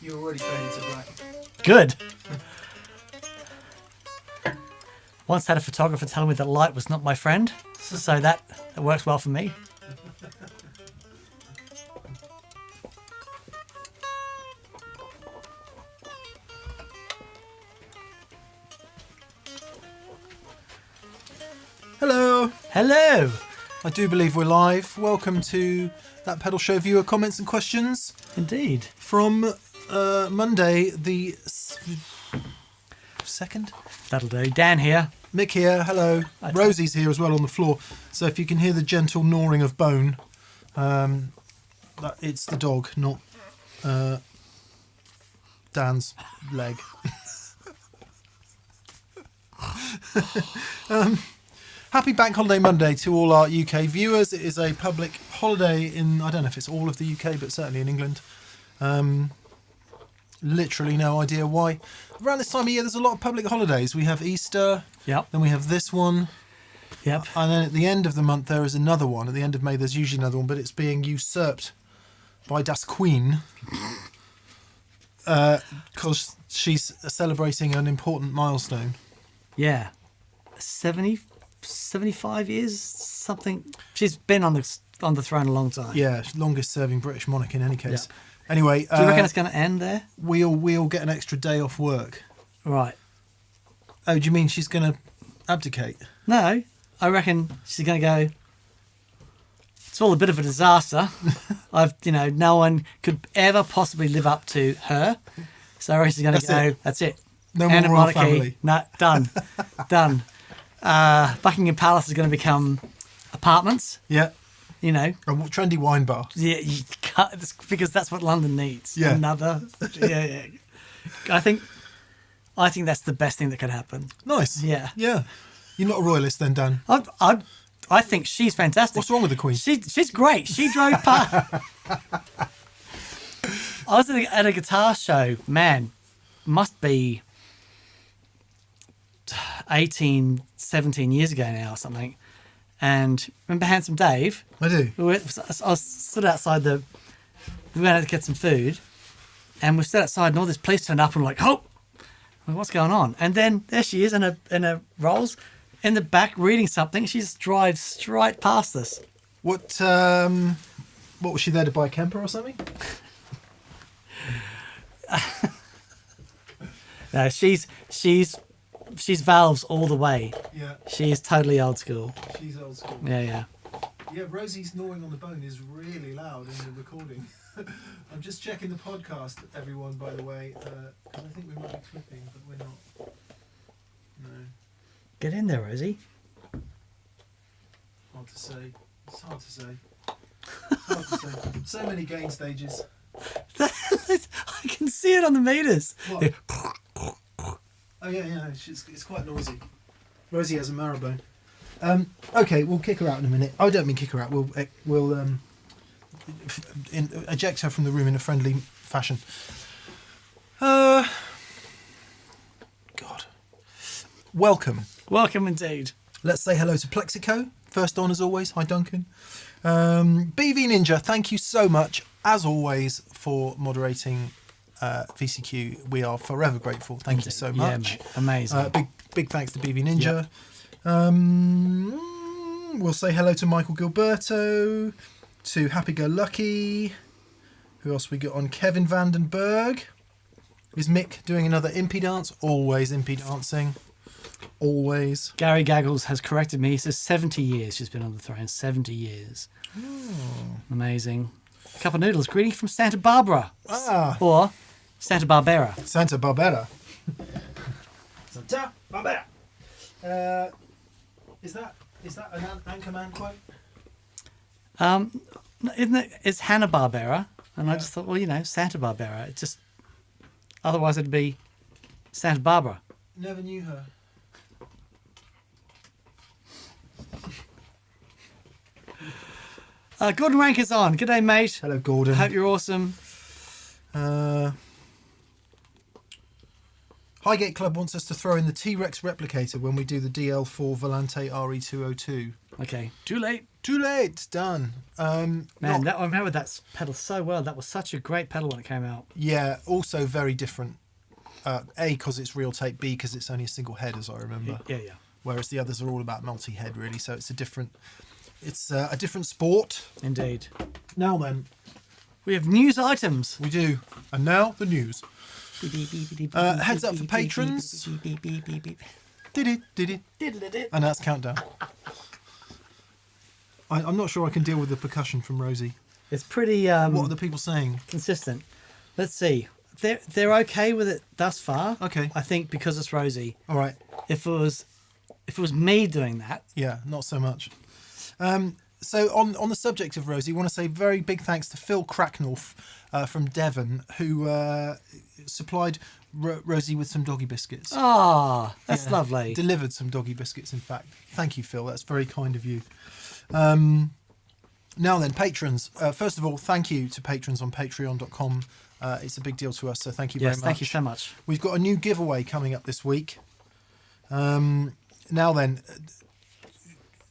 You're already faded to black. Good. Once had a photographer tell me that light was not my friend, so that works well for me. Hello. Hello. I do believe we're live. Welcome to That Pedal Show viewer comments and questions Indeed. from Monday the 2nd. That'll do. Dan here. Mick here. Hello. Rosie's here as well on the floor. So if you can hear the gentle gnawing of bone, it's the dog, not Dan's leg. Happy Bank Holiday Monday to all our UK viewers. It is a public holiday in, I don't know if it's all of the UK, but certainly in England. Literally no idea why. Around this time of year, there's a lot of public holidays. We have Easter. Yep. Then we have this one. Yep. And then at the end of the month, there is another one. At the end of May, there's usually another one, but it's being usurped by Das Queen. Because she's celebrating an important milestone. Yeah. 75 years, something. She's been on the throne a long time. Yeah, longest serving British monarch in any case. Yep. Anyway, do you reckon it's going to end there? We'll get an extra day off work. Right. Oh, do you mean she's going to abdicate? No, I reckon she's going to go. It's all a bit of a disaster. No one could ever possibly live up to her. So I reckon she's going to go. That's it. No more royal family. No, done. Done. Buckingham Palace is going to become apartments. Yeah. You know. A trendy wine bar. Yeah, you can't, because that's what London needs. Yeah. Another. Yeah. I think that's the best thing that could happen. Nice. Yeah. Yeah. You're not a royalist then, Dan? I think she's fantastic. What's wrong with the Queen? She's great. She drove past. I was at a guitar show. Man, must be 18, 17 years ago now or something. And remember Handsome Dave? I do. I was stood outside we went out to get some food, and we stood outside, and all this police turned up, and we're like, oh, what's going on? And then there she is in her rolls in the back reading something. She just drives straight past us. What was she there to buy a Kemper or something? No, she's valves all the way. Yeah. She is totally old school. She's old school. Yeah. Yeah, Rosie's gnawing on the bone is really loud in the recording. I'm just checking the podcast, everyone, by the way, because I think we might be clipping, but we're not. No. Get in there, Rosie. Hard to say. It's hard to say. So many gain stages. I can see it on the meters. What? Oh yeah, it's quite noisy. Rosie has a marrowbone. Okay, we'll kick her out in a minute. I don't mean kick her out. We'll eject her from the room in a friendly fashion. God. Welcome Indeed. Let's say hello to Plexico. First on as always. Hi Duncan. BV Ninja, thank you so much as always for moderating VCQ. We are forever grateful. Thank you so much. Yeah, mate. Amazing. Big thanks to BV Ninja. Yep. We'll say hello to Michael Gilberto, to Happy Go Lucky. Who else we got on? Kevin Vandenberg. Is Mick doing another impy dance? Always impy dancing. Always. Gary Gaggles has corrected me. He says 70 years she's been on the throne. 70 years. Oh. Amazing. Cup of Noodles. Greeting from Santa Barbara. Ah. Or Santa Barbera. Santa Barbera. Santa Barbera. Is that an Anchorman quote? Isn't it? It's Hanna-Barbera. And I just thought, well, Santa Barbera. It just... Otherwise it'd be Santa Barbara. Never knew her. Gordon Rank is on. G'day, mate. Hello, Gordon. Hope you're awesome. Highgate Club wants us to throw in the T-Rex replicator when we do the DL4 Volante RE202. Okay. Too late. Too late. Done. Man, I remember that pedal so well. That was such a great pedal when it came out. Yeah, also very different. A, because it's real tape. B, because it's only a single head, as I remember. Yeah. Whereas the others are all about multi-head, really. So it's a different sport. Indeed. Now then, We have news items. we do. And now the news. Heads up for patrons. Did it. And that's countdown. I'm not sure I can deal with the percussion from Rosie. It's pretty What are the people saying? consistent. Let's see. They're okay with it thus far. Okay. I think because it's Rosie. All right. If it was me doing that, Yeah, not so much. So on the subject of Rosie, I want to say very big thanks to Phil Cracknell from Devon, who supplied Rosie with some doggy biscuits. that's Yeah, lovely. Delivered some doggy biscuits, in fact. Thank you, Phil. That's very kind of you. Now then, patrons. First of all, thank you to patrons on patreon.com. It's a big deal to us, so thank you very much. Thank you so much. We've got a new giveaway coming up this week. Now then,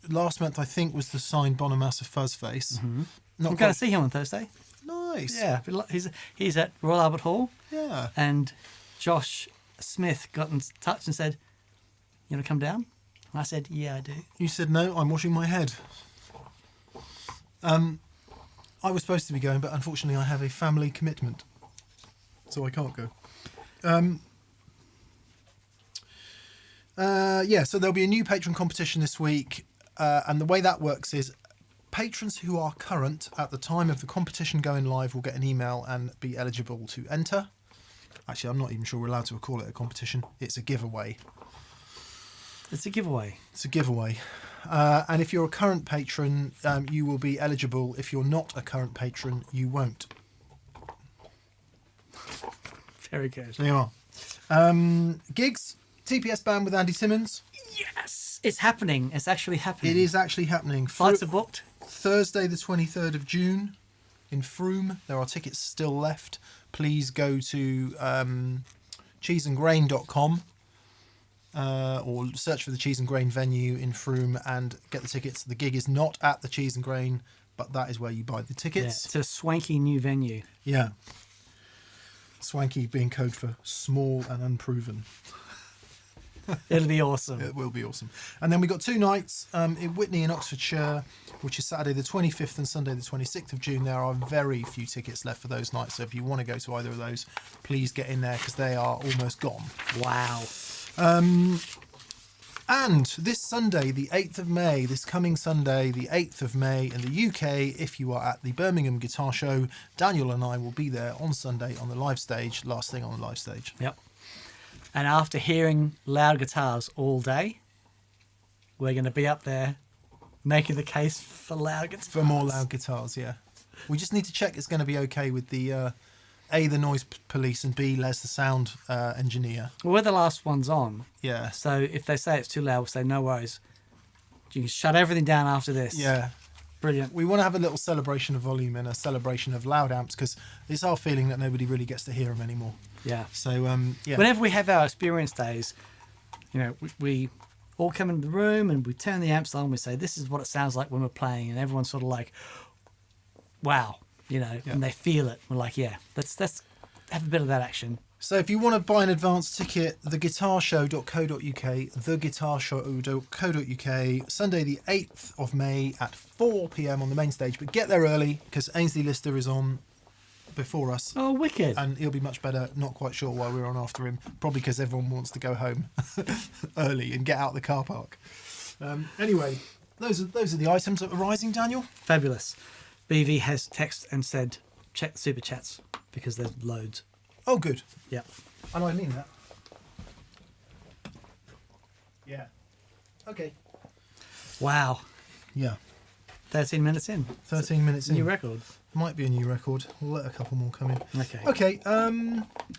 last month I think was the signed Bonamassa Fuzzface. Mm-hmm. Not I'm going to see him on Thursday. Nice. Yeah, he's at Royal Albert Hall. Yeah. And Josh Smith got in touch and said, "You want to come down?" And I said, "Yeah, I do." You said no. I'm washing my head. I was supposed to be going, but unfortunately I have a family commitment, so I can't go. So there'll be a new patron competition this week, and the way that works is patrons who are current at the time of the competition going live will get an email and be eligible to enter. Actually, I'm not even sure we're allowed to call it a competition. It's a giveaway. It's a giveaway. It's a giveaway. And if you're a current patron, you will be eligible. If you're not a current patron, you won't. Very good. There you are. Gigs, TPS band with Andy Simmons. Yes, it's happening. It's actually happening. It is actually happening. Flights are booked. Thursday, the 23rd of June in Frome. There are tickets still left. Please go to cheeseandgrain.com or search for the Cheese and Grain venue in Frome and get the tickets. The gig is not at the Cheese and Grain, but that is where you buy the Yeah, tickets. it's a swanky new venue. Yeah. Swanky being code for small and unproven. It'll be awesome. It will be awesome. And then we got 2 nights in Witney in Oxfordshire, which is Saturday the 25th and Sunday the 26th of June. There are very few tickets left for those nights, so if you want to go to either of those, please get in there because they are almost gone. Wow. And this Sunday, the 8th of May, this coming Sunday, the 8th of May in the UK, if you are at the Birmingham Guitar Show, Daniel and I will be there on Sunday on the live stage, last thing on the live stage. Yep. And after hearing loud guitars all day, we're going to be up there making the case for loud guitars. For more loud guitars, yeah. We just need to check it's going to be okay with the A, the noise police, and B, Les, the sound engineer. Well, we're the last ones on. Yeah. So if they say it's too loud, we'll say, no worries. You can shut everything down after this. Yeah. Brilliant. We want to have a little celebration of volume and a celebration of loud amps because it's our feeling that nobody really gets to hear them anymore. Yeah. So, yeah. Whenever we have our experience days, you know, we all come into the room and we turn the amps on and we say, this is what it sounds like when we're playing. And everyone's sort of like, wow, you know, and they feel it. We're like, yeah, let's have a bit of that action. So if you want to buy an advance ticket, theguitarshow.co.uk, theguitarshow.co.uk, Sunday the 8th of May at 4 p.m. on the main stage. But get there early because Ainsley Lister is on before us. Oh, wicked. And he'll be much better. Not quite sure why we're on after him. Probably because everyone wants to go home early and get out the car park. Anyway, those are the items that are rising, Daniel. Fabulous. BV has texted and said, check the super chats because there's loads. Oh, good. Yeah. I know I mean that. Yeah. Okay. Wow. Yeah. 13 minutes in. 13 minutes in. New record. Might be a new record. We'll let a couple more come in. Okay. Okay.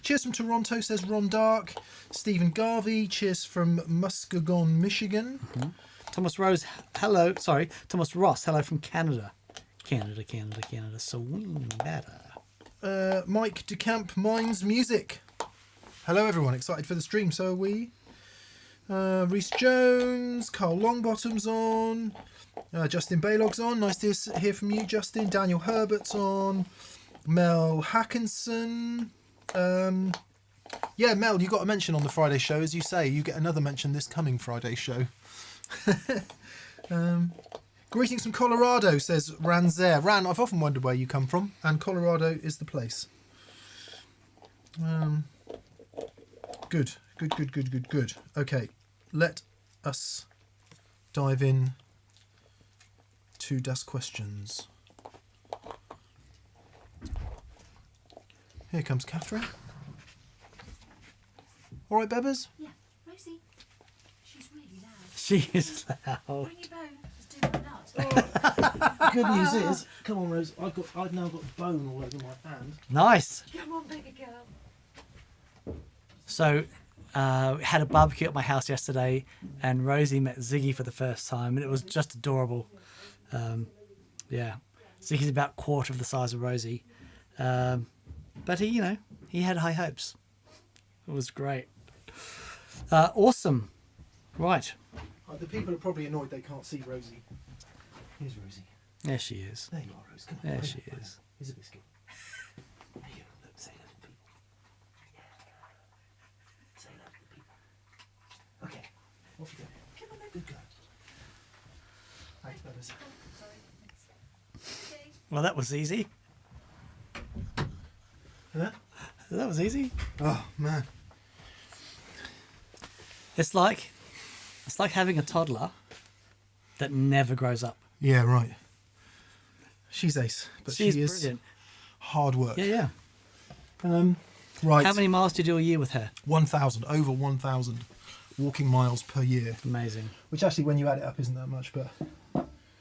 Cheers from Toronto, says Ron Dark. Stephen Garvey. Cheers from Muskegon, Michigan. Mm-hmm. Thomas Ross, hello from Canada. Canada. Swing better. Mike DeCamp Mines Music. Hello, everyone. Excited for the stream. So are we. Reese Jones, Carl Longbottom's on, Justin Baylog's on. Nice to hear from you, Justin. Daniel Herbert's on, Mel Hackinson. Yeah, Mel, you got a mention on the Friday show, as you say. You get another mention this coming Friday show. Greetings from Colorado, says Ranzer. Ran, I've often wondered where you come from, and Colorado is the place. Good. Okay, let us dive in to Das questions. Here comes Catherine. All right, Bebbers? Yeah, Rosie, she's really loud. She is loud. Bring your bone. It's doing my nuts. Good news is, come on, Rose. I've now got bone all over my hand. Nice. Come on, baby girl. So, had a barbecue at my house yesterday, and Rosie met Ziggy for the first time, and it was just adorable. Yeah, Ziggy's about a quarter of the size of Rosie, but he had high hopes. It was great. Awesome. Right. The people are probably annoyed they can't see Rosie. Here's Rosie. There she is. There you are, Rose. Come on. There she is. Here's a biscuit. There you go. Look, say hello to the people. Yeah. Say hello to the people. Okay. Off you go. Come on, then. Good girl. Thanks, Bebbers. Sorry. Thanks. Okay. Well, that was easy. Huh? That was easy. Oh, man. It's like having a toddler that never grows up. Yeah, right. She's ace, but She's she is brilliant. hard work. Yeah. Right. How many miles do you do a year with her? 1,000, over 1,000 walking miles per year. Amazing. Which actually, when you add it up, isn't that much, but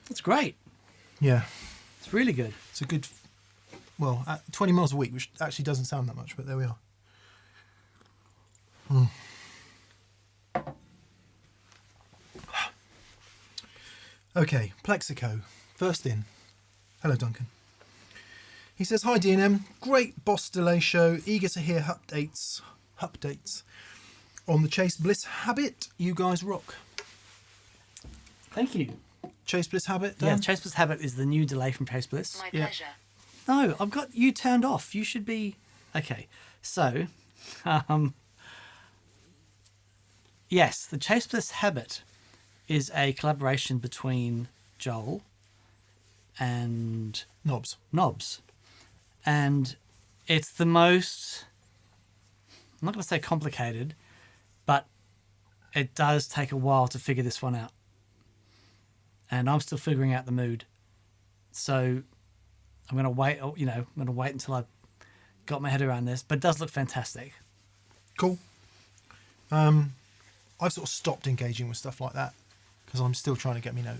That's great. yeah, It's really good. it's a good, well, 20 miles a week, which actually doesn't sound that much, but there we are. Okay, Plexico, first in. Hello, Duncan. He says, hi, D&M. Great boss delay show. Eager to hear updates on the Chase Bliss habit. You guys rock. Thank you. Chase Bliss habit, Dan? Yeah, Chase Bliss Habit is the new delay from Chase Bliss. My Yeah. pleasure. No, I've got you turned off. You should be... Okay, so... yes, the Chase Bliss Habit is a collaboration between Joel and Knobs. Knobs. And it's the most... I'm not going to say complicated, but it does take a while to figure this one out. And I'm still figuring out the mood. So I'm going to wait, I'm going to wait until I've got my head around this. But it does look fantastic. Cool. I've sort of stopped engaging with stuff like that because I'm still trying to get me note.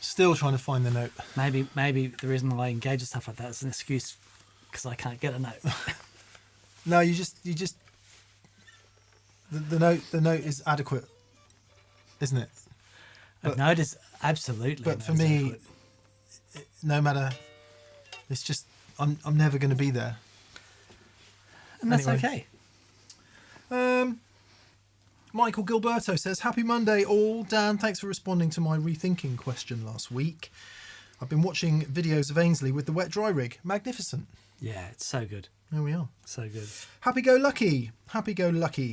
Still trying to find the note. Maybe the reason why I engage with stuff like that is an excuse because I can't get a note. No, you just the note is adequate, isn't it? A note is absolutely. But for me, no matter, it's just I'm never going to be there. and that's anyway. okay. Michael Gilberto says, happy Monday all. Dan, thanks for responding to my rethinking question last week. I've been watching videos of Ainsley with the wet dry rig. Magnificent. Yeah, it's so good. There we are. So good. Happy go lucky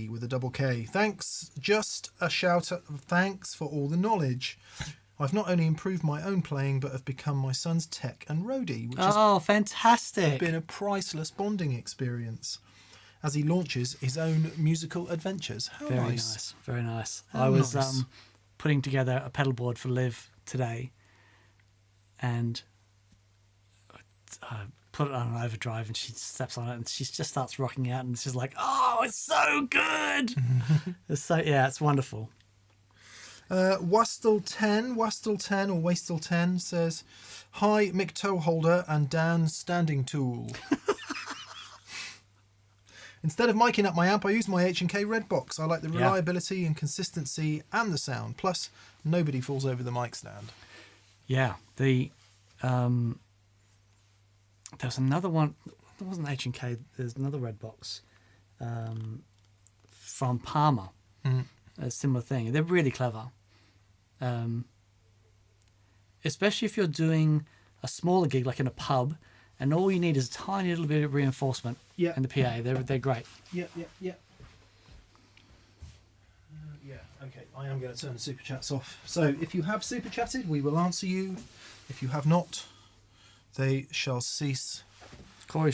with a double K. Thanks. Just a shout out of thanks for all the knowledge. I've not only improved my own playing, but have become my son's tech and roadie, which has Oh, fantastic. been a priceless bonding experience as he launches his own musical adventures. How Very nice. nice. Very nice. How I was nice. putting together a pedal board for Liv today and put it on an overdrive and she steps on it and she just starts rocking out and she's like, oh, it's so good. It's wonderful. Wastel10 or Wastel10 says, hi, Mick Toeholder and Dan Standing Tool. Instead of miking up my amp, I use my H&K Red Box. I like the reliability and consistency and the sound. Plus, nobody falls over the mic stand. Yeah. There was another one. There wasn't H&K. There's another Red Box from Palmer. A similar thing. They're really clever. Especially if you're doing a smaller gig like in a pub and all you need is a tiny little bit of reinforcement in the PA. They're great. Yeah. Yeah, okay. I am going to turn the super chats off. So if you have super chatted, we will answer you. If you have not, they shall cease. Corey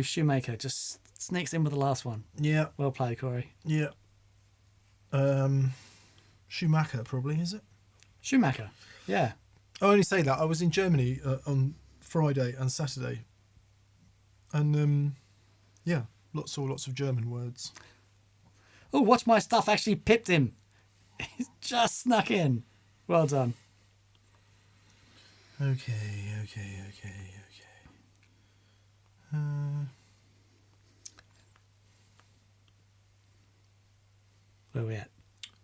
Shoemaker just sneaks in with the last one. Yeah. Well played, Corey. Yeah. Schumacher, probably, is it? Schumacher. Yeah. I only say that. I was in Germany on Friday and Saturday. And, lots of German words. Oh, watch my stuff actually pipped him. He's just snuck in. Well done. Okay. Where are we at?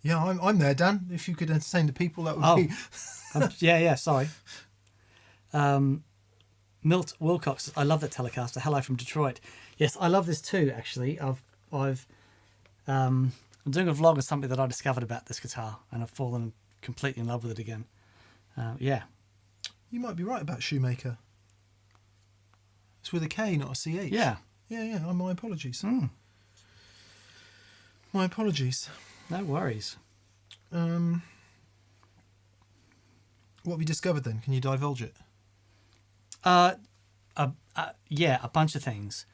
Yeah, I'm there, Dan. If you could entertain the people, that would be... Sorry. Milt Wilcox, I love that Telecaster. Hello from Detroit. Yes, I love this too, actually. I'm doing a vlog on something that I discovered about this guitar, and I've fallen completely in love with it again. You might be right about Shoemaker. It's with a K, not a CH. Yeah. Yeah. My apologies. Mm. My apologies. No worries. What have you discovered then? Can you divulge it? A bunch of things.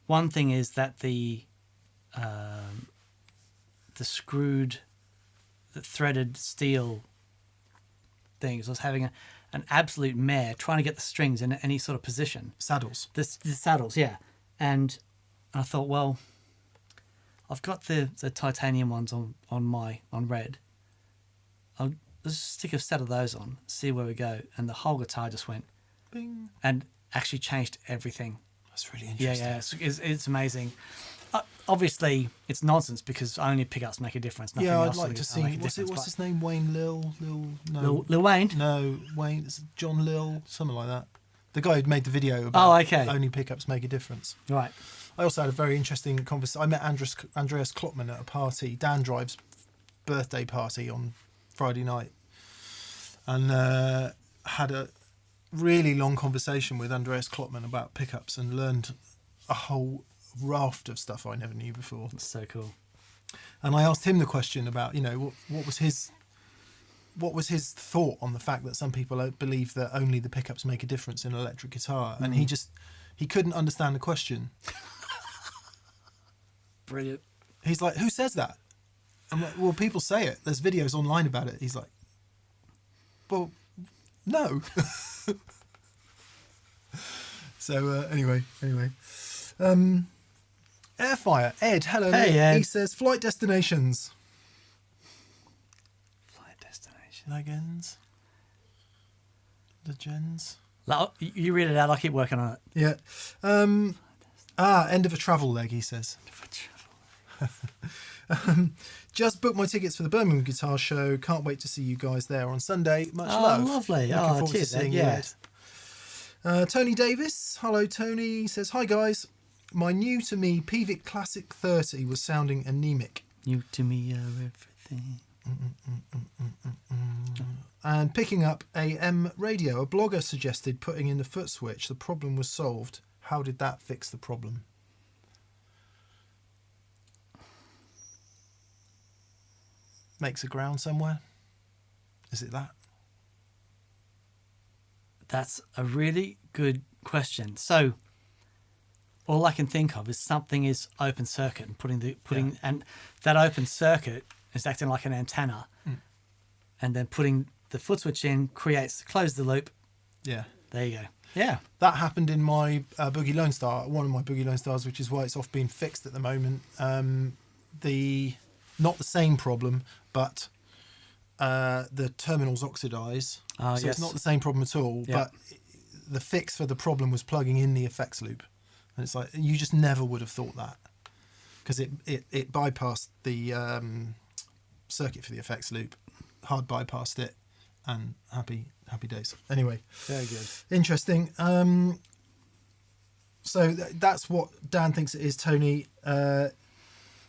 One thing is that the threaded steel things. I was having an absolute mare trying to get the strings in any sort of position. Saddles. The saddles, yeah. And I thought, well, I've got the titanium ones on red. Let's just stick a set of those on, see where we go. And the whole guitar just went Bing. and actually changed everything. That's really interesting. Yeah, it's amazing. Obviously, it's nonsense because only pickups make a difference. Nothing Yeah, I'd else like to see. What's his name? Wayne Lil? Lil Wayne? No, Wayne. It's John Lil, something like that. The guy who made the video about only pickups make a difference. Right. I also had a very interesting conversation. I met Andreas Kloppman at a party, Dan Drive's birthday party on Friday night, and had a really long conversation with Andreas Kloppman about pickups and learned a whole raft of stuff I never knew before. That's so cool. And I asked him the question about, what was his thought on the fact that some people believe that only the pickups make a difference in an electric guitar, and he couldn't understand the question. Brilliant. He's like, who says that? I'm like, well, people say it. There's videos online about it. He's like, well, no. So anyway. Airfire. Ed, hello. Hey, Ed. He says, flight destinations. Legends. You read it out. I'll keep working on it. Yeah. End of a travel leg, he says. Just booked my tickets for the Birmingham Guitar Show. Can't wait to see you guys there on Sunday. Much love. Lovely. Looking forward to cheers, seeing you, yeah. Ed. Tony Davis. Hello, Tony. He says, hi, guys. My new to me Pevic Classic 30 was sounding anemic. You to me are everything. And picking up AM radio. A blogger suggested putting in the foot switch. The problem was solved. How did that fix the problem? Makes a ground somewhere? Is it that? That's a really good question. So all I can think of is something is open circuit and and that open circuit is acting like an antenna, and then putting the foot switch in close the loop. Yeah, there you go. Yeah, that happened in my Boogie Lone Star, one of my Boogie Lone Stars, which is why it's off being fixed at the moment. Not the same problem, but the terminals oxidise. So it's not the same problem at all. Yeah. But the fix for the problem was plugging in the effects loop, and it's like you just never would have thought that, because it bypassed the circuit for the effects loop, hard bypassed it, and happy days. Anyway, very good, interesting. So that's what Dan thinks it is, Tony.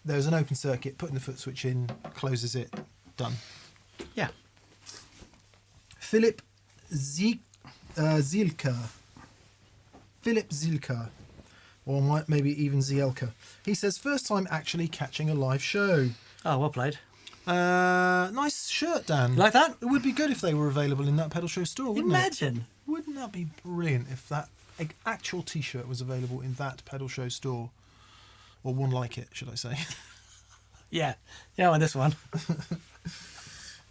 there's an open circuit, putting the foot switch in, closes it, done. Yeah. Philip Zielka. Philip Zielka. Or maybe even Zielka. He says, first time actually catching a live show. Oh, well played. Nice shirt, Dan. You like that? It would be good if they were available in that pedal show store, wouldn't it? Imagine. Wouldn't that be brilliant if that actual t-shirt was available in that pedal show store? Or one like it, should I say. Yeah. Yeah, on this one.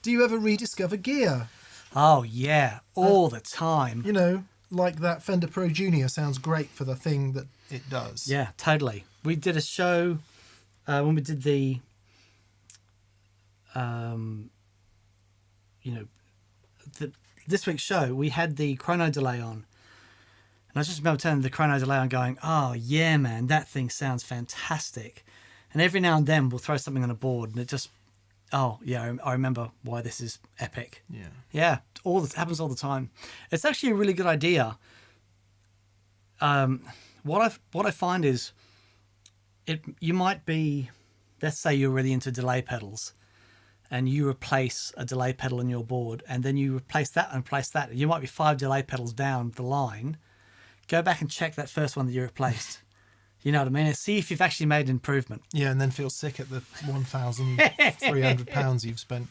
Do you ever rediscover gear? Oh, yeah. All the time. You know, like that Fender Pro Junior sounds great for the thing that it does. Yeah, totally. We did a show when we did the, this week's show, we had the chrono delay on. And I just remember turning the chrono delay on going, oh, yeah, man, that thing sounds fantastic. And every now and then we'll throw something on a board and it just, oh, yeah, I remember why this is epic. Yeah. Yeah, it happens all the time. It's actually a really good idea. What I find is, you might be, let's say you're really into delay pedals, and you replace a delay pedal in your board, and then you replace that and replace that. You might be 5 delay pedals down the line. Go back and check that first one that you replaced. You know what I mean? And see if you've actually made an improvement. Yeah, and then feel sick at the £1,300 you've spent.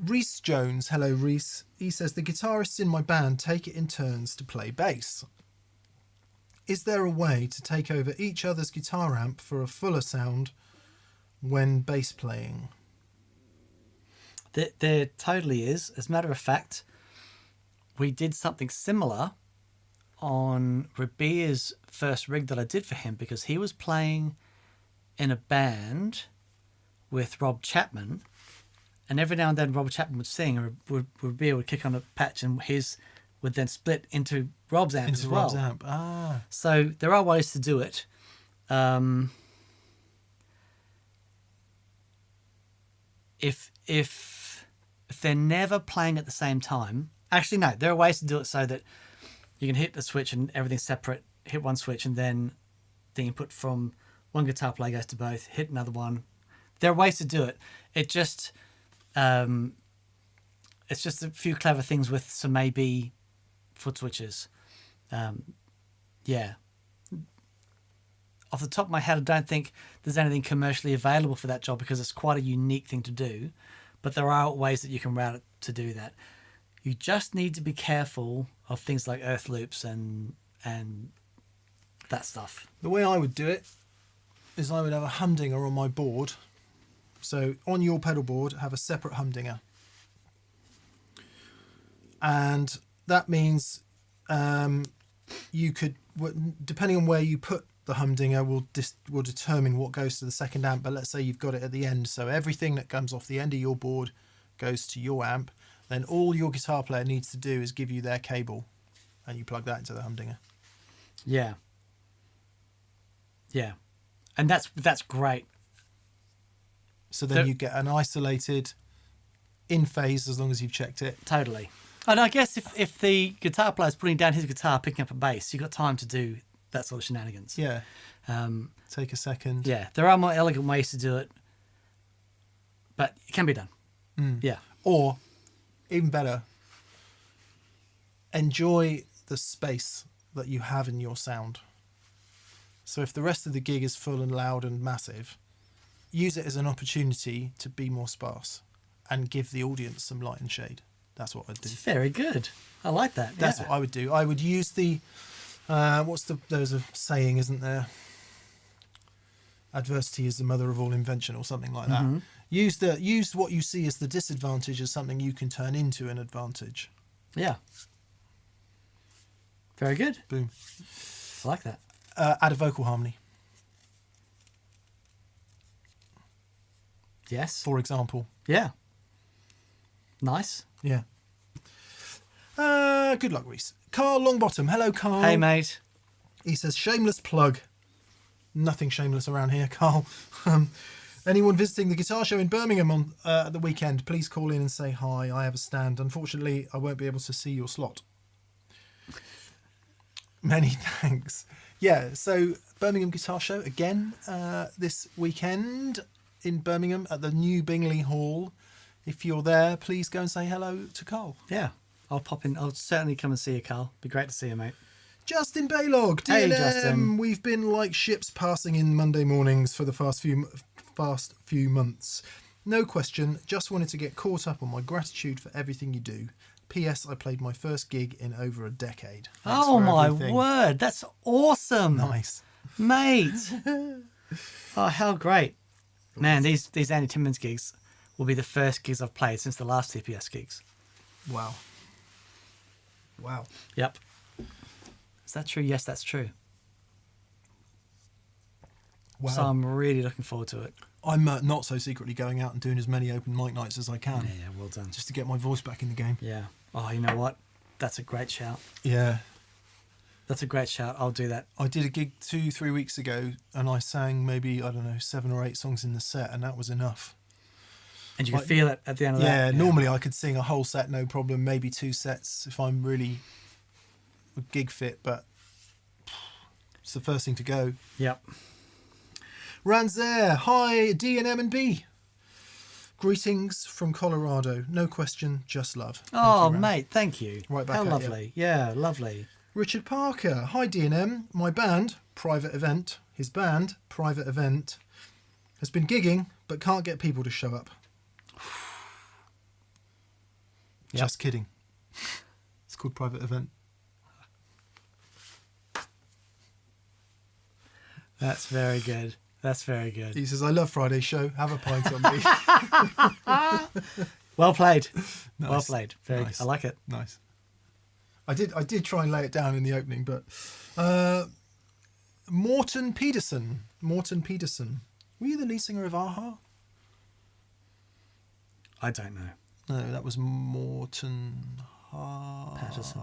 Reese Jones, hello Reese. He says, the guitarists in my band take it in turns to play bass. Is there a way to take over each other's guitar amp for a fuller sound when bass playing? There totally is. As a matter of fact, we did something similar on Rabia's first rig that I did for him, because he was playing in a band with Rob Chapman, and every now and then Rob Chapman would sing, and Rabia would kick on a patch, and his would then split into Rob's amp as well. Rob's amp. Ah. So there are ways to do it. If they're never playing at the same time, actually no, there are ways to do it so that you can hit the switch and everything's separate. Hit one switch and then the input from one guitar player goes to both. Hit another one. There are ways to do it. It's just a few clever things with some maybe foot switches. Yeah. Off the top of my head, I don't think there's anything commercially available for that job, because it's quite a unique thing to do. But there are ways that you can route it to do that. You just need to be careful of things like earth loops and that stuff. The way I would do it is I would have a humdinger on my board. So on your pedal board, have a separate humdinger. And that means you could, depending on where you put the humdinger, will determine what goes to the second amp. But let's say you've got it at the end, so everything that comes off the end of your board goes to your amp. Then all your guitar player needs to do is give you their cable, and you plug that into the humdinger. Yeah. Yeah. And that's great. So then you get an isolated, in phase, as long as you've checked it. Totally. And I guess if the guitar player's putting down his guitar, picking up a bass, you've got time to do that sort of shenanigans. Yeah. Take a second. Yeah. There are more elegant ways to do it, but it can be done. Yeah. Or, even better, enjoy the space that you have in your sound. So if the rest of the gig is full and loud and massive, use it as an opportunity to be more sparse and give the audience some light and shade. That's what I'd do. It's very good. I like that. That's what I would do. I would use the, there's a saying, isn't there? Adversity is the mother of all invention, or something like that. Mm-hmm. Use what you see as the disadvantage as something you can turn into an advantage. Yeah. Very good. Boom. I like that. Add a vocal harmony, Yes. for example. Yeah. Nice. Yeah. Good luck, Reese. Carl Longbottom. Hello, Carl. Hey, mate. He says, shameless plug. Nothing shameless around here, Carl. Anyone visiting the guitar show in Birmingham on the weekend, please call in and say hi. I have a stand. Unfortunately, I won't be able to see your slot. Many thanks. Yeah, so Birmingham Guitar Show again this weekend in Birmingham at the new Bingley Hall. If you're there, please go and say hello to Carl. Yeah, I'll pop in. I'll certainly come and see you, Carl. Be great to see you, mate. Justin Baylog, Hey, DNM. Justin. We've been like ships passing in Monday mornings for the past few months. No question, just wanted to get caught up on my gratitude for everything you do. P.S. I played my first gig in over a decade. Thanks Oh for my everything. word, that's awesome, Nice. mate. Oh, how great, man! These Andy Timmins gigs will be the first gigs I've played since the last TPS gigs. Wow. Wow. Yep. Is that true? Yes, that's true. Wow. So I'm really looking forward to it. I'm not so secretly going out and doing as many open mic nights as I can, Yeah, well done. just to get my voice back in the game. Yeah. Oh, you know what? That's a great shout. Yeah. That's a great shout. I'll do that. I did a gig 2-3 weeks ago and I sang maybe, I don't know, 7 or 8 songs in the set, and that was enough. And you can Like- feel it at the end of Yeah, that. normally I could sing a whole set, no problem, maybe 2 sets if I'm really gig fit, but it's the first thing to go. Yep. Ranzer, hi, D and M and B. Greetings from Colorado. No question, just love. Thank Oh, you, Ran. mate, thank you. Right back How at you. lovely. Yeah, lovely. Richard Parker, hi D&M. My band, Private Event, his band, Private Event, has been gigging but can't get people to show up. Yep. Just kidding. It's called Private Event. That's very good. That's very good. He says, I love Friday's show. Have a pint on me. Well played. Nice. Well played. Very Nice. good. I like it. Nice. I did try and lay it down in the opening, but Morten Pedersen. Were you the lead singer of Aha? I don't know. No, that was Morten Patterson.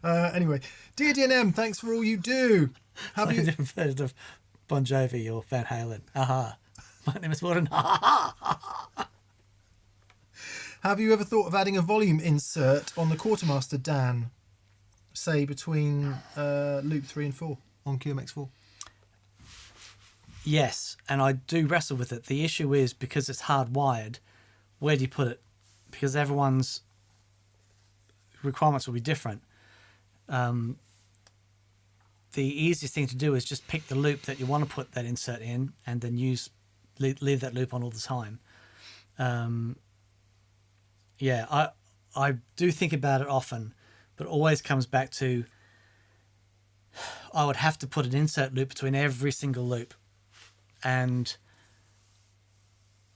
Anyway, dear DNM, thanks for all you do. Have Like a you? different version of Bon Jovi or Van Halen. Aha. My name is Morton. Have you ever thought of adding a volume insert on the Quartermaster Dan, say between loop 3 and 4 on QMX4? Yes, and I do wrestle with it. The issue is because it's hardwired, where do you put it? Because everyone's requirements will be different. The easiest thing to do is just pick the loop that you want to put that insert in, and then leave that loop on all the time. Yeah, I do think about it often, but it always comes back to I would have to put an insert loop between every single loop, and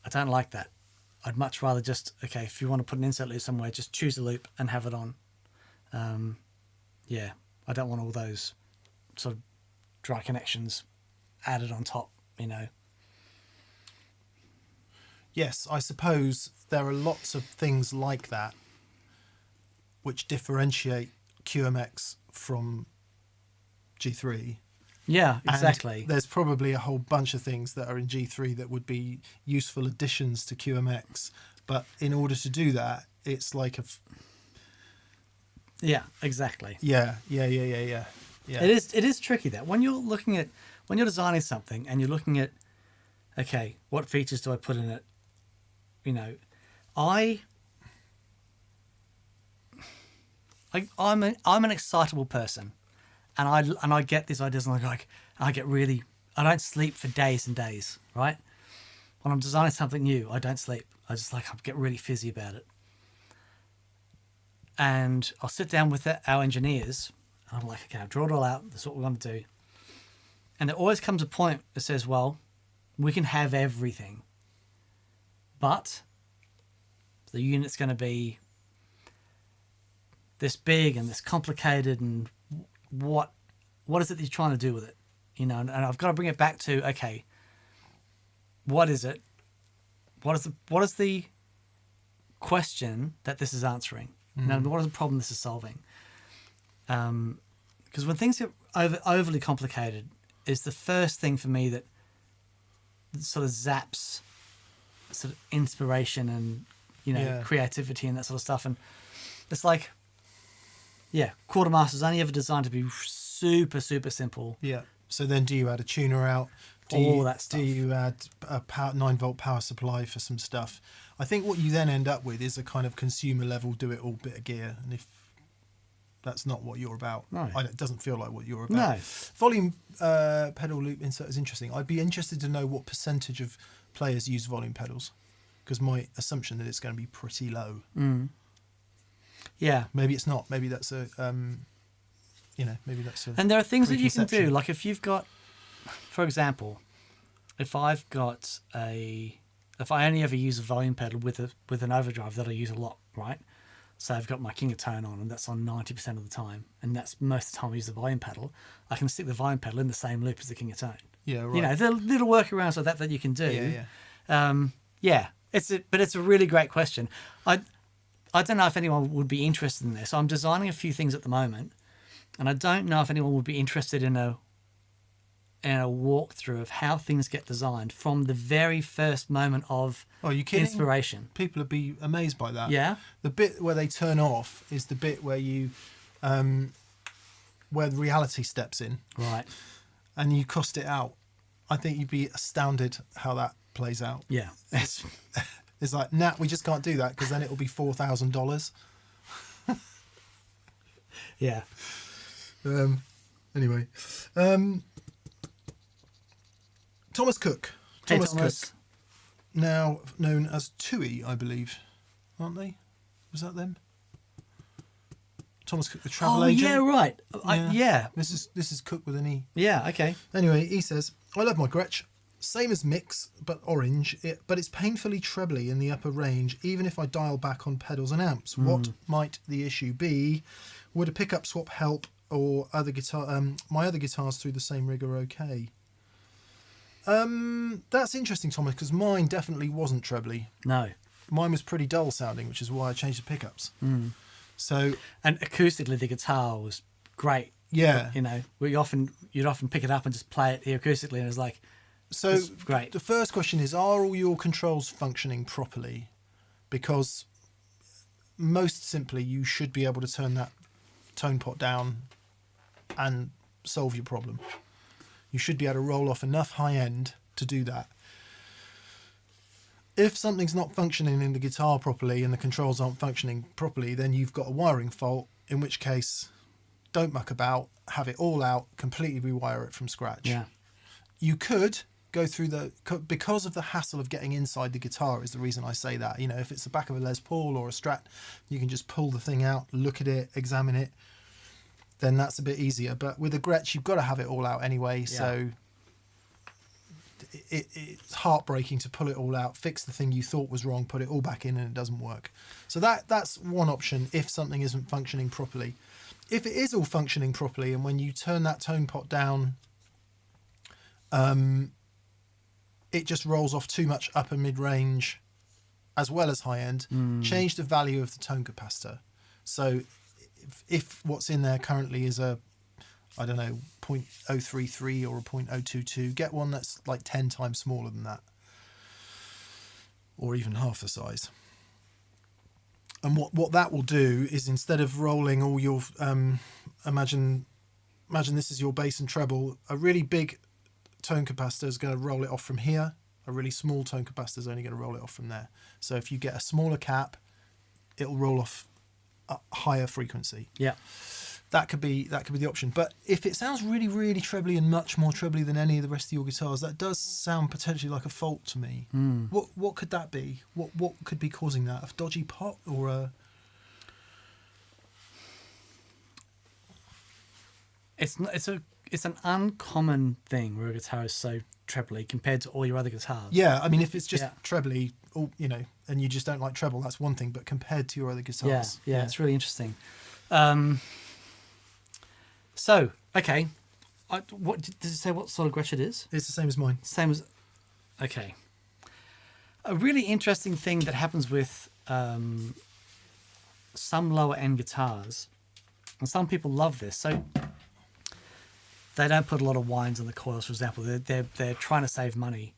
I don't like that. I'd much rather just, okay, if you want to put an insert loop somewhere, just choose a loop and have it on. Yeah, I don't want all those sort of dry connections added on top, you know. Yes, I suppose there are lots of things like that which differentiate QMX from G3. Yeah, And exactly. there's probably a whole bunch of things that are in G3 that would be useful additions to QMX. But in order to do that, it's like Yeah, exactly. Yeah. It is tricky that when you're designing something and you're looking at, okay, what features do I put in it? You know, I'm an excitable person, and I get these ideas and I don't sleep for days and days, right? When I'm designing something new, I don't sleep. I get really fizzy about it. And I'll sit down with our engineers, and I'm like, okay, I'll draw it all out. That's what we want to do. And there always comes a point that says, well, we can have everything, but the unit's going to be this big and this complicated, and what is it that you're trying to do with it? You know, and I've got to bring it back to, okay, what is it? What is the question that this is answering? You know, what is the problem this is solving? Because when things get overly complicated, is the first thing for me that sort of zaps sort of inspiration and, you know, Yeah. creativity and that sort of stuff. And it's like, Yeah, Quartermaster's only ever designed to be super, super simple. Yeah. So then do you add a tuner out? All that stuff. Do you add a 9-volt power supply for some stuff? I think what you then end up with is a kind of consumer level do it all bit of gear. And if that's not what you're about, No. it doesn't feel like what you're about. No. Volume pedal loop insert is interesting. I'd be interested to know what percentage of players use volume pedals, because my assumption that it's going to be pretty low. Yeah. Maybe it's not. Maybe that's a maybe that's a. And there are things that you can do. preconception. Like if you've got, for example, if I only ever use a volume pedal with an overdrive that I use a lot, right? So I've got my King of Tone on, and that's on 90% of the time, and that's most of the time I use the volume pedal. I can stick the volume pedal in the same loop as the King of Tone. Yeah, right. You know, there are little workarounds like that you can do. Yeah. Yeah, but it's a really great question. I don't know if anyone would be interested in this. I'm designing a few things at the moment, and I don't know if anyone would be interested in a walkthrough of how things get designed from the very first moment of Are you kidding? inspiration. People would be amazed by that. Yeah. The bit where they turn off is the bit where you, where the reality steps in Right. and you cost it out. I think you'd be astounded how that plays out. Yeah. It's, It's like, nah, we just can't do that because then it'll be $4,000. yeah. Anyway, Thomas Cook. Hey, Thomas Thomas. Cook, now known as Tui, I believe, aren't they? Was that them? Thomas Cook, the travel agent. yeah, right. Yeah. This is Cook with an E. Yeah, okay. Anyway, he says, I love my Gretsch. Same as Mix, but orange, but it's painfully trebly in the upper range, even if I dial back on pedals and amps. What might the issue be? Would a pickup swap help, or my other guitars through the same rig are okay? That's interesting, Thomas, because mine definitely wasn't trebly. No. Mine was pretty dull sounding, which is why I changed the pickups. So And acoustically, the guitar was great. yeah, You know, you'd often pick it up and just play it acoustically, and it was like, so it's great. the first question is, are all your controls functioning properly? Because most simply, you should be able to turn that tone pot down and solve your problem. You should be able to roll off enough high end to do that. If something's not functioning in the guitar properly and the controls aren't functioning properly, then you've got a wiring fault, in which case, don't muck about, have it all out, completely rewire it from scratch. Yeah. You could go through because of the hassle of getting inside the guitar is the reason I say that. You know, if it's the back of a Les Paul or a Strat, you can just pull the thing out, look at it, examine it, then that's a bit easier. But with a Gretsch, you've got to have it all out anyway. So it's heartbreaking to pull it all out, fix the thing you thought was wrong, put it all back in, and it doesn't work. So that's one option if something isn't functioning properly. If it is all functioning properly, and when you turn that tone pot down, it just rolls off too much upper mid-range as well as high-end, change the value of the tone capacitor. So if what's in there currently is a, I don't know, 0.033 or a 0.022, get one that's like 10 times smaller than that, or even half the size. And what that will do is, instead of rolling all your, imagine this is your bass and treble, a really big tone capacitor is going to roll it off from here. A really small tone capacitor is only going to roll it off from there. So if you get a smaller cap, it'll roll off a higher frequency. Yeah, that could be the option. But if it sounds really, really trebly and much more trebly than any of the rest of your guitars, that does sound potentially like a fault to me. What could that be? What could be causing that? A dodgy pot or a? It's an uncommon thing where a guitar is so trebly compared to all your other guitars. Yeah, I mean, if it's just trebly, or, you know, and you just don't like treble, that's one thing. But compared to your other guitars, yeah, it's really interesting. So, okay, what did it say? What sort of Gretsch it is? It's the same as mine. Same as, okay. A really interesting thing that happens with some lower end guitars, and some people love this. So they don't put a lot of winds on the coils, for example. They're trying to save money.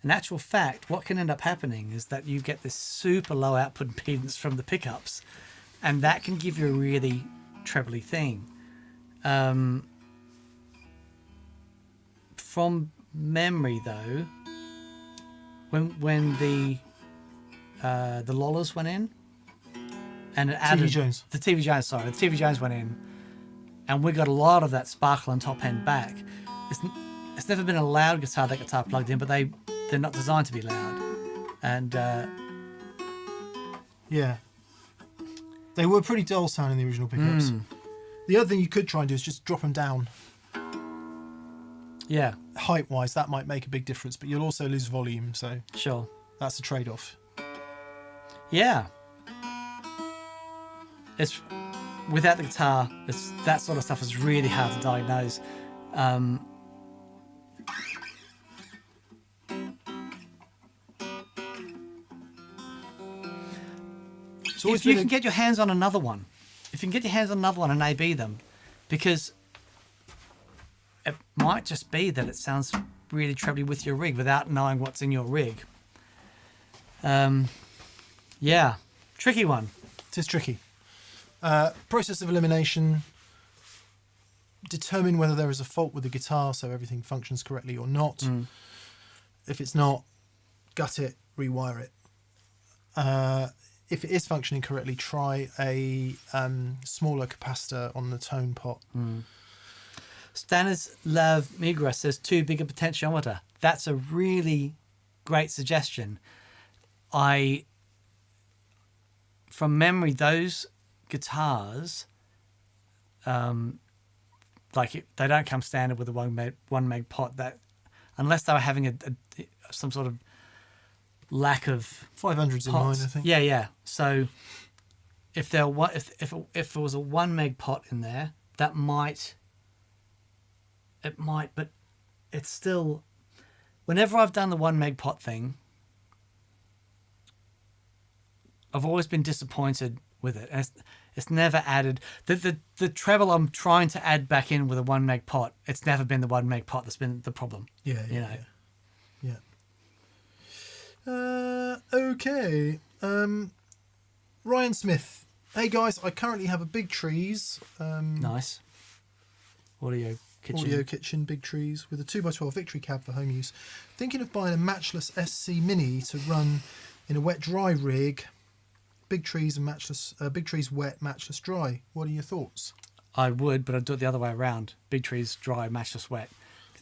In actual fact, what can end up happening is that you get this super low output impedance from the pickups, and that can give you a really trebly thing. From memory, though, when the Lollas went in, and it added Jones. the TV Jones went in, and we got a lot of that sparkle and top end back. It's never been a loud guitar, that guitar plugged in, but they're not designed to be loud, and yeah, they were pretty dull sounding, the original pickups. The other thing you could try and do is just drop them down. yeah, Height wise, that might make a big difference, but you'll also lose volume, so sure, that's a trade off. yeah. It's without the guitar, that sort of stuff is really hard to diagnose. If you can get your hands on another one, and A/B them, because it might just be that it sounds really trebly with your rig without knowing what's in your rig. Yeah, tricky one. It is tricky. Process of elimination. Determine whether there is a fault with the guitar, so everything functions correctly or not. If it's not, gut it, rewire it. If it is functioning correctly, try a smaller capacitor on the tone pot. Stanislav Migra says too big a potentiometer. That's a really great suggestion. From memory, those guitars, they don't come standard with a one meg pot. That unless they were having some sort of lack of 500s in pots. mine, I think. Yeah. So if there was a 1 meg pot in there, it might, but it's still. Whenever I've done the 1 meg pot thing, I've always been disappointed with it. And it's never added the treble I'm trying to add back in with a 1 meg pot. It's never been the 1 meg pot that's been the problem. Yeah. Okay. Ryan Smith. Hey guys, I currently have a Big Trees. Nice. Audio kitchen Big Trees with a 2x12 Victory cab for home use. Thinking of buying a matchless SC Mini to run in a wet dry rig. Big Trees and matchless. Big Trees wet, matchless dry. What are your thoughts? I would, but I'd do it the other way around. Big Trees dry, matchless wet.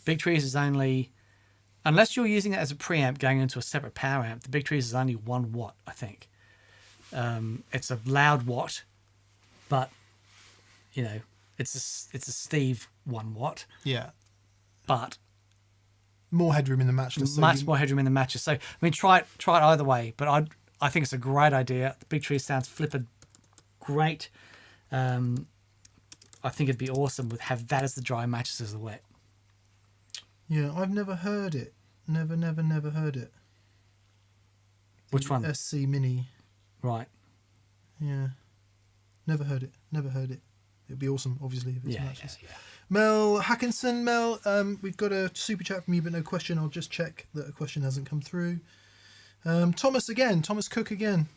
Big Trees is only, unless you're using it as a preamp going into a separate power amp, the Big Trees is only 1 watt, I think. It's a loud watt, but it's a Steve 1 watt. Yeah. But more headroom in the matchless. More headroom in the matchless. So I mean, try it either way. But I think it's a great idea. The Big Tree sounds flippin' great. I think it'd be awesome with have that as the dry, matches as the wet. Yeah, I've never heard it. Never heard it. Which one? SC Mini. Right. Yeah. Never heard it. It'd be awesome, obviously, if it's matches. Yeah. Mel Hackinson. Mel, we've got a super chat from you, but no question. I'll just check that a question hasn't come through. Thomas Cook again.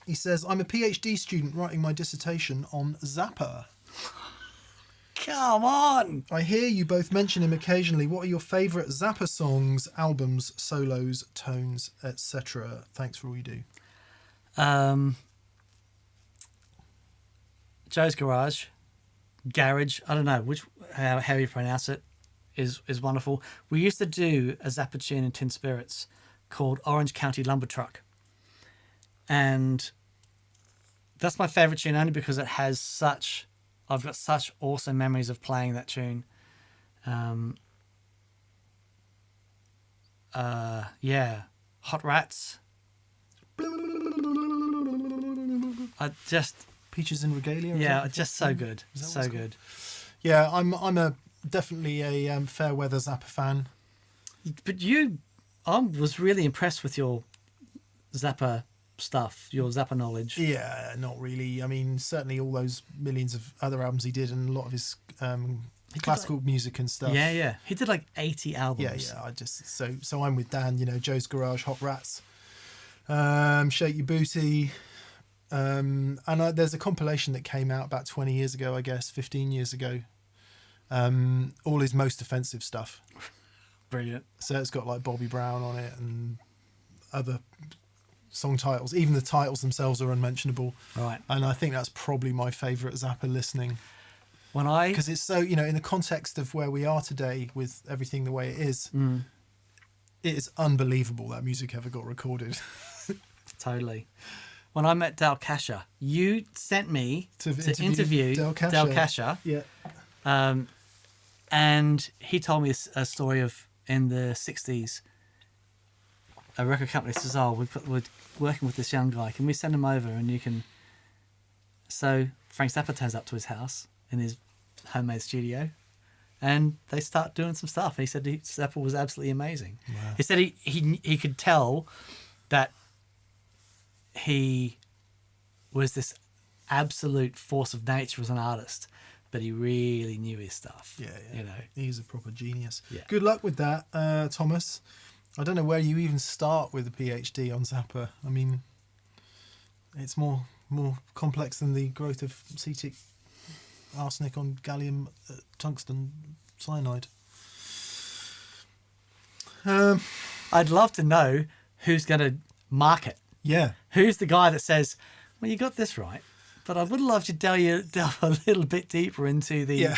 He says, I'm a PhD student writing my dissertation on Zappa. Come on! I hear you both mention him occasionally. What are your favourite Zappa songs, albums, solos, tones, etc.? Thanks for all you do. Joe's Garage, I don't know how you pronounce it, is wonderful. We used to do a Zappa tune in Tin Spirits called Orange County Lumber Truck, and that's my favourite tune only because I've got such awesome memories of playing that tune. Hot Rats. Peaches and Regalia. Yeah, just so good. So good. Yeah, I'm definitely a Fairweather Zappa fan. But I was really impressed with your Zappa stuff, your Zappa knowledge. Yeah, not really. I mean, certainly all those millions of other albums he did and a lot of his classical music and stuff. Yeah. He did like 80 albums. Yeah. I just so I'm with Dan. Joe's Garage, Hot Rats, Shake Your Booty. There's a compilation that came out about 20 years ago, I guess, 15 years ago. All his most offensive stuff. Brilliant. So it's got like Bobby Brown on it and other song titles. Even the titles themselves are unmentionable. Right. And I think that's probably my favourite Zappa listening. Because it's so, in the context of where we are today with everything the way it is, it is unbelievable that music ever got recorded. Totally. When I met Dale Kasher, you sent me to interview Dale Kasher. Yeah. And he told me a story of in the 60s, a record company says, we're working with this young guy. Can we send him over and you can... So Frank Zappa turns up to his house in his homemade studio and they start doing some stuff. He said Zappa was absolutely amazing. Wow. He said he could tell that he was this absolute force of nature as an artist, but he really knew his stuff. Yeah. He's a proper genius. Yeah. Good luck with that, Thomas. I don't know where you even start with a PhD on Zappa. I mean, it's more complex than the growth of acetic arsenic on gallium tungsten cyanide. I'd love to know who's going to mark it. Yeah. Who's the guy that says, well, you got this right, but I would love to delve a little bit deeper into the... Yeah,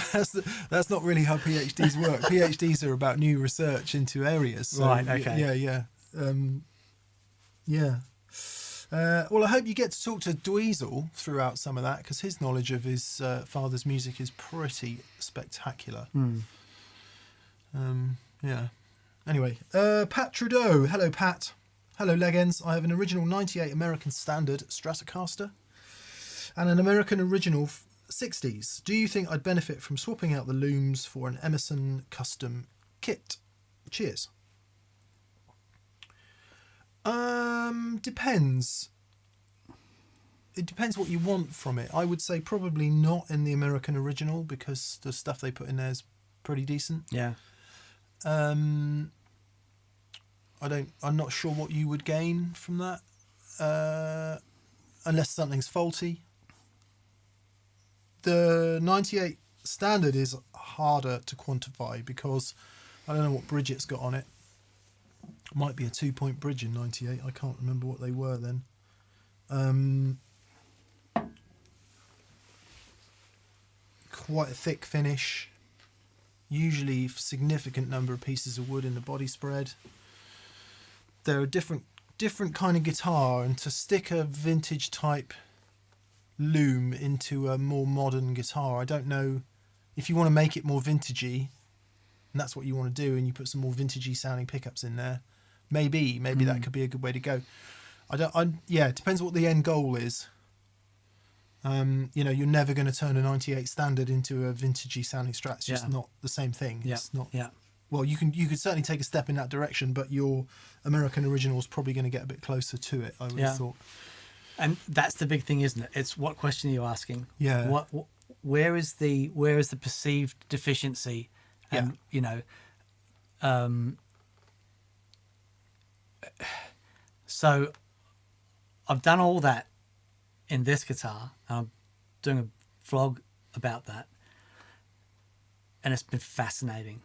that's not really how PhDs work. PhDs are about new research into areas. So right, okay. Yeah. Well, I hope you get to talk to Dweezil throughout some of that, because his knowledge of his father's music is pretty spectacular. Yeah. Anyway, Pat Trudeau. Hello, Pat. Hello, Legends. I have an original 98 American Standard Stratocaster and an American original 60s. Do you think I'd benefit from swapping out the looms for an Emerson custom kit? Cheers. Depends. It depends what you want from it. I would say probably not in the American original, because the stuff they put in there is pretty decent. Yeah. I'm not sure what you would gain from that, unless something's faulty. The 98 Standard is harder to quantify because I don't know what bridge it's got on it. It might be a 2-point bridge in 98. I can't remember what they were then. Quite a thick finish. Usually significant number of pieces of wood in the body spread. They're a different kind of guitar, and to stick a vintage type loom into a more modern guitar, I don't know if you want to make it more vintagey, and that's what you want to do, and you put some more vintagey sounding pickups in there. Maybe that could be a good way to go. It depends what the end goal is. You're never going to turn a 98 Standard into a vintagey sounding Strat. It's just not the same thing. Yeah. It's not. Yeah. Well, you could certainly take a step in that direction, but your American original is probably going to get a bit closer to it, I would have thought. And that's the big thing, isn't it? It's what question are you asking? Yeah. Where is the perceived deficiency? And so I've done all that in this guitar, and I'm doing a vlog about that, and it's been fascinating.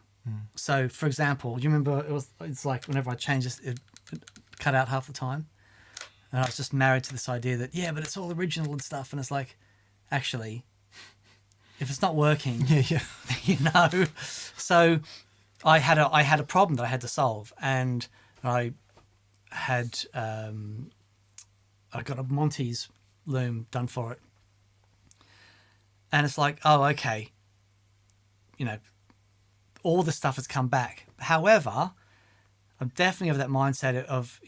So, for example, you remember it's like whenever I change this, it cut out half the time, and I was just married to this idea that but it's all original and stuff, and it's like, actually, if it's not working, So I had a problem that I had to solve, and I got a Monty's loom done for it, and it's like, oh, okay, all the stuff has come back. However, I'm definitely of that mindset of,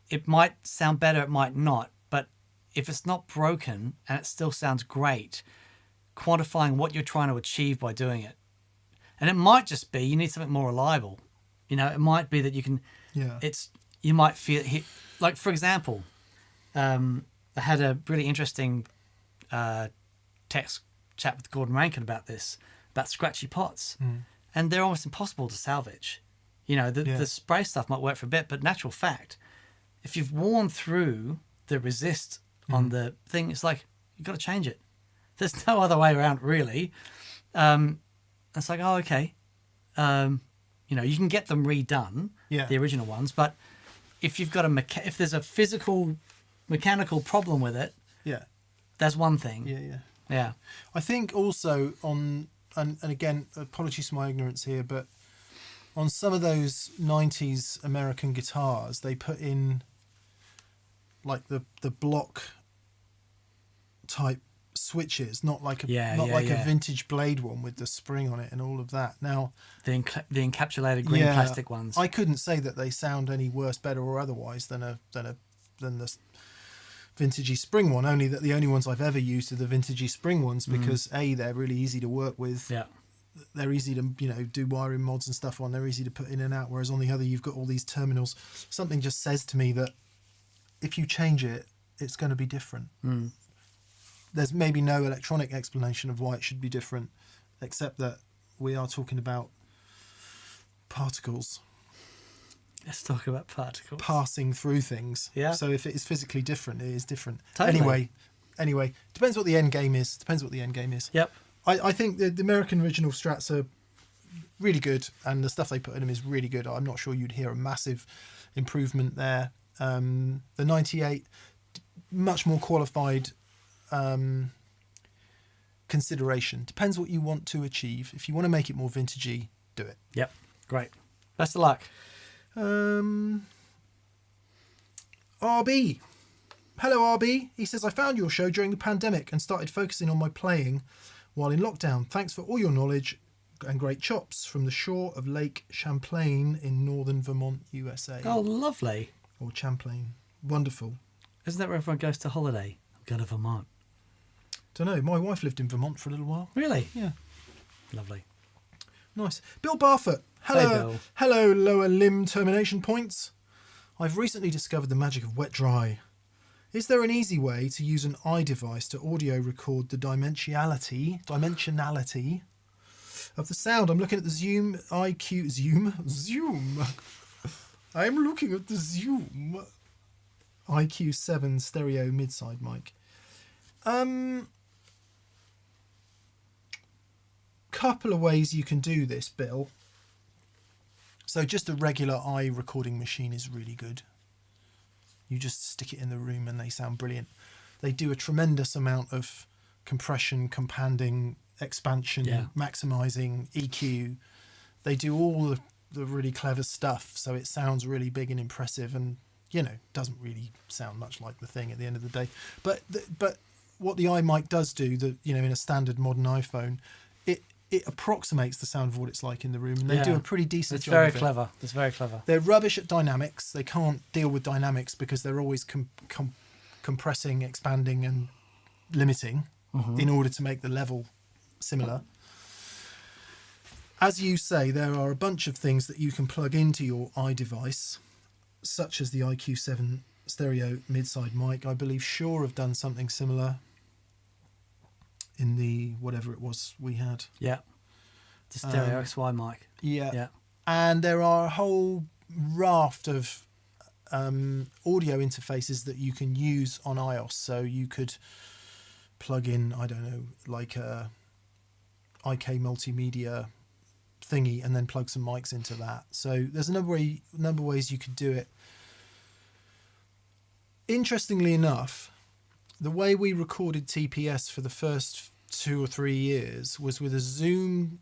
it might sound better, it might not, but if it's not broken and it still sounds great, quantifying what you're trying to achieve by doing it. And it might just be you need something more reliable. It might be that you can, you might feel, like, for example, I had a really interesting text chat with Gordon Rankin about scratchy pots, and they're almost impossible to salvage. The spray stuff might work for a bit, but natural fact, if you've worn through the resist on the thing, it's like you've got to change it. There's no other way around, really. It's like, oh, okay. You know, you can get them redone, the original ones, but if you've got if there's a physical, mechanical problem with it, that's one thing. Yeah. I think also on, and again, apologies for my ignorance here, but on some of those 90s American guitars, they put in like the block type switches, not like a vintage blade one with the spring on it and all of that. Now the encapsulated green plastic ones. I couldn't say that they sound any worse, better, or otherwise than the vintagey spring one. Only that the only ones I've ever used are the vintagey spring ones because they're really easy to work with. Yeah. They're easy to do wiring mods and stuff on. They're easy to put in and out. Whereas on the other, you've got all these terminals. Something just says to me that if you change it, it's going to be different. There's maybe no electronic explanation of why it should be different, except that we are talking about particles. Let's talk about particles. Passing through things. Yeah. So if it is physically different, it is different. Totally. Anyway, depends what the end game is. Yep. I think the American original Strats are really good, and the stuff they put in them is really good. I'm not sure you'd hear a massive improvement there. The 98, much more qualified consideration. Depends what you want to achieve. If you want to make it more vintagey, do it. Yep. Great. Best of luck. RB. Hello, RB. He says, I found your show during the pandemic and started focusing on my playing while in lockdown. Thanks for all your knowledge and great chops from the shore of Lake Champlain in northern Vermont, USA. Oh, lovely. Or Champlain. Wonderful. Isn't that where everyone goes to holiday? I'm going to Vermont. Don't know. My wife lived in Vermont for a little while. Really? Yeah. Lovely. Nice. Bill Barfoot. Hey, Bill. Hello, lower limb termination points. I've recently discovered the magic of wet dry. Is there an easy way to use an iDevice to audio record the dimensionality of the sound? I'm looking at the Zoom. I'm looking at the Zoom IQ7 stereo mid-side mic. Couple of ways you can do this, Bill. So just a regular recording machine is really good. You just stick it in the room and they sound brilliant. They do a tremendous amount of compression, companding, expansion, maximizing, EQ. They do all the really clever stuff, so it sounds really big and impressive, and doesn't really sound much like the thing at the end of the day. But what the iMic does do, in a standard modern iPhone, it approximates the sound of what it's like in the room, and they do a pretty decent job. It's very clever. They're rubbish at dynamics. They can't deal with dynamics because they're always compressing, expanding, and limiting in order to make the level similar. As you say, there are a bunch of things that you can plug into your iDevice, such as the IQ7 stereo mid-side mic. I believe Shure have done something similar in the whatever it was we had. Yeah. The stereo XY mic. Yeah. And there are a whole raft of audio interfaces that you can use on iOS. So you could plug in, I don't know, like a IK multimedia thingy and then plug some mics into that. So there's a number of ways you could do it. Interestingly enough, the way we recorded TPS for the first 2 or 3 years was with a Zoom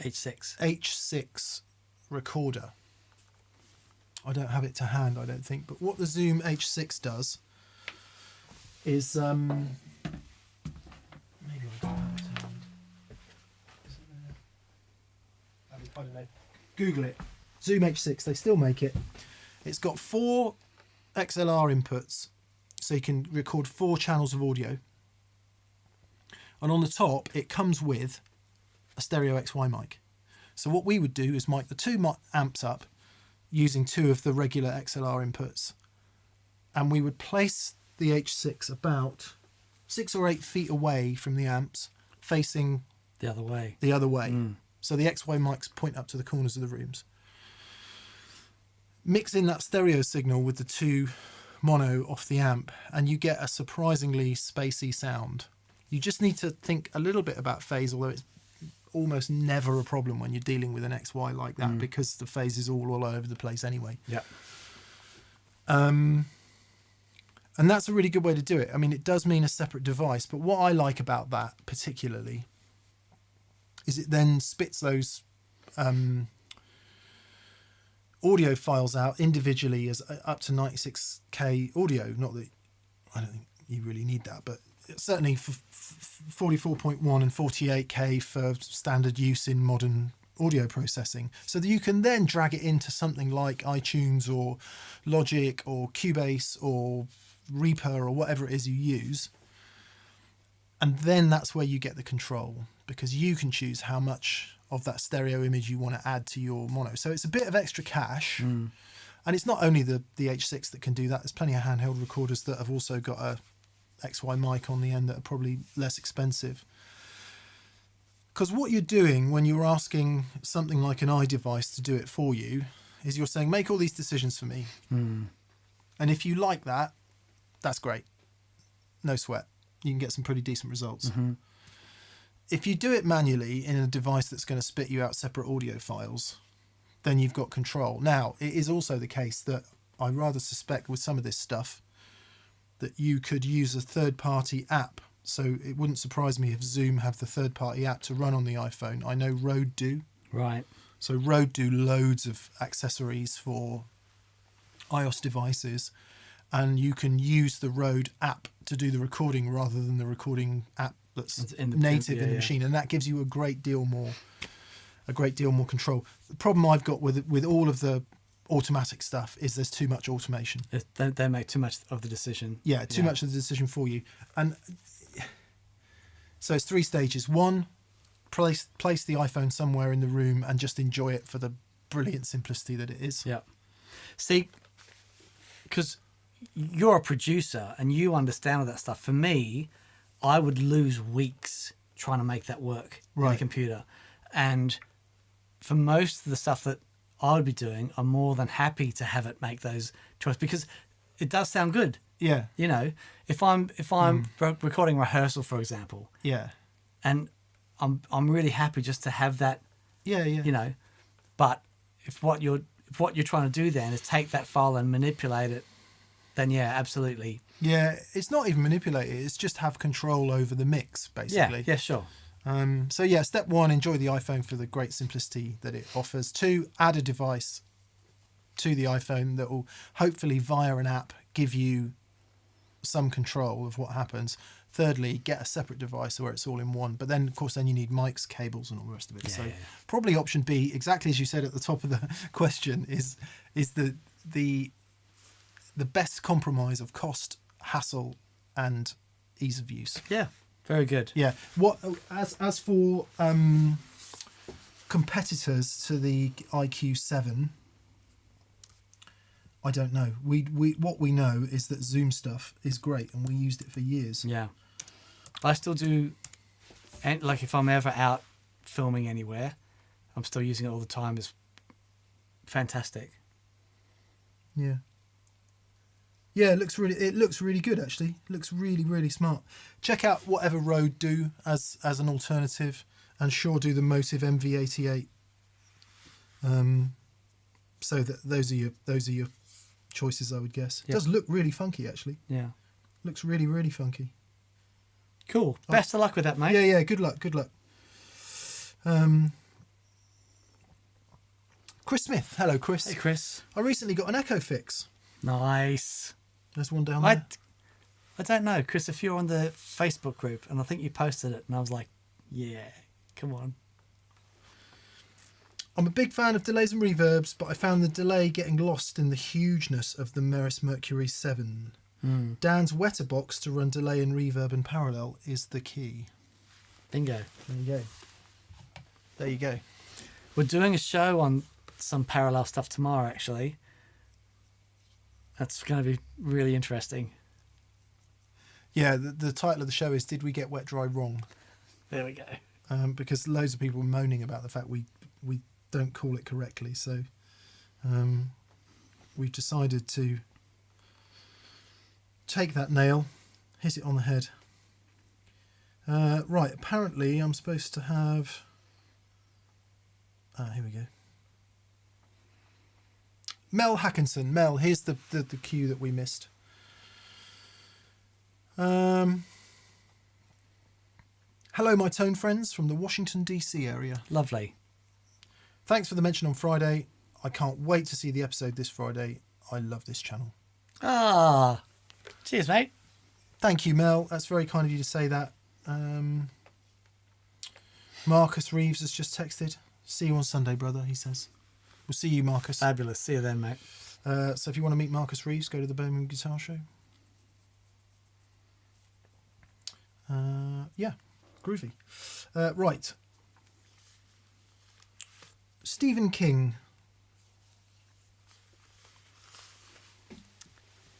H6 recorder. I don't have it to hand, I don't think, but what the Zoom H6 does is maybe I don't have it to hand. Is it there? I don't know. Google it. Zoom H6, they still make it. It's got 4 XLR inputs, so you can record 4 channels of audio. And on the top, it comes with a stereo XY mic. So what we would do is mic the 2 amps up using 2 of the regular XLR inputs. And we would place the H6 about 6 or 8 feet away from the amps, facing the other way. So the XY mics point up to the corners of the rooms. mix in that stereo signal with the 2 mono off the amp, and you get a surprisingly spacey sound. You just need to think a little bit about phase, although it's almost never a problem when you're dealing with an XY like that, because the phase is all over the place anyway. Yeah. And that's a really good way to do it. I mean, it does mean a separate device, but what I like about that particularly is it then spits those audio files out individually as up to 96k audio. Not that I don't think you really need that, but certainly for 44.1 and 48k for standard use in modern audio processing, so that you can then drag it into something like iTunes or Logic or Cubase or Reaper or whatever it is you use, and then that's where you get the control, because you can choose how much of that stereo image you want to add to your mono. So it's a bit of extra cash, and it's not only the H6 that can do that. There's plenty of handheld recorders that have also got a XY mic on the end that are probably less expensive. Because what you're doing when you're asking something like an iDevice to do it for you is you're saying, make all these decisions for me. And if you like that, that's great. No sweat. You can get some pretty decent results. If you do it manually in a device that's going to spit you out separate audio files, then you've got control. Now, it is also the case that I rather suspect with some of this stuff that you could use a third-party app. So it wouldn't surprise me if Zoom have the third-party app to run on the iPhone. I know Rode do. Right. So Rode do loads of accessories for iOS devices, and you can use the Rode app to do the recording rather than the recording app that's native in the machine, and that gives you a great deal more control. The problem I've got with all of the automatic stuff is there's too much automation. They make too much of the decision. Yeah, too much of the decision for you. And so it's 3 stages. 1, place the iPhone somewhere in the room and just enjoy it for the brilliant simplicity that it is. Yeah. See, because you're a producer and you understand all that stuff. For me, I would lose weeks trying to make that work in a computer. And for most of the stuff that I would be doing, I'm more than happy to have it make those choices, because it does sound good. Yeah. You know, if I'm recording rehearsal, for example. Yeah. And I'm really happy just to have that. Yeah. You know, but if what you're trying to do then is take that file and manipulate it, then yeah, absolutely. Yeah, it's not even manipulate it, it's just have control over the mix, basically. Yeah, sure. So yeah, step 1, enjoy the iPhone for the great simplicity that it offers. 2, add a device to the iPhone that will hopefully via an app give you some control of what happens. Thirdly, get a separate device where it's all in one. But then, of course, then you need mics, cables, and all the rest of it. Probably option B, exactly as you said at the top of the question, is the best compromise of cost, hassle, and ease of use. Yeah, very good. Yeah. What as for competitors to the IQ7, I don't know. We what we know is that Zoom stuff is great, and we used it for years. Yeah, I still do. And like if I'm ever out filming anywhere, I'm still using it all the time. It's fantastic. Yeah. Yeah, it looks really good actually. It looks really smart. Check out whatever Rode do as an alternative, and Shure do the Motive MV88. So that those are your choices, I would guess. It does look really funky actually. Yeah. Looks really funky. Cool. Best of luck with that, mate. Yeah, good luck. Chris Smith. Hello, Chris. Hey, Chris. I recently got an Echo fix. Nice. There's one down there. I don't know, Chris, if you're on the Facebook group, and I think you posted it, and I was like, yeah, come on. I'm a big fan of delays and reverbs, but I found the delay getting lost in the hugeness of the Meris Mercury 7. Dan's Wetterbox to run delay and reverb in parallel is the key. Bingo. There you go. We're doing a show on some parallel stuff tomorrow, actually. That's going to be really interesting. Yeah, the title of the show is Did We Get Wet Dry Wrong? There we go. Because loads of people were moaning about the fact we don't call it correctly. So we've decided to take that nail, hit it on the head. Right, apparently I'm supposed to have... here we go. Mel Hackinson. Mel, here's the cue that we missed. Hello, my tone friends from the Washington, D.C. area. Lovely. Thanks for the mention on Friday. I can't wait to see the episode this Friday. I love this channel. Ah, cheers, mate. Thank you, Mel. That's very kind of you to say that. Marcus Reeves has just texted. See you on Sunday, brother, he says. We'll see you, Marcus. Fabulous. See you then, mate. So if you want to meet Marcus Reeves, go to the Birmingham Guitar Show. Yeah, groovy. Right. Stephen King.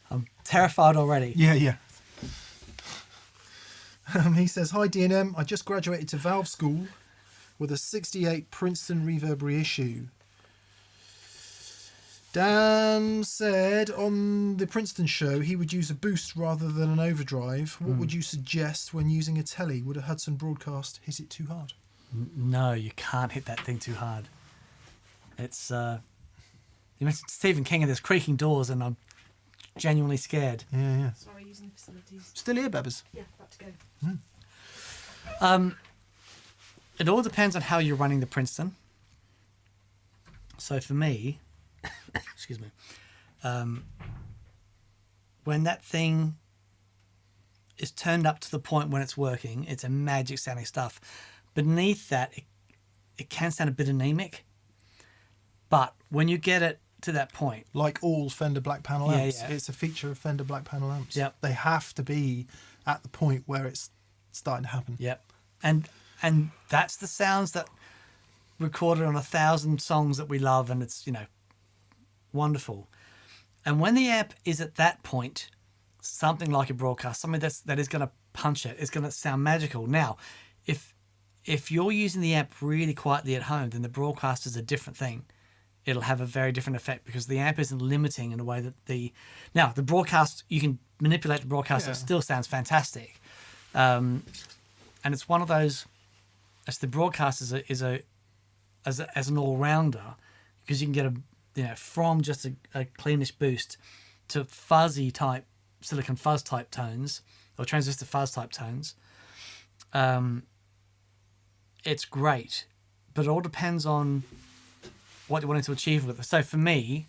I'm terrified already. Yeah. He says, hi, D&M. I just graduated to Valve School with a 68 Princeton Reverb reissue. Dan said on the Princeton show he would use a boost rather than an overdrive. What would you suggest when using a telly? Would a Hudson Broadcast hit it too hard? No, you can't hit that thing too hard. It's you mentioned Stephen King and there's creaking doors and I'm genuinely scared. Yeah. Sorry, using the facilities. Still here, Bebbers? Yeah, about to go. It all depends on how you're running the Princeton. So for me, excuse me, when that thing is turned up to the point when it's working, it's a magic sounding stuff. Beneath that, it can sound a bit anemic. But when you get it to that point, Like all Fender Black Panel amps, Yeah. it's a feature of Fender Black Panel amps. Yep. They have to be at the point where it's starting to happen. yep, and that's the sounds that recorded on 1,000 songs that we love, and it's wonderful. And when the amp is at that point, something like a broadcast, something that is going to punch it, is going to sound magical. Now, if you're using the amp really quietly at home, then the broadcast is a different thing. It'll have a very different effect because the amp isn't limiting in a way that the broadcast, you can manipulate the broadcast. Yeah. It still sounds fantastic. And it's one of those, as the broadcast as an all-rounder, because you can get from just a cleanish boost to fuzzy type, silicon fuzz type tones or transistor fuzz type tones. It's great, but it all depends on what you're wanting to achieve with it. So for me,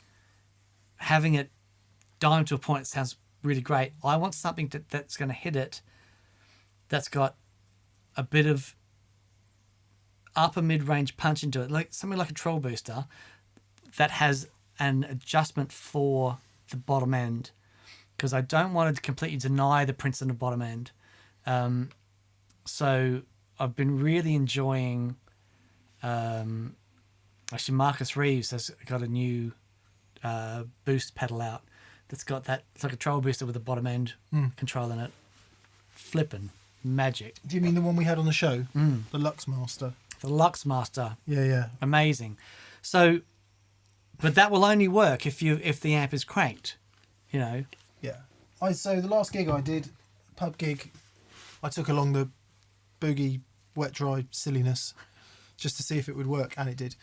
having it dime to a point sounds really great. I want something that's going to hit it, that's got a bit of upper mid-range punch into it, like something like a troll booster that has an adjustment for the bottom end, because I don't want to completely deny the Princeton of bottom end. So I've been really enjoying actually Marcus Reeves has got a new boost pedal out that's got that, it's like a troll booster with a bottom end control in it. Flippin' magic. Do you mean the one we had on the show? The Lux Master? The Luxmaster. Yeah. Amazing. So, but that will only work if the amp is cranked, Yeah. So the last gig I did, pub gig, I took along the Boogie wet dry silliness just to see if it would work, and it did.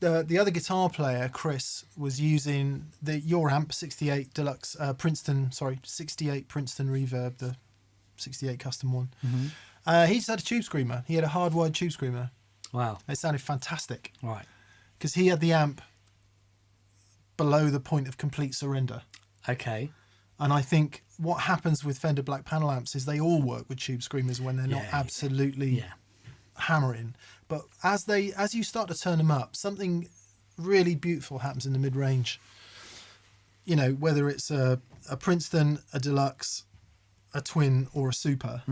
The other guitar player, Chris, was using your amp 68 Deluxe 68 Princeton Reverb, the 68 custom one. He just had a tube screamer. He had a hardwired tube screamer. Wow. It sounded fantastic Right. because he had the amp below the point of complete surrender. Okay. And I think what happens with Fender Black Panel amps is they all work with tube screamers when they're not absolutely hammering. But as you start to turn them up, something really beautiful happens in the mid-range. Whether it's a Princeton, a Deluxe, a Twin, or a Super.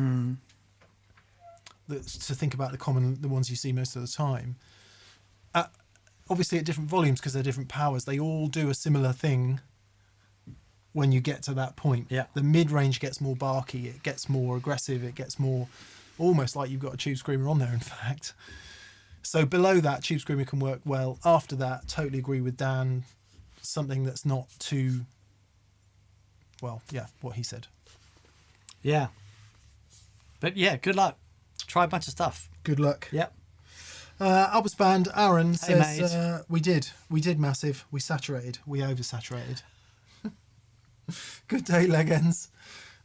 To think about the ones you see most of the time. Obviously at different volumes because they're different powers, they all do a similar thing when you get to that point. Yeah. The mid-range gets more barky, it gets more aggressive, it gets more almost like you've got a tube screamer on there, in fact. So below that, tube screamer can work well. After that, totally agree with Dan. something that's not too, well, yeah, what he said. Yeah. But yeah, good luck. Try a bunch of stuff. Good luck. Yep. Albus Band, Aaron Hey, says, we did massive. We saturated. We oversaturated. Good day, Legends.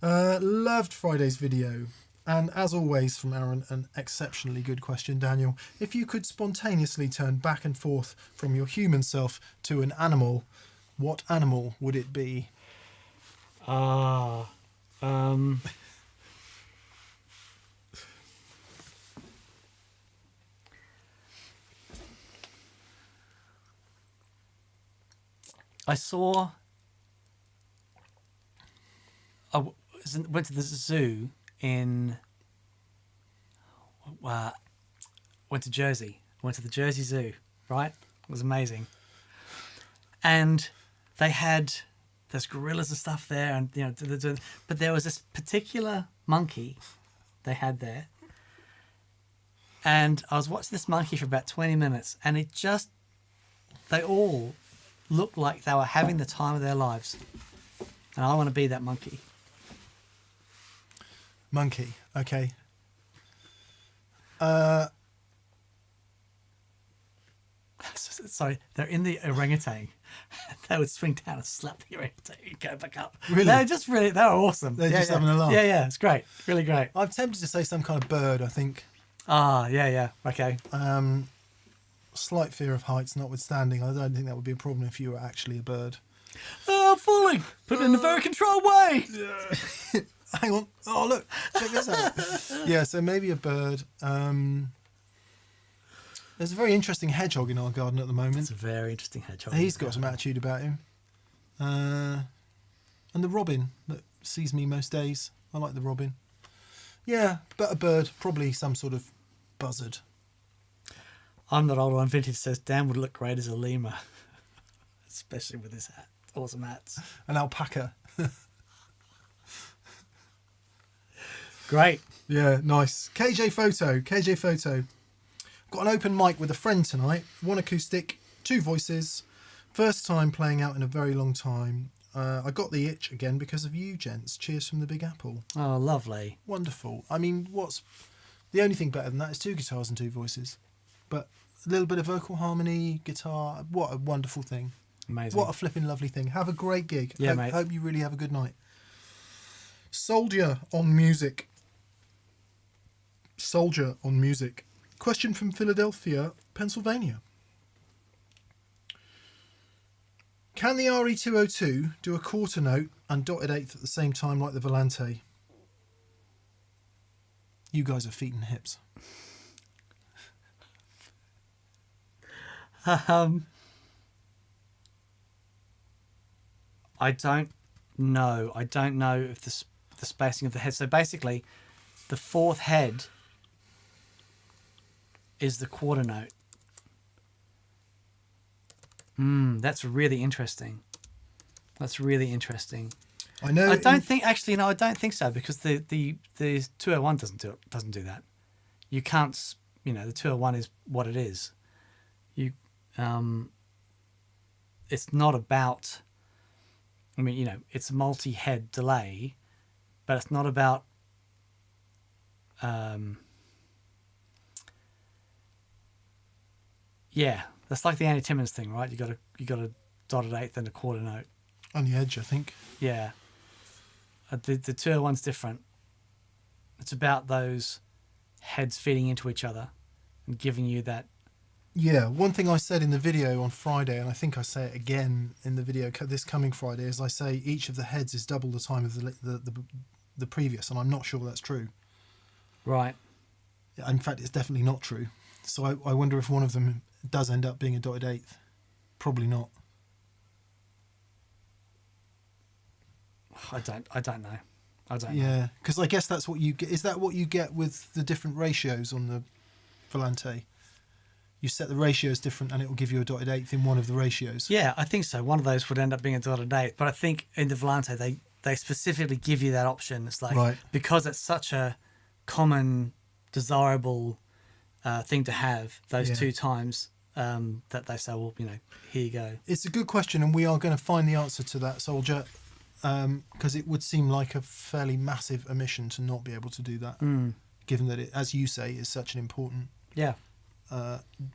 Loved Friday's video. And as always from Aaron, an exceptionally good question, Daniel. If you could spontaneously turn back and forth from your human self to an animal, what animal would it be? I went to the zoo went to Jersey. Went to the Jersey Zoo, right? It was amazing. And they had there's gorillas and stuff there, and but there was this particular monkey they had there, and I was watching this monkey for about 20 minutes, and they all looked like they were having the time of their lives, and I want to be that monkey. Monkey, okay. Sorry, they're in the orangutan. They would swing down and slap the orangutan and go back up. Really? They were awesome. They're just having a laugh. Yeah, it's great. Really great. I'm tempted to say some kind of bird, I think. Yeah. Okay. Slight fear of heights notwithstanding, I don't think that would be a problem if you were actually a bird. Oh, falling! Put it in a very controlled way! Hang on. Oh, look. Check this out. Yeah, so maybe a bird. There's a very interesting hedgehog in our garden at the moment. It's a very interesting hedgehog. He's got some attitude about him. And the robin that sees me most days. I like the robin. Yeah, but a bird, probably some sort of buzzard. I'm not old on vintage says Dan would look great as a lemur. Especially with his hat. Awesome hats. An alpaca. Great. Yeah, nice. KJ Photo. Got an open mic with a friend tonight. One acoustic, two voices. First time playing out in a very long time. I got the itch again because of you, gents. Cheers from the Big Apple. Oh, lovely. Wonderful. I mean, what's the only thing better than that is two guitars and two voices. But a little bit of vocal harmony, guitar. What a wonderful thing. Amazing. What a flipping lovely thing. Have a great gig. Yeah, mate. Hope you really have a good night. Soldier on music. Question from Philadelphia, Pennsylvania. Can the RE202 do a quarter note and dotted eighth at the same time like the Volante? You guys are feet and hips. I don't know. I don't know if the spacing of the head. So basically, the fourth head is the quarter note. That's really interesting. I know. I don't think so, because the 201 doesn't do that. You can't. The 201 is what it is. It's not about. I mean, it's a multi-head delay, but it's not about. Yeah, that's like the Andy Timmons thing, right? You got a dotted eighth and a quarter note on the edge, I think. Yeah, the 201's different. It's about those heads feeding into each other and giving you that. Yeah, one thing I said in the video on Friday, and I think I say it again in the video this coming Friday, is I say each of the heads is double the time of the previous, and I'm not sure that's true. Right. In fact, it's definitely not true. So I wonder if one of them does end up being a dotted eighth. Probably not. I don't know. Yeah, because I guess that's what you get. Is that what you get with the different ratios on the Volante? You set the ratios different and it will give you a dotted eighth in one of the ratios. Yeah, I think so. One of those would end up being a dotted eighth. But I think in the Volante, they specifically give you that option. It's like, right, because it's such a common, desirable thing to have, those two times that they say, well, here you go. It's a good question, and we are going to find the answer to that, Soldier, because it would seem like a fairly massive omission to not be able to do that, given that it, as you say, is such an important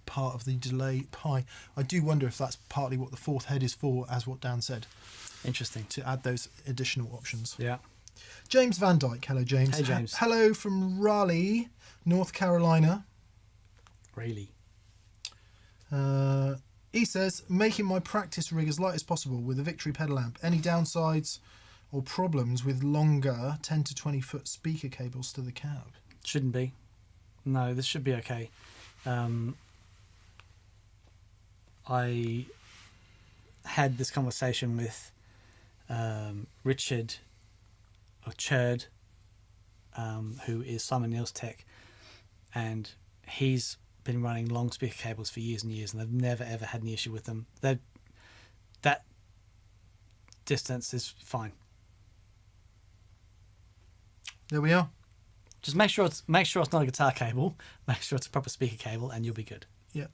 part of the delay pie. I do wonder if that's partly what the fourth head is for, as what Dan said. Interesting. To add those additional options. Yeah. James Van Dyke. Hello, James. Hey, James. Hello from Raleigh, North Carolina. Really? He says, making my practice rig as light as possible with a Victory pedal amp. Any downsides or problems with longer 10 to 20 foot speaker cables to the cab? Shouldn't be. No, this should be okay. I had this conversation with Richard or Churd, who is Simon Neil's tech, and he's been running long speaker cables for years and years, and they've never ever had any issue with them. That distance is fine. There we are. Just make sure it's not a guitar cable. Make sure it's a proper speaker cable, and you'll be good. Yeah.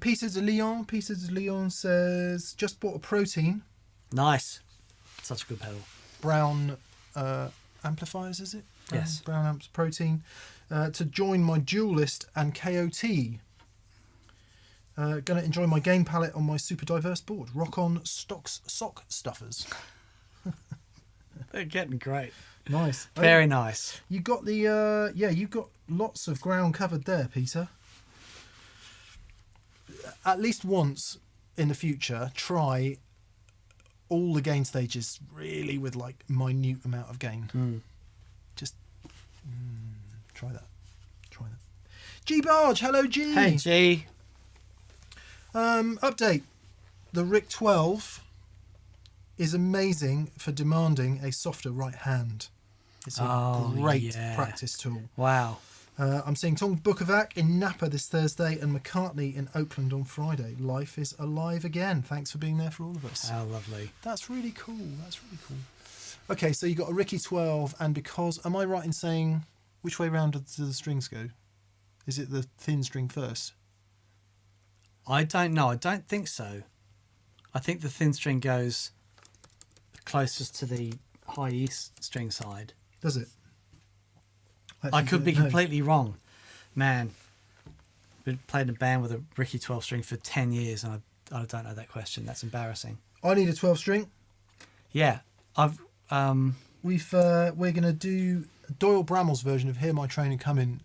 Pieces de Leon says, just bought a Protein. Nice. Such a good pedal. Brown amplifiers, is it? Yes. Brown amps, Protein. To join my Duelist and KOT. Going to enjoy my gain palette on my super diverse board. Rock on sock stuffers. They're getting great. Nice. Very nice. You got the you've got lots of ground covered there, Peter. At least once in the future, try all the gain stages really with like minute amount of gain. Just try that. G Barge, hello G. Hey G. Update. The RIC 12 is amazing for demanding a softer right hand. It's a great practice tool. Wow. I'm seeing Tom Bukovac in Napa this Thursday and McCartney in Oakland on Friday. Life is alive again. Thanks for being there for all of us. How lovely. That's really cool. Okay, so you got a Ricky 12, and because, am I right in saying, which way round do the strings go? Is it the thin string first? I don't know. I don't think so. I think the thin string goes closest to the high E string side. Does it? I could be completely wrong. Man, been playing in a band with a Ricky 12 string for 10 years and I don't know that question. That's embarrassing. I need a 12 string. Yeah. We're going to do Doyle Bramall's version of Hear My Train and Come In,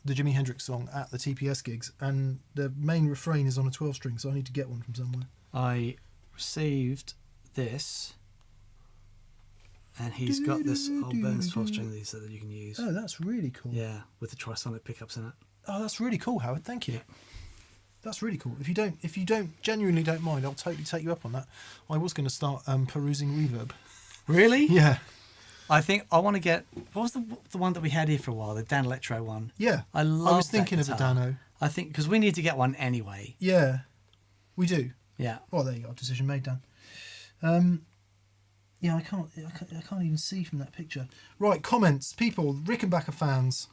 the Jimi Hendrix song, at the TPS gigs, and the main refrain is on a 12 string, so I need to get one from somewhere. I received this, and he's got this old Burns 12 string that he said that you can use. Oh, that's really cool. Yeah, with the trisonic pickups in it. Oh, that's really cool, Howard. Thank you. That's really cool. If you genuinely don't mind, I'll totally take you up on that. I was going to start perusing Reverb. Really? Yeah. I think I want to get. What was the one that we had here for a while? The Dan Electro one. Yeah. I was thinking of a Dano. I think because we need to get one anyway. Yeah, we do. Yeah. Well, there you go. Decision made, Dan. Yeah, I can't even see from that picture. Right, comments, people, Rickenbacker fans.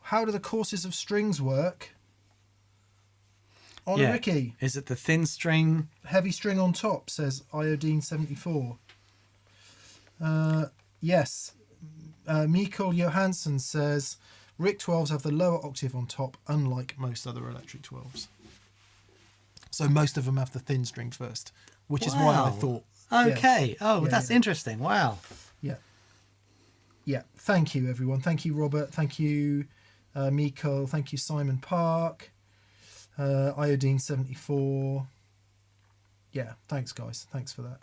How do the courses of strings work? On Ricky. Is it the thin string? Heavy string on top, says Iodine 74. Yes. Mikael Johansson says RIC 12s have the lower octave on top, unlike most other electric 12s. So most of them have the thin string first, which is why I thought. Okay. Yeah. That's interesting. Wow. Yeah. Yeah. Thank you, everyone. Thank you, Robert. Thank you, Mikael. Thank you, Simon Park. Iodine 74. Yeah. Thanks, guys. Thanks for that.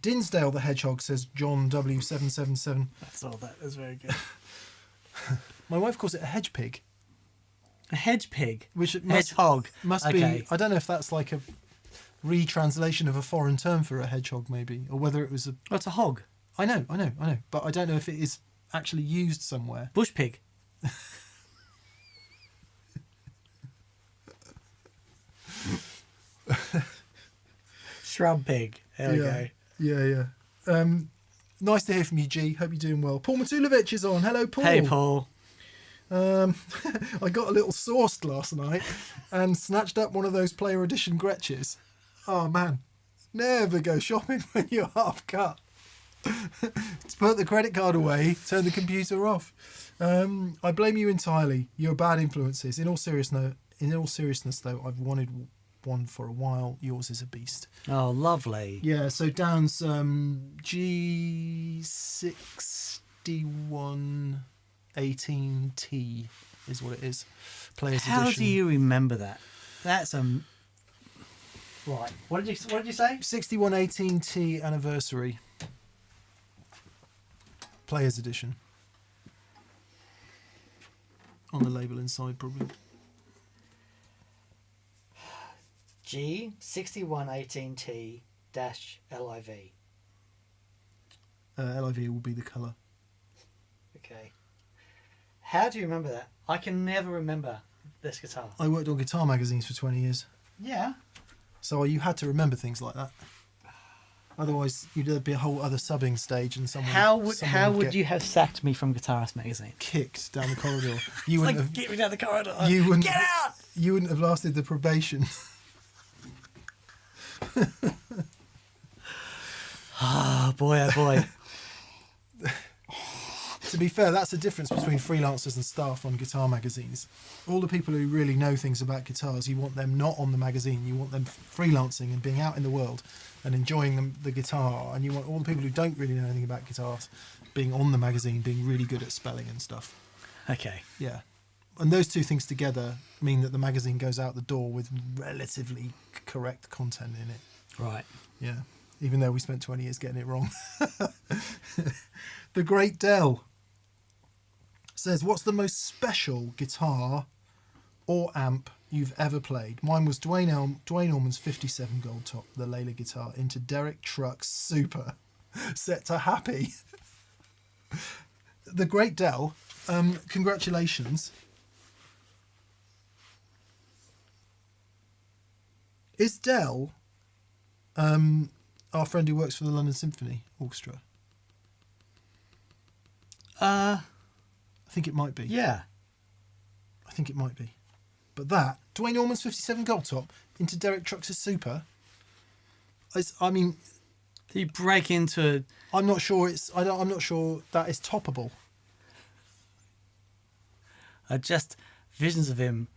Dinsdale the Hedgehog says John W777. That's all that is very good. My wife calls it a hedge pig. A hedge pig? Which it hedgehog. Must be. I don't know if that's like a retranslation of a foreign term for a hedgehog, maybe, or whether it was a. Oh, it's a hog. I know, but I don't know if it is actually used somewhere. Bush pig. Shrub pig. There we go. Yeah. Nice to hear from you, G. Hope you're doing well. Paul Matulovic is on. Hello, Paul. Hey, Paul. I got a little sauced last night and snatched up one of those player edition Gretches. Oh man, never go shopping when you're half cut. Put the credit card away, turn the computer off. I blame you entirely. You're bad influences. In all seriousness, though, I've wanted one for a while. Yours is a beast. Oh, lovely. Yeah, so Dan's G6118T is what it is. Player's How edition. do you remember that? That's right. What did you say? 6118T anniversary. Player's edition. On the label inside, probably. G6118T-LIV. LIV will be the colour. Okay. How do you remember that? I can never remember this guitar. I worked on guitar magazines for 20 years, Yeah. so you had to remember things like that. Otherwise, there'd be a whole other subbing stage, and someone. How would get you have sacked me from Guitarist magazine? kicked down the corridor? You wouldn't have. Get me down the corridor. You wouldn't. Get out! You wouldn't have lasted the probation. Oh boy, oh boy. To be fair, that's the difference between freelancers and staff on guitar magazines. All the people who really know things about guitars, you want them not on the magazine. You want them freelancing and being out in the world and enjoying the guitar. And you want all the people who don't really know anything about guitars being on the magazine, being really good at spelling and stuff. Okay. Yeah. And those two things together mean that the magazine goes out the door with relatively correct content in it. Right. Yeah. Even though we spent 20 years getting it wrong. The Great Dell says, what's the most special guitar or amp you've ever played? Mine was Dwayne Allman's 57 Gold Top, the Layla guitar, into Derek Truck's Super, set to Happy. The Great Dell, congratulations. Is Dell our friend who works for the London Symphony Orchestra? I think it might be. Yeah. I think it might be. But that, Dwayne Allman's 57 Gold Top into Derek Trucks' Super, I mean... You break into... I'm not sure I'm not sure that is toppable. Just visions of him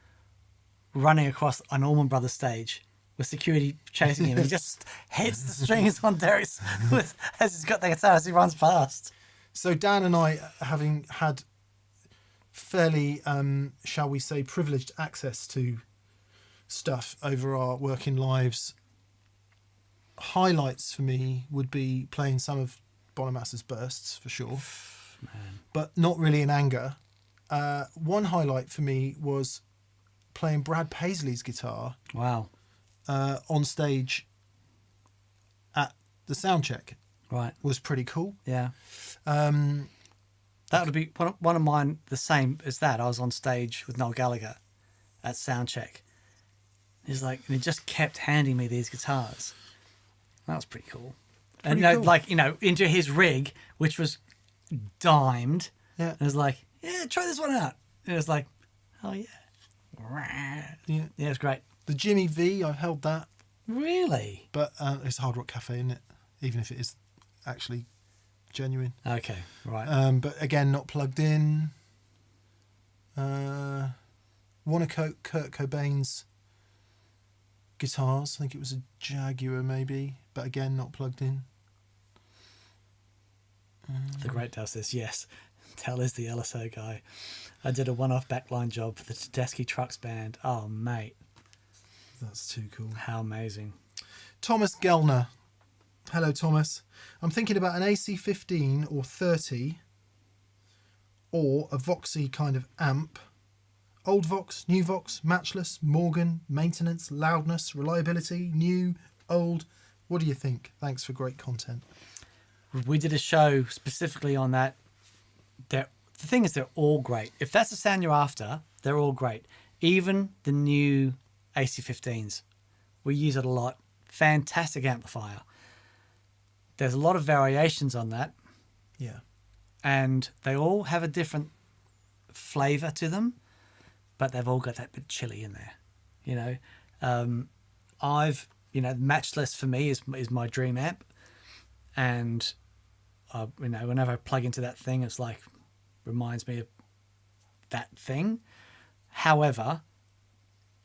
running across an Allman Brothers stage with security chasing him. He just hits the strings on Derek's as he's got the guitar as he runs past. So Dan and I, having had fairly, shall we say, privileged access to stuff over our working lives, highlights for me would be playing some of Bonamaster's bursts, for sure. Man. But not really in anger. One highlight for me was playing Brad Paisley's guitar Wow. on stage at the sound check. Right. Was pretty cool. Yeah. That would be one of mine, the same as that. I was on stage with Noel Gallagher at soundcheck. He's like, and he just kept handing me these guitars. That was pretty cool. And Cool. Into his rig, which was dimed. Yeah. And it was like, yeah, try this one out. And it was like, oh yeah. Yeah. Yeah, it's great. The Jimmy V, I've held that. Really? But it's Hard Rock Cafe, isn't it? Even if it is actually genuine. Okay, right. But again, not plugged in. One of Kurt Cobain's guitars. I think it was a Jaguar maybe. But again, not plugged in. The Great Dell says, yes, Dell is the LSO guy. I did a one-off backline job for the Tedeschi Trucks band. Oh, mate. That's too cool. How amazing. Thomas Gellner. Hello, Thomas. I'm thinking about an AC15 or 30 or a Voxy kind of amp. Old Vox, new Vox, matchless, Morgan, maintenance, loudness, reliability, new, old. What do you think? Thanks for great content. We did a show specifically on that. The thing is, they're all great. If that's the sound you're after, they're all great. Even the new AC15s. We use it a lot. Fantastic amplifier. There's a lot of variations on that. Yeah. And they all have a different flavour to them, but they've all got that bit chili in there. You know, Matchless for me is my dream amp, and whenever I plug into that thing, it's like reminds me of that thing. However,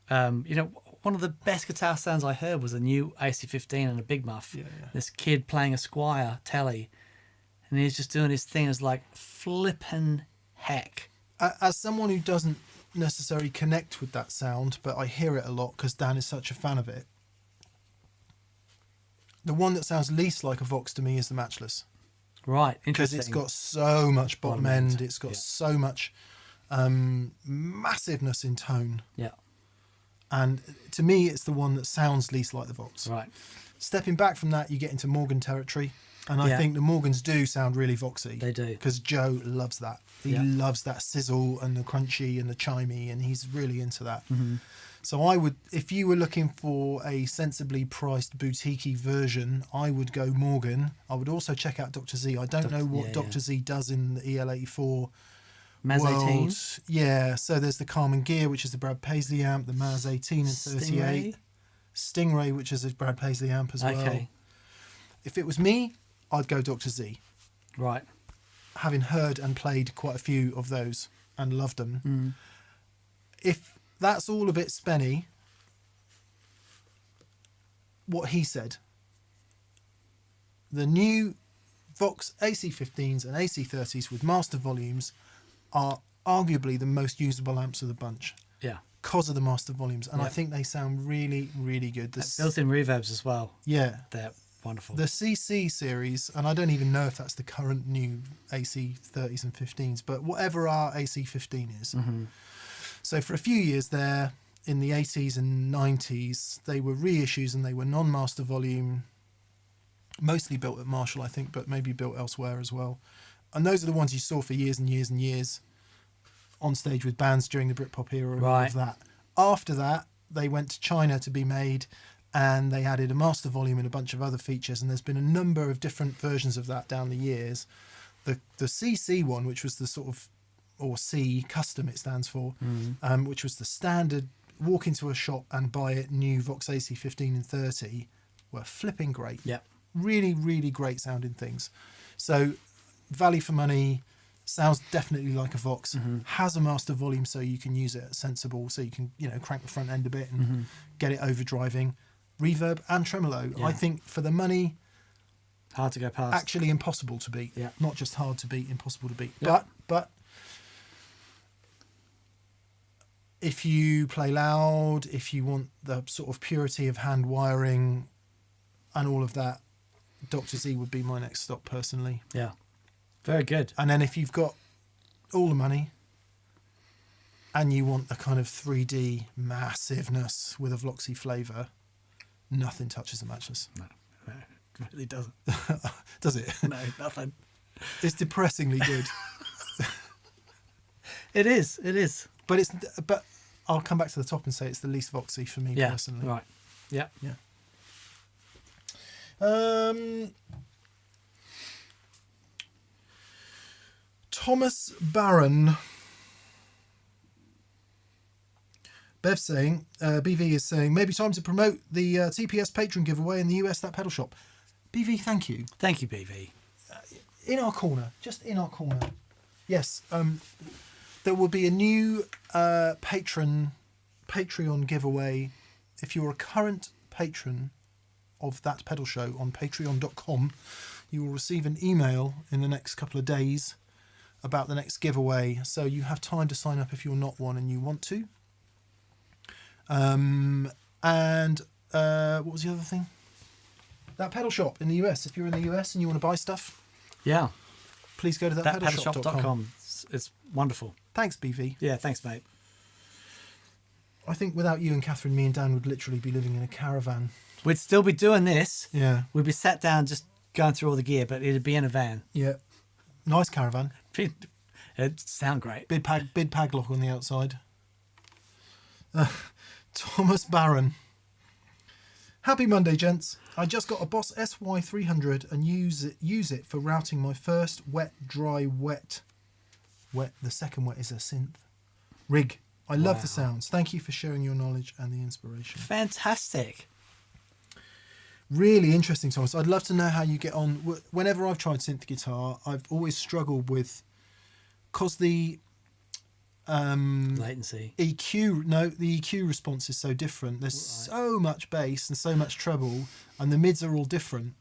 one of the best guitar sounds I heard was a new AC-15 and a Big Muff. Yeah. This kid playing a Squire telly, and he's just doing his thing. It's like flippin' heck. As someone who doesn't necessarily connect with that sound, but I hear it a lot because Dan is such a fan of it, the one that sounds least like a Vox to me is the Matchless. Right, Because interesting. it's got so much bottom end. end, It's got yeah. so much massiveness in tone. Yeah, And to me, it's the one that sounds least like the Vox. right. Stepping back from that, you get into Morgan territory. And I Yeah. think the Morgans do sound really Voxy. They do. Because Joe loves that. He Yeah. loves that sizzle and the crunchy and the chimey, and he's really into that. Mm-hmm. So I would, if you were looking for a sensibly priced boutique-y version, I would go Morgan. I would also check out Dr. Z. I don't know what yeah, Dr. Z does in the EL84 Maz world. 18. Yeah, so there's the Carmen Gear, which is the Brad Paisley amp, the Maz 18 and 38. Stingray, which is a Brad Paisley amp as well. Okay, If it was me, I'd go Dr. Z. right. Having heard and played quite a few of those and loved them. Mm. If that's all a bit spenny, what he said, the new Vox AC-15s and AC-30s with master volumes are arguably the most usable amps of the bunch Yeah. because of the master volumes, and I Yeah. think they sound really, really good. Built-in reverbs as well. Yeah. They're wonderful. The CC series, and I don't even know if that's the current new AC-30s and 15s, but whatever our AC-15 is. Mm-hmm. So for a few years there, in the 80s and 90s, they were reissues and they were non-master volume, mostly built at Marshall, I think, but maybe built elsewhere as well. And those are the ones you saw for years and years and years on stage with bands during the Britpop era and all Right. of that. After that, they went to China to be made, and they added a master volume and a bunch of other features, and there's been a number of different versions of that down the years. The CC one, which was the sort of, or C, custom it stands for, which was the standard walk into a shop and buy it new Vox AC-15 and 30, were flipping great. Yeah. Really, really great sounding things. So value for money, sounds definitely like a Vox, has a master volume so you can use it at sensible, so you can, crank the front end a bit and get it overdriving. Reverb and tremolo. Yeah. I think for the money, Hard to go past. actually impossible to beat. Yeah. Not just hard to beat, impossible to beat. Yeah. But if you play loud, if you want the sort of purity of hand wiring and all of that, Dr. Z would be my next stop personally. Yeah. Very good. And then if you've got all the money and you want the kind of 3D massiveness with a Vloxy flavour, nothing touches the Matchless. No, it really doesn't. Does it? No, nothing. It's depressingly good. It is. It is. But I'll come back to the top and say it's the least Voxy for me Yeah. personally. Right. Yeah. Yeah. Thomas Barron. Bev saying, BV is saying, maybe time to promote the TPS patron giveaway in the US, that pedal shop. BV, thank you. Thank you, BV. In our corner, just in our corner. Yes, there will be a new Patreon giveaway. If you're a current patron of that pedal show on patreon.com, you will receive an email in the next couple of days about the next giveaway. So you have time to sign up if you're not one and you want to. And what was the other thing? That pedal shop in the US. If you're in the US and you want to buy stuff, Yeah. please go to Thatpedalshop.com. thatpedalshop.com. It's wonderful. Thanks, BV. Yeah. Thanks, mate. I think without you and Catherine, me and Dan would literally be living in a caravan. We'd still be doing this. Yeah. We'd be sat down just going through all the gear, but it'd be in a van. Yeah. Nice caravan. It'd sound great. Big padlock on the outside. Thomas Barron. Happy Monday, gents. I just got a Boss SY300 and use it for routing my first wet, dry, wet wet. The second wet is a synth. Rig. I love Wow. the sounds. Thank you for sharing your knowledge and the inspiration. Fantastic. Really interesting, Thomas. I'd love to know how you get on. Whenever I've tried synth guitar, I've always struggled with, because the Latency. the EQ response is so different. There's so much bass and so much treble, and the mids are all different.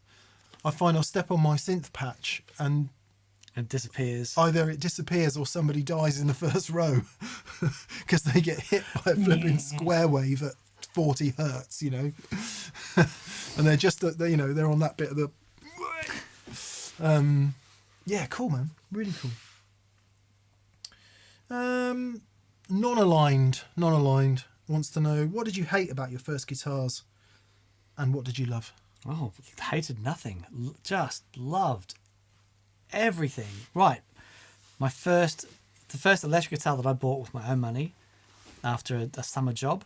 I find I'll step on my synth patch and It disappears. either it disappears or somebody dies in the first row because they get hit by a flipping square wave at 40 hertz, you know. And they're just, they're on that bit of the... yeah, cool, man. Really cool. Non-aligned wants to know, what did you hate about your first guitars and what did you love? Oh, hated nothing. Just loved everything. Right. The first electric guitar that I bought with my own money after a summer job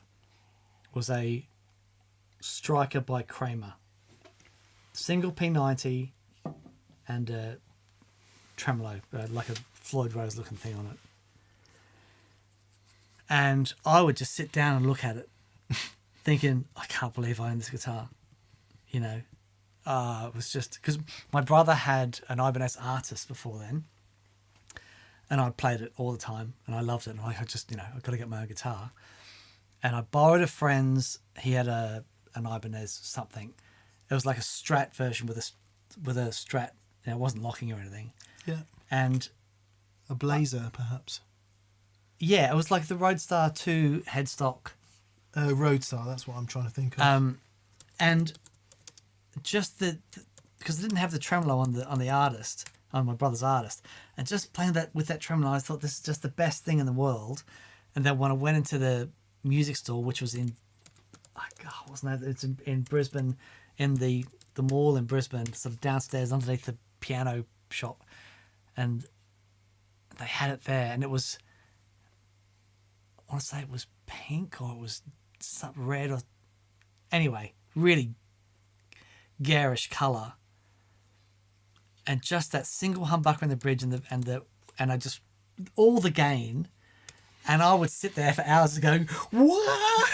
was a Striker by Kramer. Single P90 and a tremolo, like a Floyd Rose looking thing on it. And I would just sit down and look at it thinking, I can't believe I own this guitar. You know, it was just because my brother had an Ibanez Artist before then, and I played it all the time, and I loved it. And I've got to get my own guitar. And I borrowed a friend's. He had an Ibanez something. It was like a Strat version with a Strat. It wasn't locking or anything. Yeah. And A Blazer, perhaps. yeah, it was like the Roadstar 2 headstock. Roadstar, that's what I'm trying to think of. And just because I didn't have the tremolo on the artist, on my brother's Artist, and just playing that with that tremolo, I thought this is just the best thing in the world. And then when I went into the music store, which was in, it's in Brisbane, in the mall in Brisbane, sort of downstairs underneath the piano shop, and they had it there, and it was, I want to say it was pink or it was some red or, anyway, really garish colour, and just that single humbucker in the bridge and I just all the gain, and I would sit there for hours going, what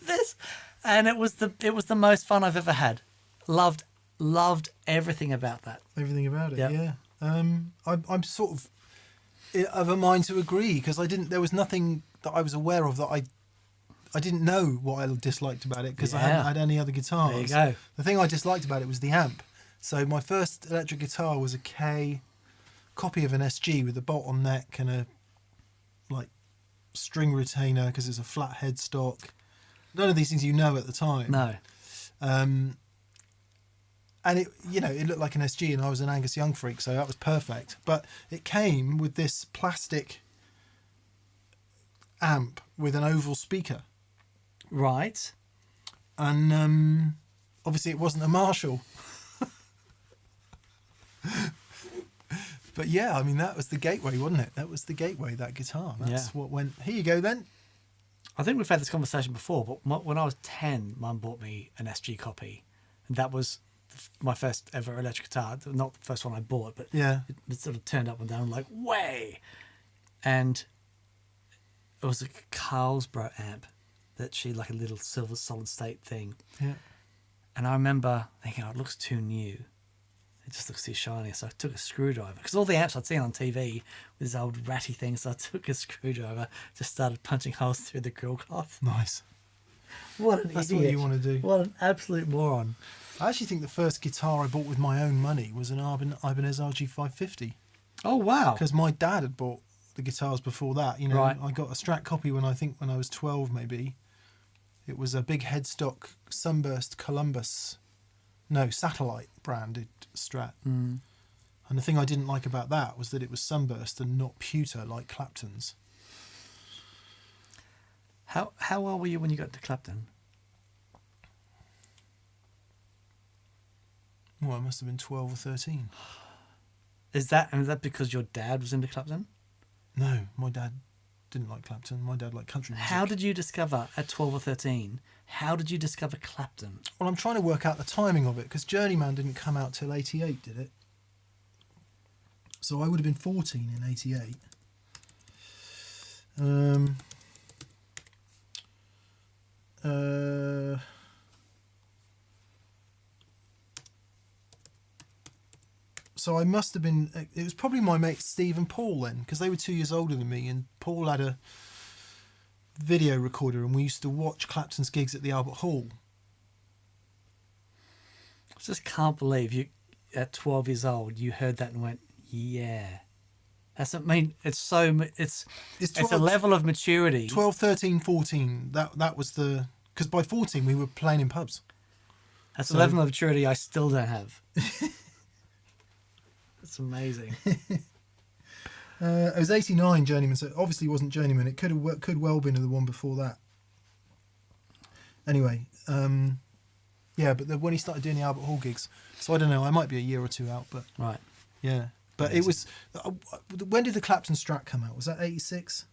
this, and it was the most fun I've ever had. Loved everything about that. Everything about it, Yep. yeah. I'm sort of a mind to agree, because there was nothing that I was aware of that I didn't know what I disliked about it, because I hadn't had any other guitars. There you go. The thing I disliked about it was the amp. So my first electric guitar was a K copy of an SG with a bolt-on neck and a string retainer because it's a flat headstock. None of these things you know at the time. No. And it looked like an SG, and I was an Angus Young freak, so that was perfect. But it came with this plastic amp with an oval speaker. Right. And obviously it wasn't a Marshall. But yeah, I mean, that was the gateway, wasn't it? That was the gateway, that guitar. That's what went, here you go then. I think we've had this conversation before, but when I was 10, Mum bought me an SG copy, and that was my first ever electric guitar. Not the first one I bought, but Yeah. it sort of turned up and down like, way! And it was a Carlsbad amp that she, like a little silver solid state thing. Yeah. And I remember thinking, oh, it looks too new. It just looks too shiny. So I took a screwdriver, because all the amps I'd seen on TV with this old ratty thing. So I took a screwdriver, just started punching holes through the grill cloth. Nice. What an That's idiot. what you want to do. What an absolute moron. I actually think the first guitar I bought with my own money was an Ibanez RG550. Oh, wow. Because my dad had bought the guitars before that. You know, Right. I got a Strat copy when I was 12 maybe. It was a big headstock Sunburst Satellite branded Strat. Mm. And the thing I didn't like about that was that it was Sunburst and not pewter like Clapton's. How old were you when you got to Clapton? Well, I must have been 12 or 13. Is that because your dad was into Clapton? No, my dad didn't like Clapton. My dad liked country music. How did you discover at 12 or 13? How did you discover Clapton? Well, I'm trying to work out the timing of it, because Journeyman didn't come out till 88, did it? So I would have been 14 in 88. So I must have been, it was probably my mate Steve and Paul then, because they were 2 years older than me, and Paul had a video recorder and we used to watch Clapton's gigs at the Albert Hall. I just can't believe you, at 12 years old, you heard that and went, yeah. That's, I mean, it's a level of maturity. 12, 13, 14, that was the, because by 14 we were playing in pubs. That's a level of maturity I still don't have. That's amazing. It was 89 Journeyman, so it obviously wasn't Journeyman. It could well been the one before that. Anyway, yeah, but when he started doing the Albert Hall gigs, so I don't know, I might be a year or two out, but right, yeah. But amazing. It was, when did the Clapton Strat come out? Was that 86?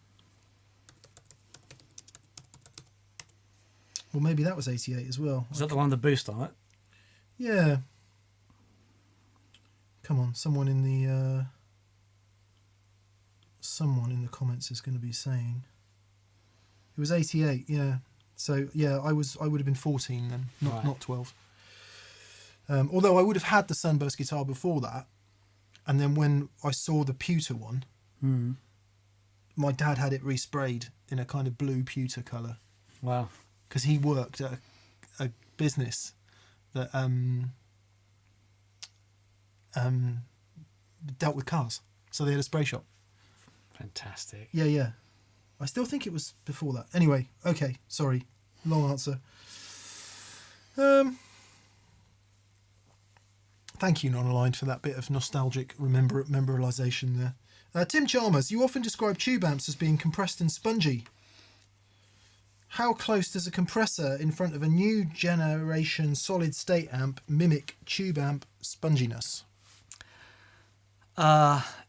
Well, maybe that was 88 as well. Was that the one with the boost on it? Yeah. Come on, someone in the comments is going to be saying it was 88. Yeah. So yeah, I would have been 14 then, not 12. Although I would have had the Sunburst guitar before that, and then when I saw the pewter one, my dad had it resprayed in a kind of blue pewter colour. Wow. Because he worked at a business that dealt with cars, so they had a spray shop. Fantastic. Yeah. I still think it was before that. Anyway, okay, sorry, long answer. Thank you, Non-Aligned, for that bit of nostalgic memorialisation there. Tim Chalmers, you often describe tube amps as being compressed and spongy. How close does a compressor in front of a new generation solid state amp mimic tube amp sponginess?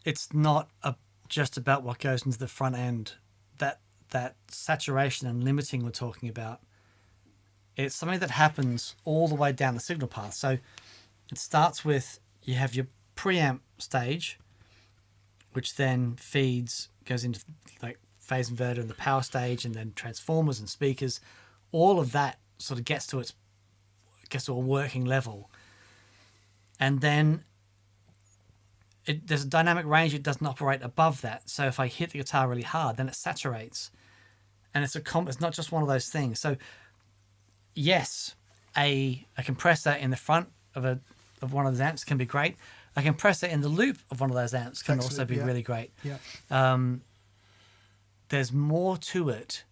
It's not just about what goes into the front end. That saturation and limiting we're talking about, it's something that happens all the way down the signal path. So it starts with, you have your preamp stage, which then goes into like phase inverter and the power stage, and then transformers and speakers. All of that sort of gets to a working level, and then there's a dynamic range. It doesn't operate above that. So if I hit the guitar really hard, then it saturates, and it's not just one of those things. So yes, a compressor in the front of one of those amps can be great. A compressor in the loop of one of those amps can also be really great. Yeah. There's more to it.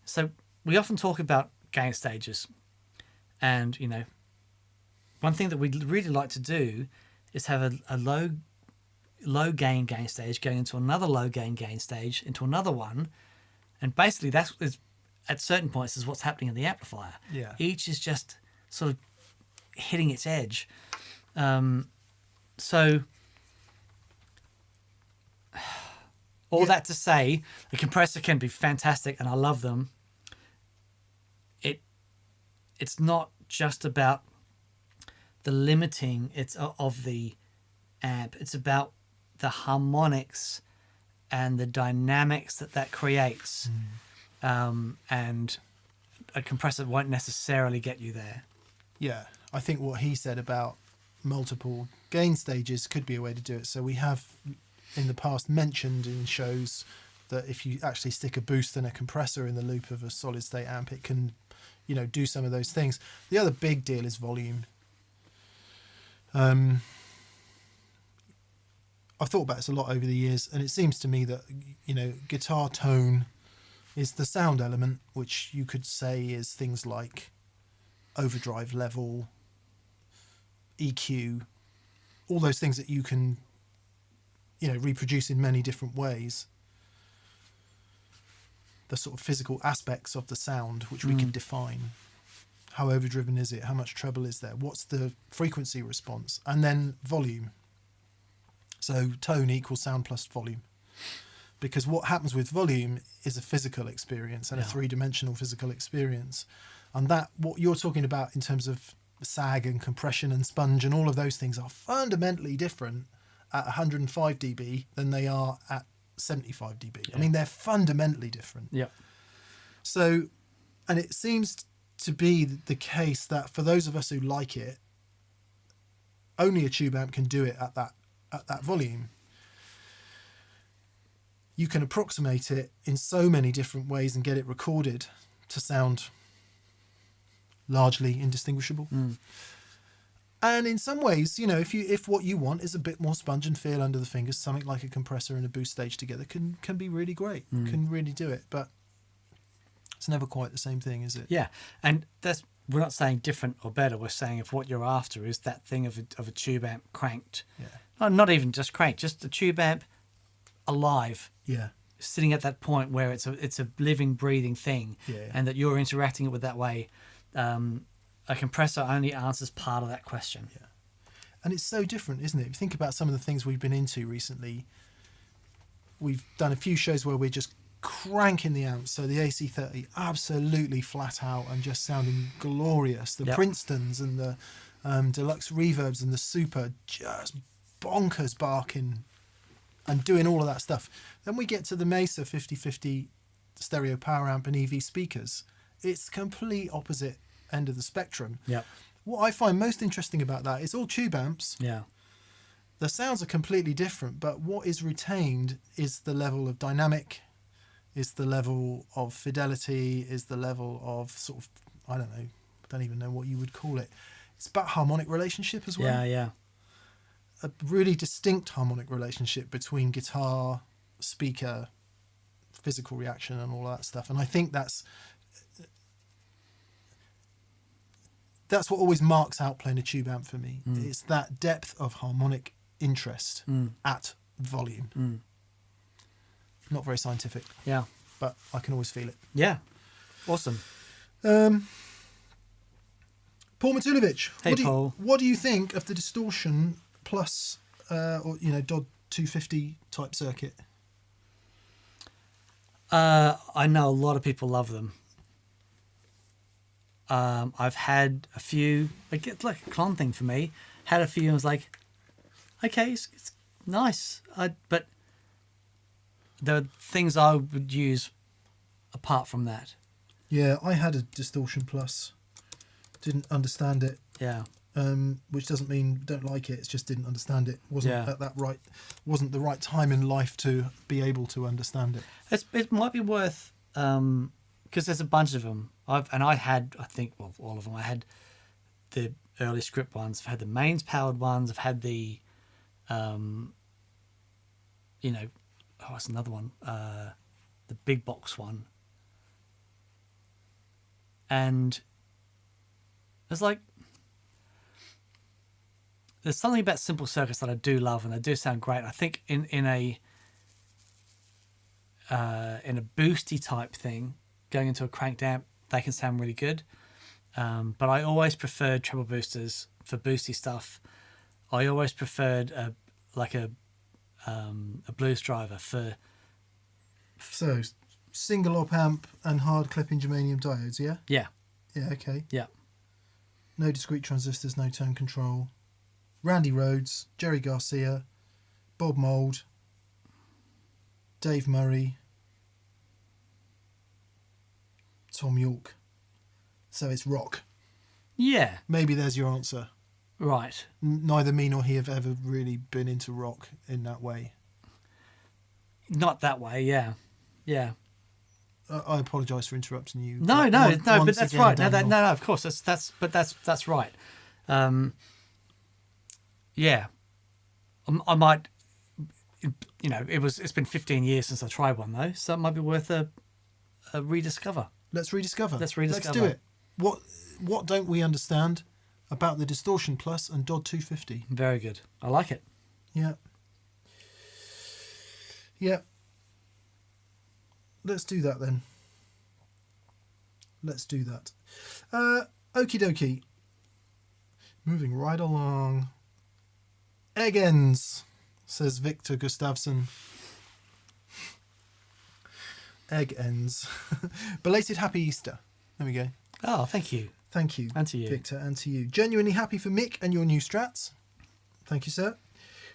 So we often talk about gain stages, and one thing that we'd really like to do is have a low gain stage going into another low gain stage into another one, and basically that is, at certain points, is what's happening in the amplifier. Yeah. Each is just sort of hitting its edge. So all that to say, the compressor can be fantastic, and I love them. It's not just about the limiting of the amp. It's about the harmonics and the dynamics that creates. And a compressor won't necessarily get you there. Yeah, I think what he said about multiple gain stages could be a way to do it. So we have in the past mentioned in shows that if you actually stick a boost and a compressor in the loop of a solid state amp, it can do some of those things. The other big deal is volume. I've thought about this a lot over the years, and it seems to me that guitar tone is the sound element, which you could say is things like overdrive level, EQ, all those things that you can reproduce in many different ways. The sort of physical aspects of the sound, which we can define. How overdriven is it? How much treble is there? What's the frequency response? And then volume. So tone equals sound plus volume. Because what happens with volume is a physical experience and a three-dimensional physical experience. And that, what you're talking about in terms of sag and compression and sponge and all of those things, are fundamentally different at 105 dB than they are at 75 dB. I Yeah. mean, they're fundamentally different. Yeah. So, and it seems to be the case that for those of us who like it, only a tube amp can do it at that volume. You can approximate it in so many different ways and get it recorded to sound largely indistinguishable. And in some ways, you know, if what you want is a bit more sponge and feel under the fingers, something like a compressor and a boost stage together can be really great. Can really do it, but it's never quite the same thing, is it? Yeah, and we're not saying different or better. We're saying if what you're after is that thing of a tube amp cranked, not even just cranked, just a tube amp alive, sitting at that point where it's a living, breathing thing, and that you're interacting with that way. A compressor only answers part of that question. Yeah, and it's so different, isn't it? If you think about some of the things we've been into recently, we've done a few shows where we're just cranking the amps, so the AC30 absolutely flat out and just sounding glorious. The Princetons and the deluxe reverbs and the super just bonkers barking and doing all of that stuff. Then we get to the Mesa 5050 stereo power amp and EV speakers. It's complete opposite end of the spectrum. Yep. What I find most interesting about that is all tube amps. Yeah. The sounds are completely different, but what is retained is the level of dynamic, is the level of fidelity, is the level of sort of, I don't even know what you would call it. It's about harmonic relationship as well. Yeah. A really distinct harmonic relationship between guitar, speaker, physical reaction and all that stuff. And I think that's what always marks out playing a tube amp for me. It's that depth of harmonic interest at volume. Not very scientific. Yeah. But I can always feel it. Yeah. Awesome. Paul Matulovic. Hey, Paul. What do you think of the Distortion plus, Dodd 250 type circuit? I know a lot of people love them. I've had a few, it's like a Klon thing for me. Had a few and was like, okay, it's nice. But there are things I would use apart from that. Yeah, I had a Distortion plus. Didn't understand it. Yeah. Which doesn't mean don't like it. It's just didn't understand it. Wasn't wasn't the right time in life to be able to understand it. It might be worth, because there's a bunch of them. I had all of them. I had the early script ones. I've had the mains powered ones. I've had the, what's another one? The big box one. And it's like, there's something about simple circuits that I do love, and they do sound great. I think in a boosty type thing, going into a cranked amp, they can sound really good. But I always preferred treble boosters for boosty stuff. I always preferred a blues driver for. So, single op amp and hard clipping germanium diodes, yeah? Yeah. Yeah, okay. Yeah. No discrete transistors, no tone control. Randy Rhoads, Jerry Garcia, Bob Mould, Dave Murray, Tom York. So it's rock. Yeah. Maybe there's your answer. Right. Neither me nor he have ever really been into rock in that way. Not that way, yeah. Yeah. I apologise for interrupting you. No, but that's again, right. Daniel. No, of course, that's right. Yeah, I might. It's been 15 years since I tried one though, so it might be worth a rediscover. Let's rediscover. Let's do it. What don't we understand about the Distortion Plus and Dodd 250? Very good. I like it. Yeah. Yeah. Let's do that then. Let's do that. Okie dokie. Moving right along. Egg ends, says Victor Gustafsson. Egg ends. Belated happy Easter. There we go. Oh, thank you. Thank you. And to you. Victor, and to you. Genuinely happy for Mick and your new Strats. Thank you, sir.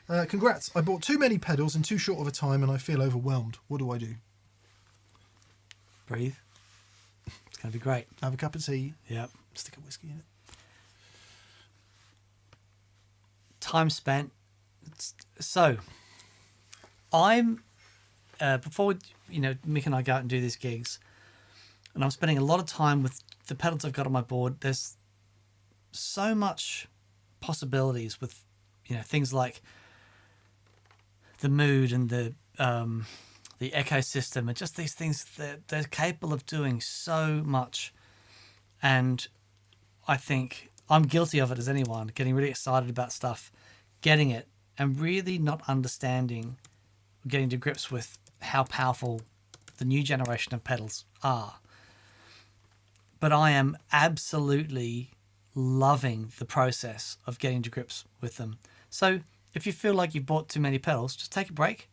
Congrats. I bought too many pedals in too short of a time and I feel overwhelmed. What do I do? Breathe. It's going to be great. Have a cup of tea. Yep. Stick a whiskey in it. Time spent. So, I'm before Mick and I go out and do these gigs, and I'm spending a lot of time with the pedals I've got on my board. There's so much possibilities with things like the mood and the ecosystem, and just these things that they're capable of doing so much. And I think I'm guilty of it as anyone, getting really excited about stuff, getting it, and really not understanding, getting to grips with how powerful the new generation of pedals are. But I am absolutely loving the process of getting to grips with them. So if you feel like you've bought too many pedals, just take a break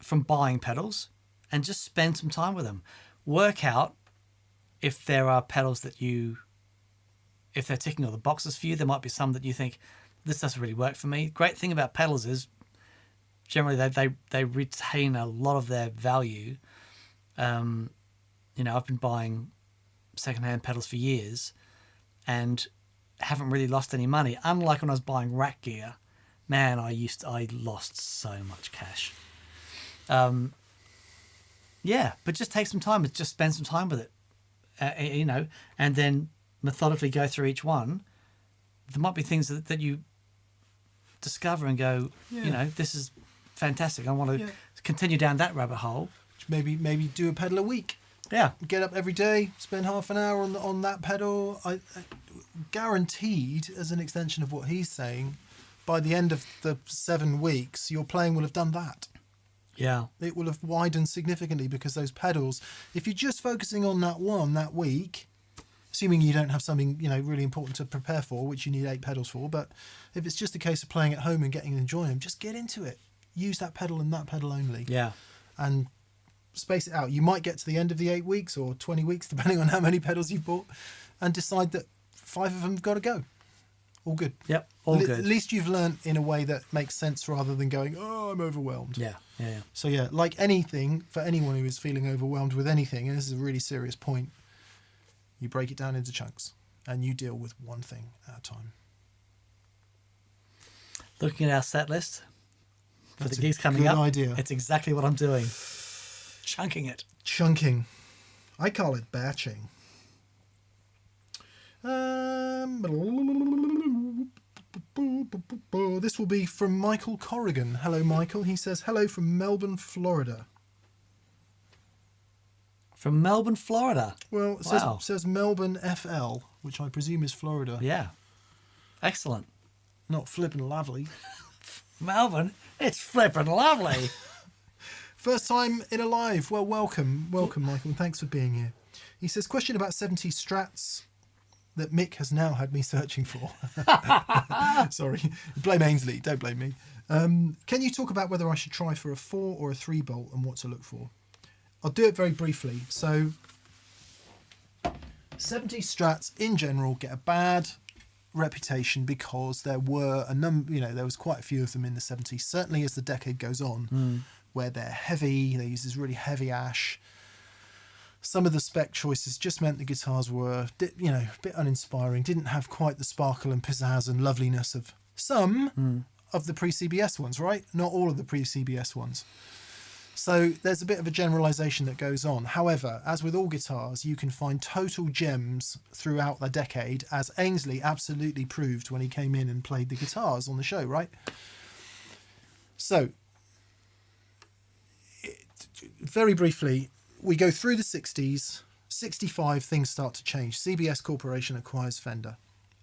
from buying pedals and just spend some time with them. Work out if there are pedals that if they're ticking all the boxes for you. There might be some that you think, this doesn't really work for me. Great thing about pedals is generally they retain a lot of their value. I've been buying secondhand pedals for years and haven't really lost any money. Unlike when I was buying rack gear, man, I lost so much cash. But just take some time, just spend some time with it, and then methodically go through each one. There might be things that you discover and go, this is fantastic. I want to continue down that rabbit hole. Maybe do a pedal a week. Yeah. Get up every day, spend half an hour on that pedal. I guaranteed, as an extension of what he's saying, by the end of the 7 weeks, your playing will have done that. Yeah. It will have widened significantly because those pedals, if you're just focusing on that one that week, assuming you don't have something really important to prepare for, which you need 8 pedals for, but if it's just a case of playing at home and getting to enjoy them, just get into it. Use that pedal and that pedal only. Yeah. And space it out. You might get to the end of the 8 weeks or 20 weeks, depending on how many pedals you've bought, and decide that 5 of them have got to go. All good. Yep. All good. At least you've learned in a way that makes sense rather than going, oh, I'm overwhelmed. Yeah. So like anything, for anyone who is feeling overwhelmed with anything, and this is a really serious point, you break it down into chunks and you deal with one thing at a time. Looking at our set list for That's the gigs coming good up, idea. It's exactly what I'm doing. Chunking it. Chunking. I call it batching. This will be from Michael Corrigan. Hello, Michael. He says, hello from Melbourne, Florida. From Melbourne, Florida. Well, it says Melbourne FL, which I presume is Florida. Yeah. Excellent. Not flippin' lovely. Melbourne, it's flippin' lovely. First time in a live. Well, welcome, Michael, and thanks for being here. He says, question about 70 Strats that Mick has now had me searching for. Sorry. Blame Ainsley. Don't blame me. Can you talk about whether I should try for a 4 or a 3 bolt and what to look for? I'll do it very briefly. So 70 Strats in general get a bad reputation because there were there was quite a few of them in the 70s, certainly as the decade goes on, where they're heavy, they use this really heavy ash. Some of the spec choices just meant the guitars were, a bit uninspiring, didn't have quite the sparkle and pizzazz and loveliness of some of the pre-CBS ones, right? Not all of the pre-CBS ones. So there's a bit of a generalization that goes on. However, as with all guitars, you can find total gems throughout the decade, as Ainsley absolutely proved when he came in and played the guitars on the show, right? So, very briefly, we go through the 60s. 65, things start to change. CBS Corporation acquires Fender.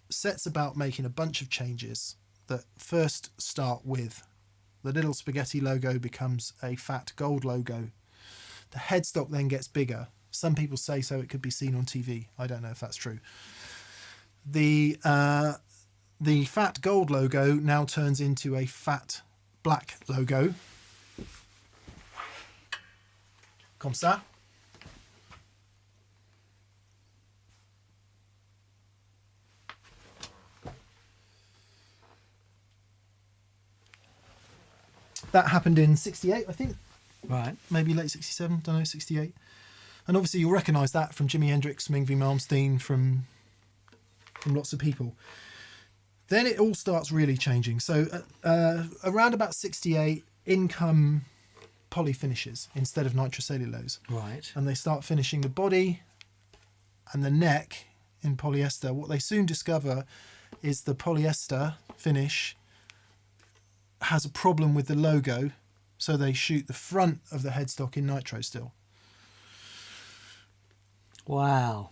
Sets about making a bunch of changes that first start with the little spaghetti logo becomes a fat gold logo. The headstock then gets bigger. Some people say so it could be seen on TV. I don't know if that's true. The fat gold logo now turns into a fat black logo. Comme ça. That happened in 68, I think. Right. Maybe late 67, don't know, 68. And obviously you'll recognise that from Jimi Hendrix, from Yngwie Malmsteen, from lots of people. Then it all starts really changing. So around about 68, in come poly finishes instead of nitrocellulose. Right. And they start finishing the body and the neck in polyester. What they soon discover is the polyester finish has a problem with the logo, so they shoot the front of the headstock in nitro still. Wow.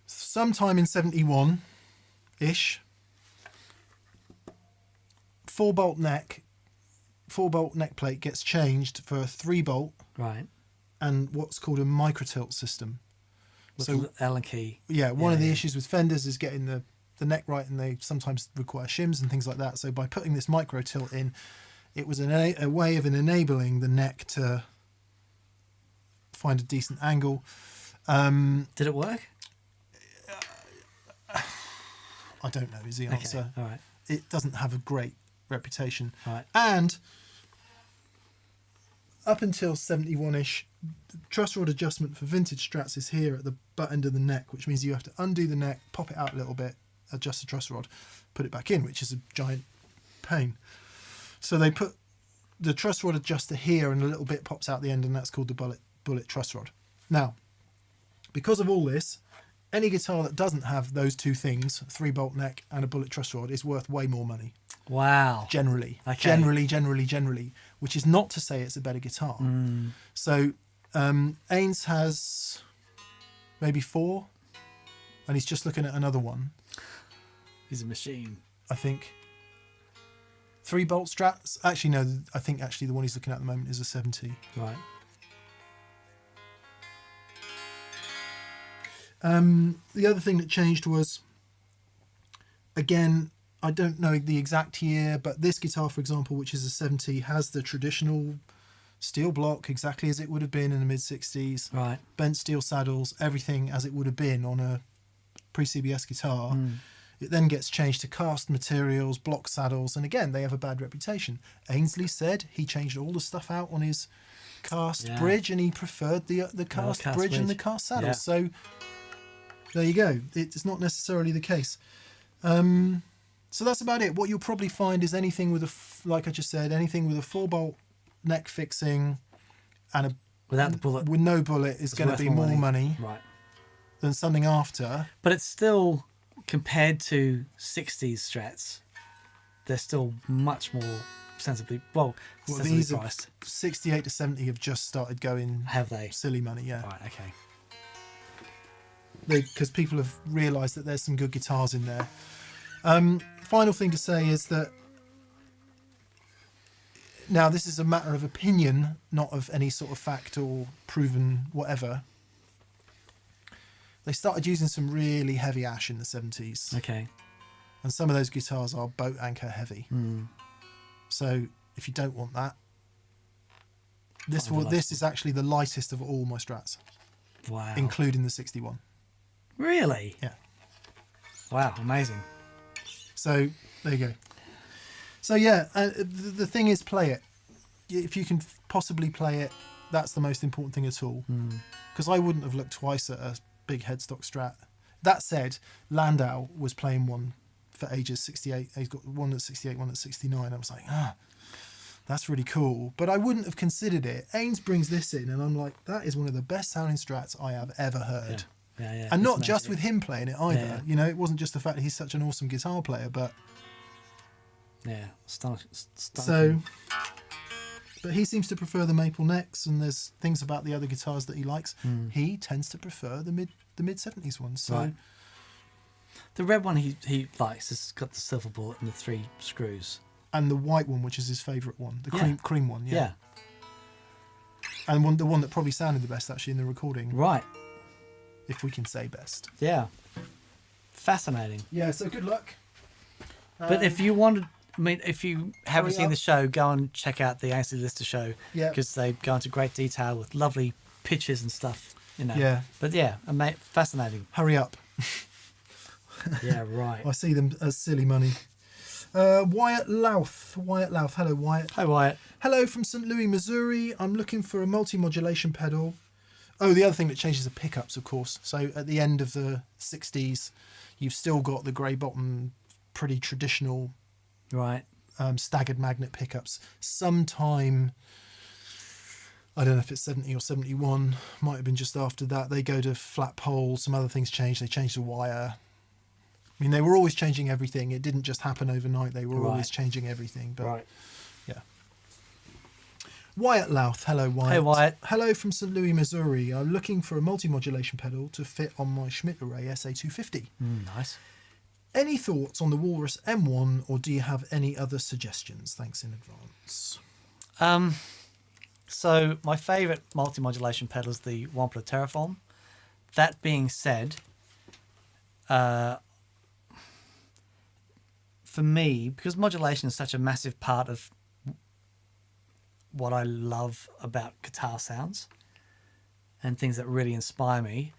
Sometime in 71-ish, 4-bolt neck plate gets changed for a 3-bolt Right. and what's called a microtilt system. With So the Allen key. yeah, one of the issues with Fenders is getting the neck right, and they sometimes require shims and things like that. So by putting this micro tilt in, it was a way of enabling the neck to find a decent angle. Did it work? I don't know is the answer. Okay. All right. It doesn't have a great reputation. Right. And up until 71-ish, truss rod adjustment for vintage Strats is here at the butt end of the neck, which means you have to undo the neck, pop it out a little bit, adjust the truss rod, put it back in, which is a giant pain. So they put the truss rod adjuster here and a little bit pops out the end, and that's called the bullet truss rod. Now, because of all this, any guitar that doesn't have those two things, a 3-bolt neck and a bullet truss rod, is worth way more money. Wow. Generally. Okay. Generally, which is not to say it's a better guitar. So Ains has maybe 4, and he's just looking at another one, He's a machine. I think. 3-bolt Strats. Actually, no, I think actually the one he's looking at the moment is a 70. Right. The other thing that changed was, again, I don't know the exact year, but this guitar, for example, which is a 70, has the traditional steel block exactly as it would have been in the mid-60s. Right. Bent steel saddles, everything as it would have been on a pre-CBS guitar. It then gets changed to cast materials, block saddles, and again, they have a bad reputation. Ainsley said he changed all the stuff out on his cast bridge, and he preferred the cast bridge and the cast saddles. Yeah. So there you go. It's not necessarily the case. So that's about it. What you'll probably find is anything with like I just said, anything with a 4-bolt neck fixing and Without the bullet. with no bullet is going to be more money Right. than something after. But it's still, compared to 60s Strats, they're still much more sensibly These priced. 68 to 70 have just started going Have they? silly money, yeah. Right. Okay. Because people have realised that there's some good guitars in there. Final thing to say is that now this is a matter of opinion, not of any sort of fact or proven whatever. They started using some really heavy ash in the 70s. Okay. And some of those guitars are boat anchor heavy. So if you don't want that, this is actually the lightest of all my Strats, Wow. including the 61. Really? Yeah. Wow. Amazing. So there you go. So yeah, the thing is, play it. If you can possibly play it, that's the most important thing at all. Because I wouldn't have looked twice at a big headstock Strat. That said, Landau was playing one for ages, 68. He's got one at 68, one at 69. I was like, that's really cool. But I wouldn't have considered it. Ains brings this in, and I'm like, that is one of the best sounding Strats I have ever heard. Yeah. And not It's just magic. with him playing it either. Yeah. You know, it wasn't just the fact that he's such an awesome guitar player, but Yeah. Stunning. so. But he seems to prefer the maple necks, and there's things about the other guitars that he likes. He tends to prefer the mid 70s ones. So Right. The red one he likes has got the silver bullet and the 3 screws. and the white one, which is his favourite one, the cream one, Yeah. and the one that probably sounded the best actually in the recording, Right. if we can say best. Yeah. Fascinating. Yeah. So good luck. But if you wanted, I mean, if you haven't Hurry seen up. the show, go and check out the Ainsley Lister show. Yeah. Because they go into great detail with lovely pictures and stuff. You know. Yeah. But yeah, fascinating. Hurry up. Yeah. Right. I see them as silly money. Wyatt Louth. Hello, Wyatt. Hi, Wyatt. Hello from St. Louis, Missouri. I'm looking for a multi-modulation pedal. Oh, the other thing that changes are pickups, of course. So at the end of the 60s, you've still got the grey bottom, pretty traditional Right. staggered magnet pickups. Sometime, I don't know if it's 70 or 71, might have been just after that, they go to flat pole. Some other things change. They changed the wire. I mean, they were always changing everything. It didn't just happen overnight. They were always changing everything. But yeah. Wyatt Louth. Hello, Wyatt. Hey, Wyatt. Hello from St. Louis, Missouri. I'm looking for a multi-modulation pedal to fit on my Schmidt Array SA250. Nice. Any thoughts on the Walrus M1, or do you have any other suggestions? Thanks in advance. So my favourite multi-modulation pedal is the Wampler Terraform. That being said, for me, because modulation is such a massive part of what I love about guitar sounds and things that really inspire me,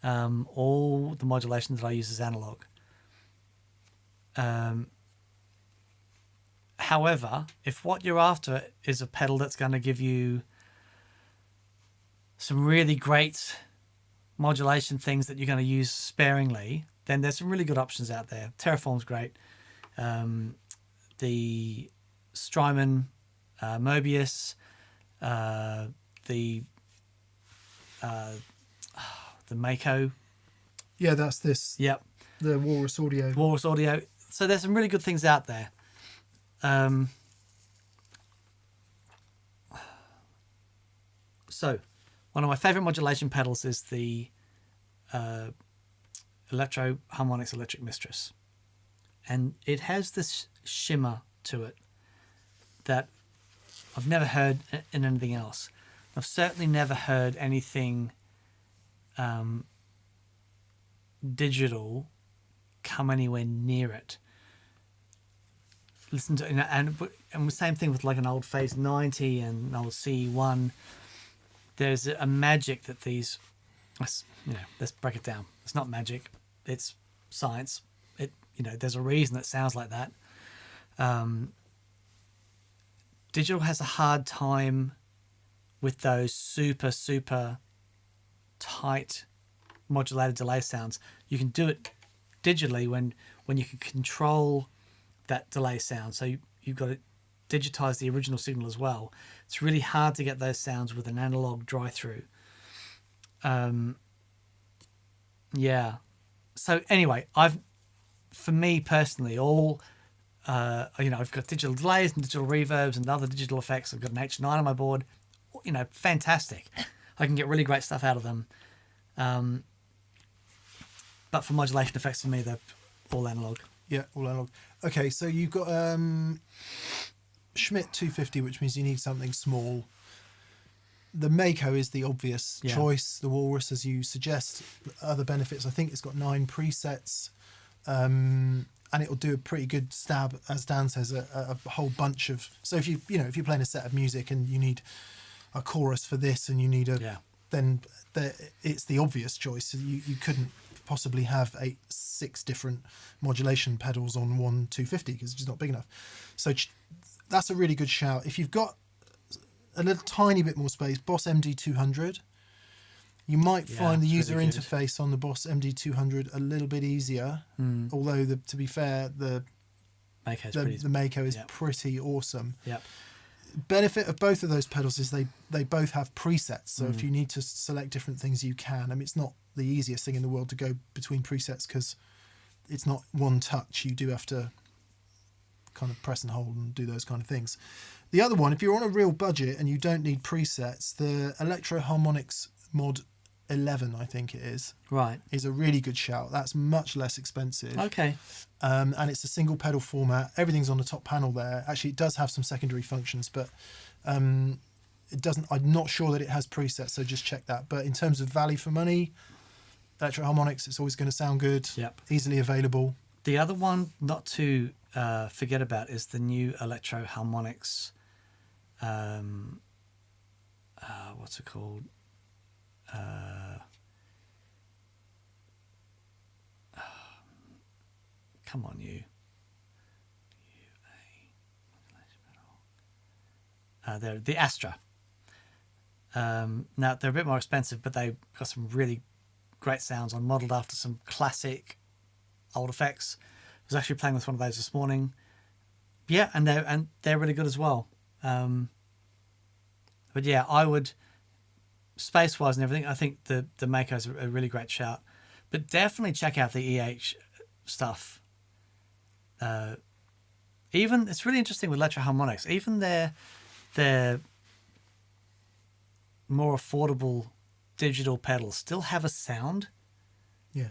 all the modulation that I use is analog. However, if what you're after is a pedal that's going to give you some really great modulation things that you're going to use sparingly, then there's some really good options out there. Terraform's great. The Strymon, Mobius, the Mako. Yeah, that's this. Yep. The Walrus Audio. Walrus Audio. So there's some really good things out there. So one of my favorite modulation pedals is the Electro Harmonix Electric Mistress, and it has this shimmer to it that I've never heard in anything else. I've certainly never heard anything digital come anywhere near it. Listen to, and the same thing with like an old Phase 90 and an old CE1. There's a magic that these, let's break it down. It's not magic, it's science. There's a reason it sounds like that. Digital has a hard time with those super, super tight modulated delay sounds. You can do it digitally when you can control that delay sound. So you've got to digitize the original signal as well. It's really hard to get those sounds with an analog drive-through. Yeah. So anyway, for me personally, I've got digital delays and digital reverbs and other digital effects. I've got an H9 on my board. Fantastic. I can get really great stuff out of them. But for modulation effects, for me, they're all analog. Yeah, all analog. Okay, so you've got Schmidt 250, which means you need something small. The Mako is the obvious choice. The Walrus, as you suggest, other benefits. I think it's got 9 presets, and it'll do a pretty good stab, as Dan says, a whole bunch of. So if if you're playing a set of music and you need a chorus for this, and you need then it's the obvious choice. You couldn't possibly have 6 different modulation pedals on one 250 because it's just not big enough. So that's a really good shout. If you've got a little tiny bit more space, Boss MD200, you might find the user interface on the Boss MD200 a little bit easier. Although to be fair, the Mako is pretty awesome. Yep. Benefit of both of those pedals is they both have presets. So if you need to select different things, you can. I mean, it's not the easiest thing in the world to go between presets because it's not one touch. You do have to kind of press and hold and do those kind of things. The other one, if you're on a real budget and you don't need presets, the Electro Harmonix Mod 11, I think it is, is a really good shout. That's much less expensive. Okay. And it's a single pedal format. Everything's on the top panel there. Actually, it does have some secondary functions, but it doesn't. I'm not sure that it has presets, so just check that. But in terms of value for money, Electro Harmonix, it's always going to sound good. Yep. Easily available. The other one not to forget about is the new Electro Harmonix. What's it called? Come on, you They're the Astra. Now they're a bit more expensive, but they've got some really great sounds on, modelled after some classic old effects. I was actually playing with one of those this morning. Yeah, and they're really good as well. But yeah, I would, space wise and everything, I think the Mako's a really great shout. But definitely check out the EH stuff. Even it's really interesting with Electro Harmonics. Even their more affordable digital pedals still have a sound. Yeah.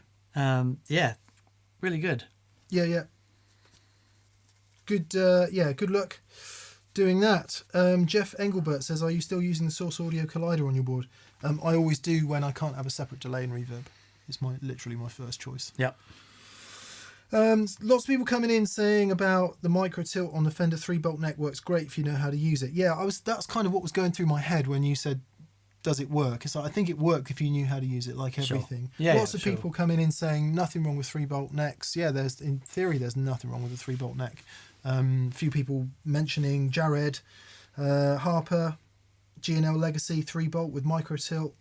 Yeah, really good. Yeah. Good. Good luck doing that. Jeff Engelbert says, "Are you still using the Source Audio Collider on your board?" I always do when I can't have a separate delay and reverb. It's literally my first choice. Yep. Lots of people coming in saying about the micro tilt on the Fender 3-bolt neck works great if you know how to use it. Yeah, that's kind of what was going through my head when you said, does it work? It's like, I think it worked if you knew how to use it, like everything. Sure. Lots of people coming in saying nothing wrong with 3-bolt necks. Yeah, in theory there's nothing wrong with a 3-bolt neck. A few people mentioning Jared Harper, G&L Legacy 3-bolt with micro tilt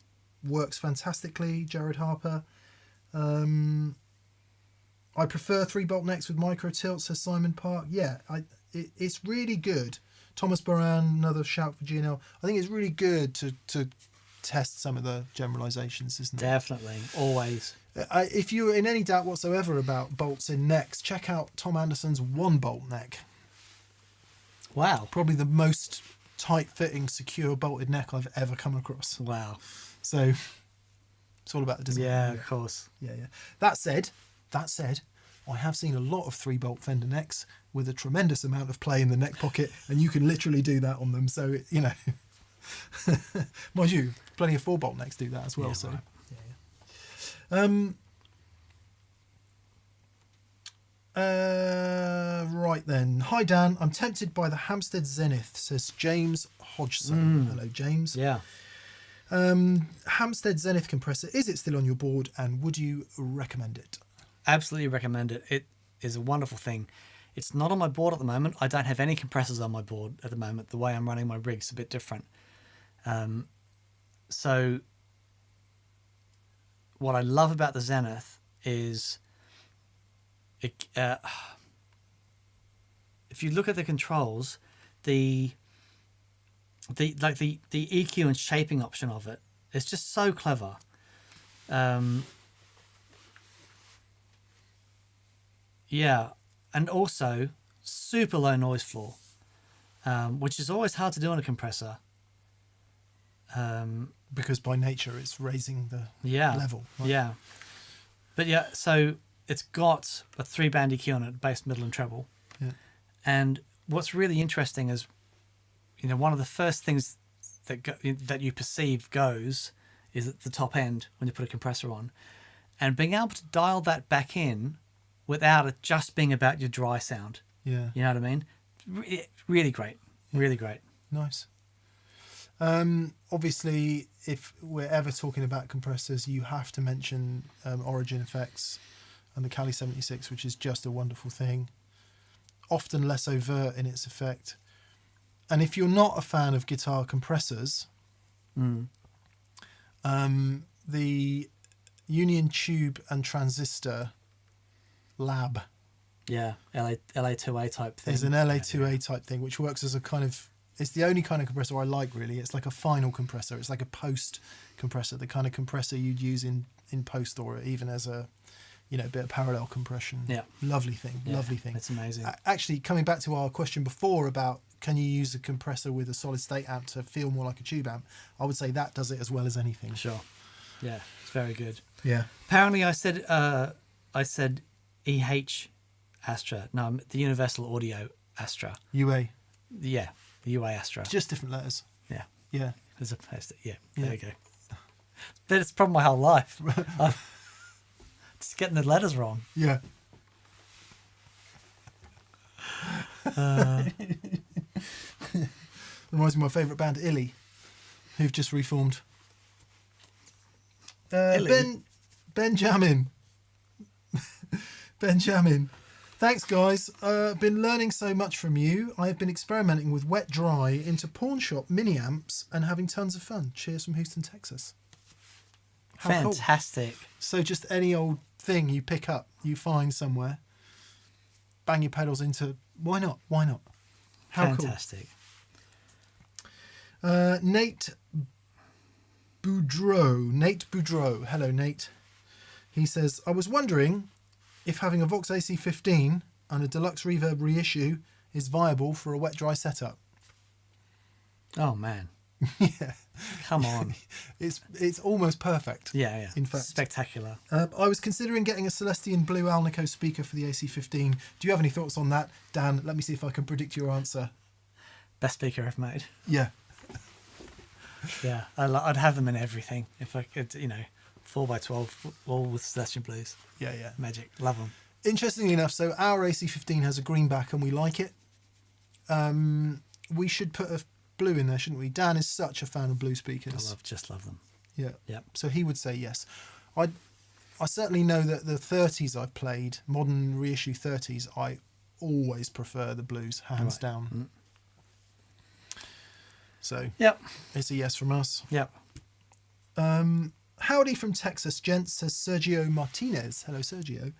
works fantastically. Jared Harper. I prefer 3-bolt necks with micro tilt, says Simon Park. Yeah, it's really good. Thomas Baran, another shout for GNL. I think it's really good to test some of the generalizations, isn't it? Definitely, always. If you're in any doubt whatsoever about bolts in necks, check out Tom Anderson's 1-bolt neck. Wow. Probably the most tight-fitting, secure bolted neck I've ever come across. Wow. So it's all about the design. Yeah, of course. Yeah. That said, I have seen a lot of 3-bolt Fender necks with a tremendous amount of play in the neck pocket, and you can literally do that on them. So, mind you, plenty of 4-bolt necks do that as well. Yeah, so, right. Right then. Hi Dan, I'm tempted by the Hampstead Zenith, says James Hodgson. Hello, James. Yeah. Hampstead Zenith compressor, is it still on your board, and would you recommend it? Absolutely recommend it. It is a wonderful thing. It's not on my board at the moment. I don't have any compressors on my board at the moment. The way I'm running my rig's a bit different. So what I love about the Zenith is it, if you look at the controls, the EQ and shaping option of it is just so clever. Yeah, and also super low noise floor, which is always hard to do on a compressor. Because by nature it's raising the level. Right? Yeah. But yeah, so it's got a 3-band EQ on it, bass, middle, and treble. Yeah. And what's really interesting is, one of the first things that you perceive goes is at the top end when you put a compressor on, and being able to dial that back in without it just being about your dry sound. Yeah. You know what I mean? Really great. Really great. Nice. Obviously, if we're ever talking about compressors, you have to mention Origin Effects and the Cali 76, which is just a wonderful thing. Often less overt in its effect. And if you're not a fan of guitar compressors, the Union Tube and Transistor Lab. Yeah, LA2A type thing. Is an LA2A type thing, which works as a kind of, it's the only kind of compressor I like, really. It's like a final compressor. It's like a post compressor, the kind of compressor you'd use in post, or even as a bit of parallel compression. Yeah. Lovely thing. It's amazing. Actually, coming back to our question before about can you use a compressor with a solid state amp to feel more like a tube amp, I would say that does it as well as anything. Sure. Yeah, it's very good. Yeah. Apparently I said EH Astra. No, the Universal Audio Astra. UA. Yeah, the UA Astra. Just different letters. Yeah. Yeah. As opposed to, there you go. But it's probably my whole life. I'm just getting the letters wrong. Yeah. Reminds me of my favourite band, Illy, who've just reformed. Benjamin. Thanks, guys. Been learning so much from you. I have been experimenting with wet dry into pawn shop mini amps and having tons of fun. Cheers from Houston, Texas. How cool. Fantastic. So just any old thing you pick up, you find somewhere, bang your pedals into. Why not? Why not? How Fantastic. cool. Nate Boudreau. Hello, Nate. He says, I was wondering if having a Vox AC15 and a deluxe reverb reissue is viable for a wet dry setup. Oh, man. Yeah. Come on. It's almost perfect. Yeah. In fact. Spectacular. I was considering getting a Celestian Blue Alnico speaker for the AC15. Do you have any thoughts on that? Dan, let me see if I can predict your answer. Best speaker I've made. Yeah. Yeah. I'd have them in everything. If I could, 4x12, all with Celestian Blues. Yeah. Magic. Love them. Interestingly enough, so our AC15 has a greenback and we like it. We should put a blue in there, shouldn't we? Dan is such a fan of blue speakers. Just love them. Yeah. Yep. So he would say yes. I certainly know that the 30s I've played, modern reissue 30s, I always prefer the blues, hands down. So Yep. it's a yes from us. Yep. Howdy from Texas, gents, says Sergio Martinez. Hello, Sergio.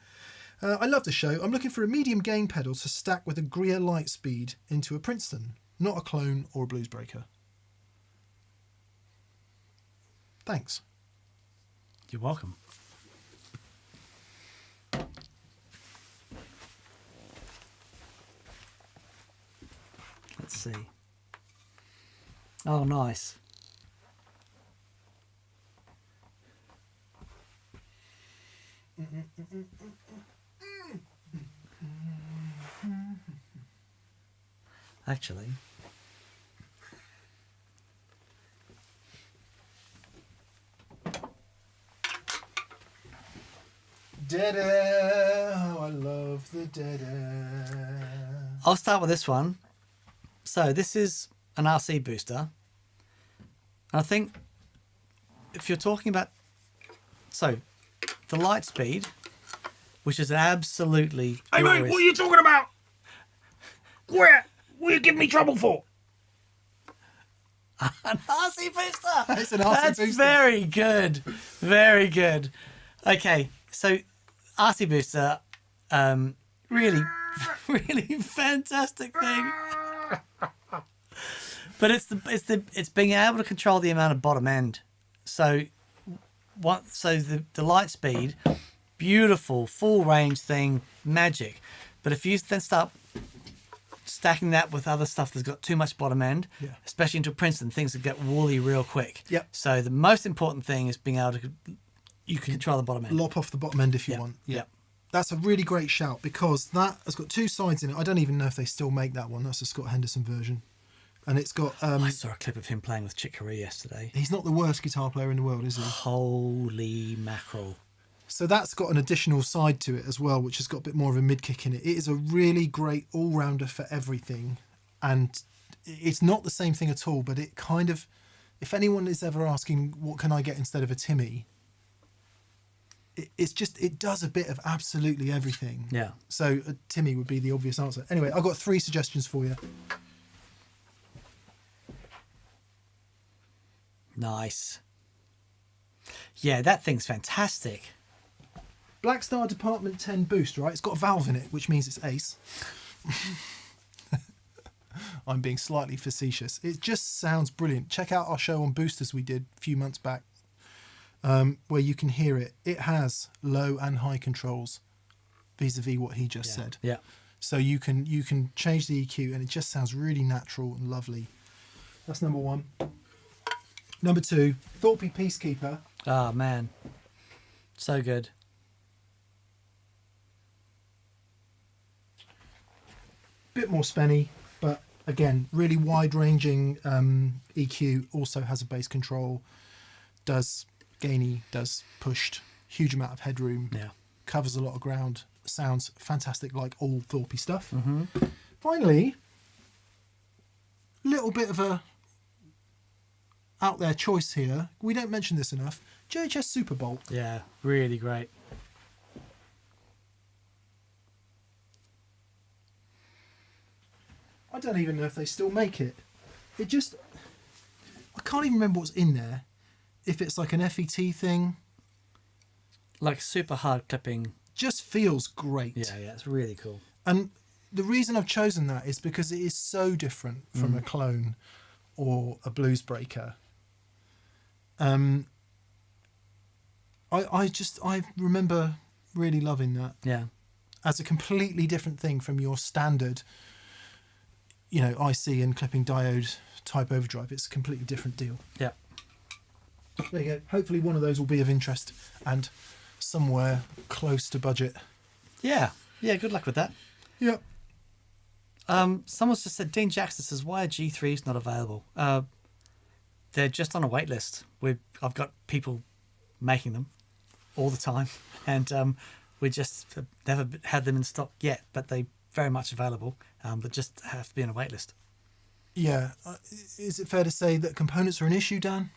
I love the show. I'm looking for a medium gain pedal to stack with a Greer Lightspeed into a Princeton, not a clone or a blues breaker. Thanks. You're welcome. Let's see. Oh, nice. Actually, Dead air, how I love the dead air. I'll start with this one. So this is an RC booster. And I think if you're talking about, the Lightspeed, which is absolutely Hey mate, what are you talking about? What are you giving me trouble for? An RC booster. It's an RC That's booster. very good. Very good. Okay, so RC booster, really, really fantastic thing. But it's being able to control the amount of bottom end. So the Lightspeed, beautiful full range thing, magic. But if you then start stacking that with other stuff that's got too much bottom end, especially into Princeton, things that get woolly real quick. Yep. So the most important thing is being able to control the bottom end. Lop off the bottom end if you want. Yeah. That's a really great shout because that has got two sides in it. I don't even know if they still make that one. That's a Scott Henderson version. And it's got... I saw a clip of him playing with Chick Corea yesterday. He's not the worst guitar player in the world, is he? Holy mackerel. So that's got an additional side to it as well, which has got a bit more of a mid-kick in it. It is a really great all-rounder for everything. And it's not the same thing at all, but it kind of... If anyone is ever asking, what can I get instead of a Timmy? It does a bit of absolutely everything. Yeah. So a Timmy would be the obvious answer. Anyway, I've got 3 suggestions for you. Nice. Yeah, that thing's fantastic. Black Star Department 10 Boost, right? It's got a valve in it, which means it's ace. I'm being slightly facetious. It just sounds brilliant. Check out our show on boosters we did a few months back, where you can hear it. It has low and high controls vis-a-vis what he just said. Yeah. So you can change the EQ and it just sounds really natural and lovely. That's number 1. Number 2, Thorpe Peacekeeper. Oh, man. So good. Bit more spenny, but again, really wide-ranging EQ. Also has a bass control. Does gainy, does pushed. Huge amount of headroom. Yeah. Covers a lot of ground. Sounds fantastic, like all Thorpe stuff. Mm-hmm. Finally, little bit of a out there choice here. We don't mention this enough. JHS Superbolt. Yeah, really great. I don't even know if they still make it. It just, I can't even remember what's in there. If it's like an FET thing, Like super hard clipping. just feels great. Yeah, it's really cool. And the reason I've chosen that is because it is so different from a clone or a blues breaker. I remember really loving that Yeah. as a completely different thing from your standard, IC and clipping diode type overdrive. It's a completely different deal. Yeah. There you go. Hopefully one of those will be of interest and somewhere close to budget. Yeah. Yeah, good luck with that. Yep. Someone's just said, Dean Jackson says, why are G3s not available? They're just on a wait list. I've got people making them all the time, and we just have never had them in stock yet, but they're very much available, but just have to be on a wait list. Yeah. Is it fair to say that components are an issue, Dan?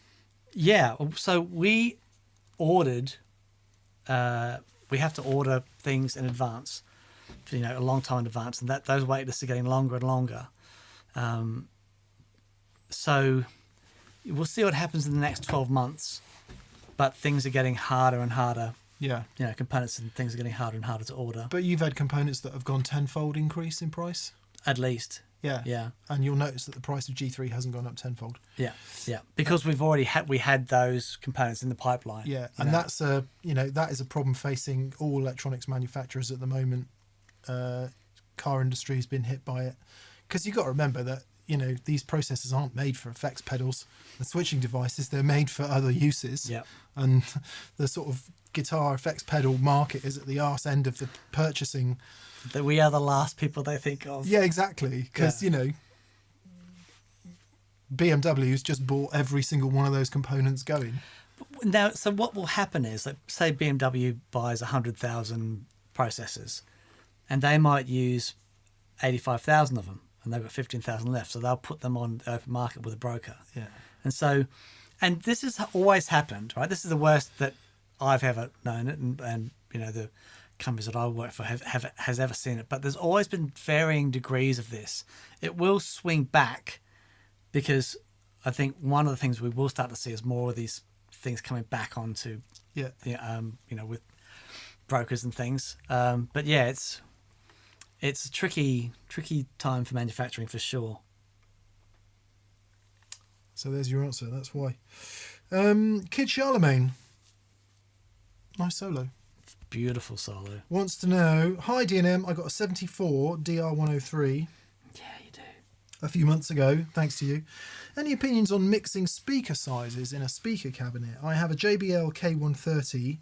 Yeah, so we ordered, we have to order things in advance, a long time in advance, and those wait lists are getting longer and longer. So we'll see what happens in the next 12 months, but things are getting harder and harder. Yeah. Components and things are getting harder and harder to order. But you've had components that have gone tenfold increase in price? At least. Yeah. Yeah. And you'll notice that the price of G3 hasn't gone up tenfold. Yeah. Yeah. Because we've already had those components in the pipeline. Yeah. And that's that is a problem facing all electronics manufacturers at the moment. Car industry has been hit by it. Because you've got to remember that, these processors aren't made for effects pedals and switching devices. They're made for other uses. Yeah. And the sort of guitar effects pedal market is at the arse end of the purchasing. That we are the last people they think of. Yeah, exactly. Because, BMW's just bought every single one of those components going. Now, so what will happen is, like, say BMW buys 100,000 processors, and they might use 85,000 of them, and they've got 15,000 left, so they'll put them on the open market with a broker. Yeah. And so, and this has always happened, right? This is the worst that I've ever known it, and the companies that I work for has ever seen it. But there's always been varying degrees of this. It will swing back, because I think one of the things we will start to see is more of these things coming back onto, with brokers and things. But yeah, it's a tricky time for manufacturing for sure. So there's your answer. That's why. Kid Charlemagne. Nice solo. Beautiful solo. Wants to know, hi DNM, I got a 74 DR103 Yeah, you do. a few months ago, thanks to you. Any opinions on mixing speaker sizes in a speaker cabinet? I have a JBL K130,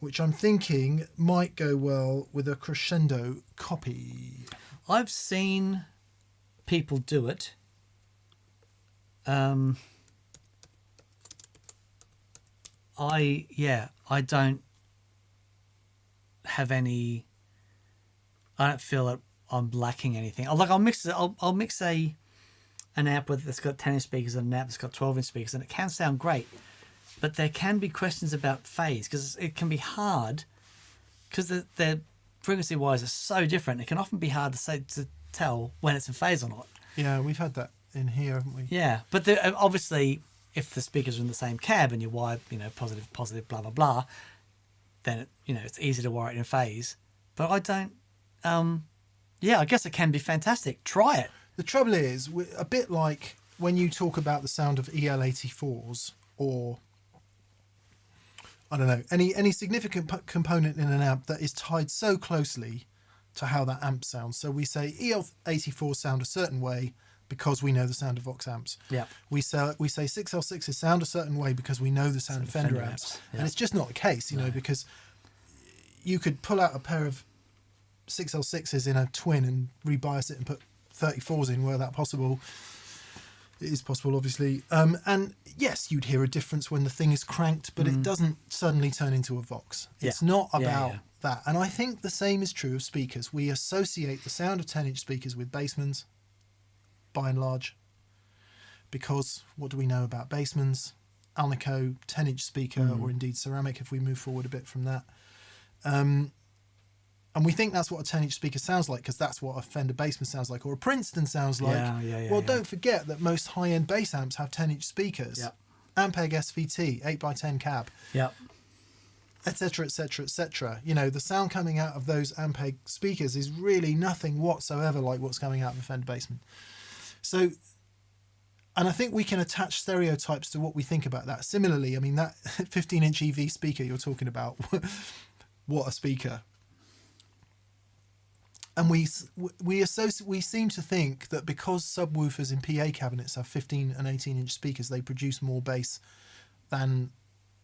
which I'm thinking might go well with a Crescendo copy. I've seen people do it. I don't have any. I don't feel that I'm lacking anything. I'll mix an amp that's got 10-inch speakers and an amp that's got 12-inch speakers, and it can sound great. But there can be questions about phase, because it can be hard, because the frequency-wise are so different. It can often be hard to tell when it's in phase or not. Yeah, we've had that in here, haven't we? Yeah, but obviously, if the speakers are in the same cab and you're wired, positive, blah blah blah, then it's easy to wire it in phase. But I don't. I guess it can be fantastic. Try it. The trouble is, we're a bit like when you talk about the sound of EL84s, or I don't know, any significant component in an amp that is tied so closely to how that amp sounds. So we say EL84s sound a certain way because we know the sound of Vox amps. Yeah. We say 6L6s sound a certain way because we know the sound of Fender amps. Yeah. And it's just not the case, because you could pull out a pair of 6L6s in a twin and rebias it and put 34s in were that possible. It is possible, obviously. And yes, you'd hear a difference when the thing is cranked, but it doesn't suddenly turn into a Vox. It's not about that. And I think the same is true of speakers. We associate the sound of 10-inch speakers with Bassmans, by and large, because what do we know about Bassmans? Alnico 10-inch speaker, or indeed ceramic if we move forward a bit from that. And we think that's what a 10-inch speaker sounds like because that's what a Fender Bassman sounds like or a Princeton sounds like. Well, don't forget that most high-end bass amps have 10-inch speakers. Yep. Ampeg SVT, 8x10 cab. Yep. Etc., etc., etc. You know, the sound coming out of those Ampeg speakers is really nothing whatsoever like what's coming out of a Fender Bassman. So, and I think we can attach stereotypes to what we think about that. Similarly, I mean, that 15-inch EV speaker you're talking about, what a speaker. And we seem to think that because subwoofers in PA cabinets have 15 and 18-inch speakers, they produce more bass than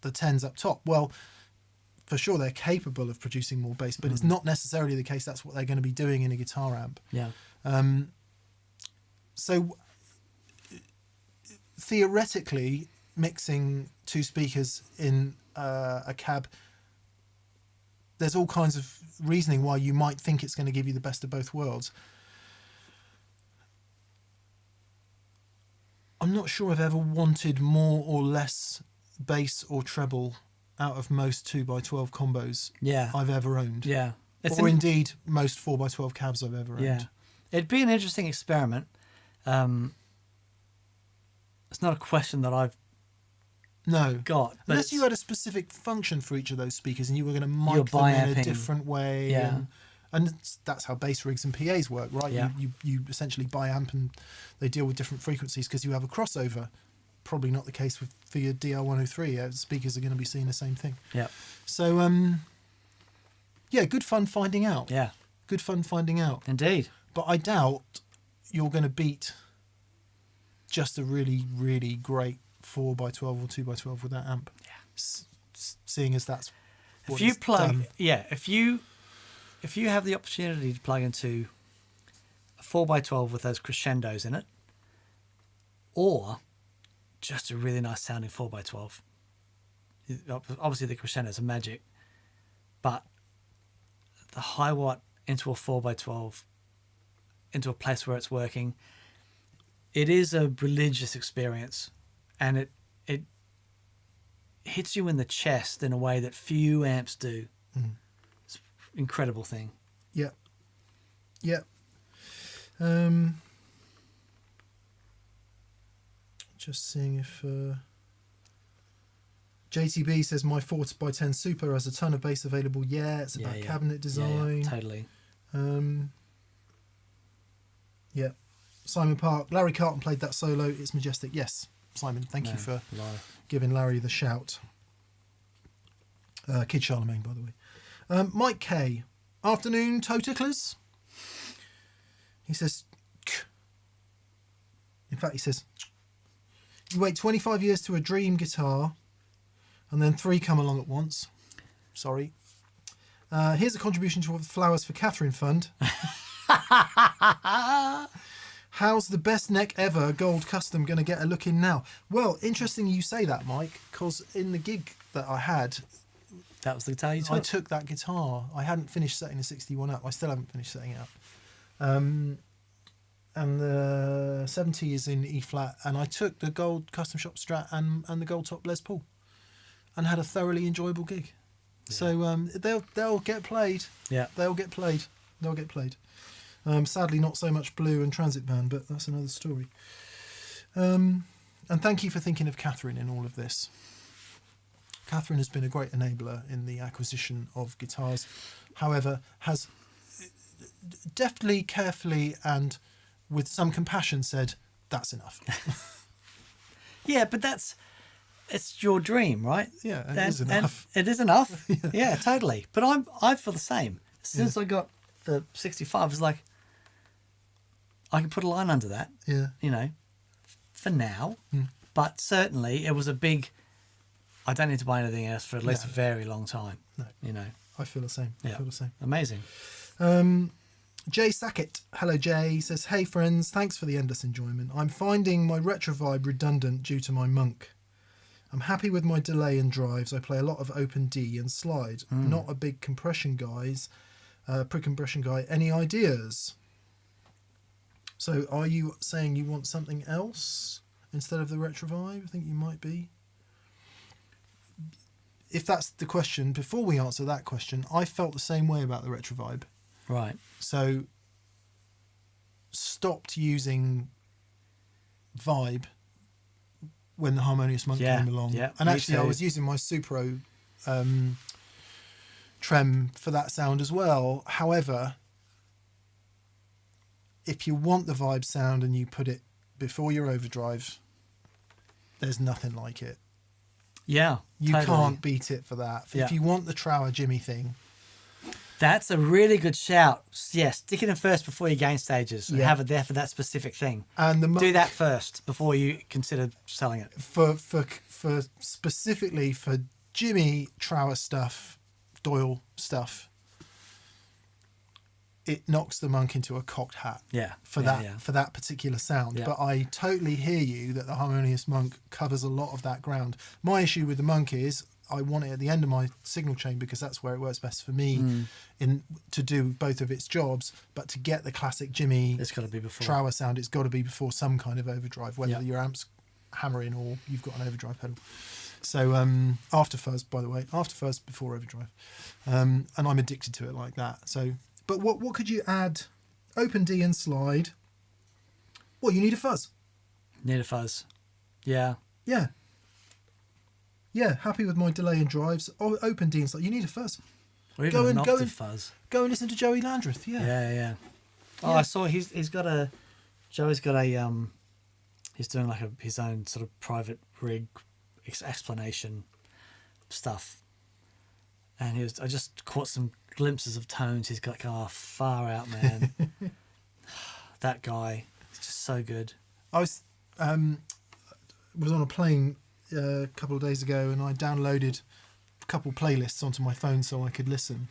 the 10s up top. Well, for sure they're capable of producing more bass, but it's not necessarily the case that's what they're going to be doing in a guitar amp. Yeah. So theoretically, mixing two speakers in a cab, there's all kinds of reasoning why you might think it's going to give you the best of both worlds. I'm not sure I've ever wanted more or less bass or treble out of most 2x12 combos I've ever owned. Yeah. Or indeed most 4x12 cabs I've ever owned. Yeah. It'd be an interesting experiment. It's not a question that I've got. But unless you had a specific function for each of those speakers and you were going to mic them in a different way. Yeah. And that's how bass rigs and PAs work, right? Yeah. You essentially buy amp and they deal with different frequencies because you have a crossover. Probably not the case for your DR103. Speakers are going to be seeing the same thing. Yeah. So, yeah, good fun finding out. Yeah. Good fun finding out. Indeed. But I doubt you're going to beat just a really, really great 4x12 or 2x12 with that amp. Yeah. Seeing as that's what If you it's plug, done. if you have the opportunity to plug into a 4x12 with those crescendos in it, or just a really nice sounding 4x12. Obviously the crescendos are magic, but the high watt into a 4x12 into a place where it's working, it is a religious experience, and it hits you in the chest in a way that few amps do. It's an incredible thing. Yeah. Yeah. Just seeing if JTB says my 4x10 Super has a ton of bass available. Yeah, it's about cabinet design. Yeah, totally. Yeah. Simon Park, Larry Carlton played that solo. It's majestic. Yes, Simon, thank you for giving Larry the shout. Kid Charlemagne, by the way. Mike K, afternoon toticlers. He says, in fact, he says, you wait 25 years to a dream guitar and then 3 come along at once. Sorry. Here's a contribution to the Flowers for Catherine Fund. How's the best neck ever gold custom going to get a look in now? Well, interesting you say that, Mike, because in the gig that I had, that was the guitar you took? I took that guitar. I hadn't finished setting the 61 up. I still haven't finished setting it up. And the 70 is in E flat, and I took the gold custom shop Strat and the gold top Les Paul, and had a thoroughly enjoyable gig. Yeah. So they'll get played. Yeah, they'll get played. They'll get played. Sadly, not so much Blue and Transit Band, but that's another story. And thank you for thinking of Catherine in all of this. Catherine has been a great enabler in the acquisition of guitars. However, has deftly, carefully, and with some compassion said, that's enough. Yeah, but it's your dream, right? Yeah, it is enough. It is enough. Yeah, totally. But I feel the same. As soon as I got the 65, I was like, I can put a line under that. Yeah. You know, for now. But certainly it was a big, I don't need to buy anything else for at least a very long time. No. You know. I feel the same. Yeah. I feel the same. Amazing. Jay Sackett, hello Jay, says, hey friends, thanks for the endless enjoyment. I'm finding my retro vibe redundant due to my Monk. I'm happy with my delay and drives. I play a lot of open D and slide. Not a big compression pre-compression guy. Any ideas? So are you saying you want something else instead of the retro vibe? I think you might be. if that's the question, before we answer that question, I felt the same way about the Retro Vibe. Right. So stopped using Vibe when the Harmonious Monk Yeah, came along. yeah, And me actually I too. was using my Supro trem for that sound as well. However, if you want the Vibe sound and you put it before your overdrive, there's nothing like it. Yeah. You totally. can't beat it for that. Yeah. If you want the Trower Jimmy thing, That's a really good shout. Yeah, stick it in first before your gain stages. And Yeah. have it there for that specific thing. and the Do monk, that first before you consider selling it. for specifically for Jimmy Trower stuff, Doyle stuff, it knocks the monk into a cocked hat. Yeah. For yeah, that yeah. for that particular sound. Yeah. But I totally hear you that the Harmonious Monk covers a lot of that ground. My issue with the monk is I want it at the end of my signal chain because that's where it works best for me to do both of its jobs. But to get the classic Jimmy It's got to be before. Trower sound, it's got to be before some kind of overdrive, whether Yeah. your amp's hammering or you've got an overdrive pedal. So after fuzz, by the way, after fuzz before overdrive, and I'm addicted to it like that. So, but what could you add? Open D and slide. Well, you need a fuzz. Need a fuzz. Yeah. Yeah. Yeah, happy with my delay and drives. Oh, open D and slide. You need a fuzz. Or even Go an and- go octave and- fuzz. Go and listen to Joey Landreth. Yeah. Yeah, yeah. Oh, Yeah. I saw he's got a Joey's got a he's doing like his own sort of private rig explanation stuff. And I just caught some glimpses of tones he's got. Oh, far out, man. That guy is just so good. I was on a plane a couple of days ago and I downloaded a couple playlists onto my phone so I could listen.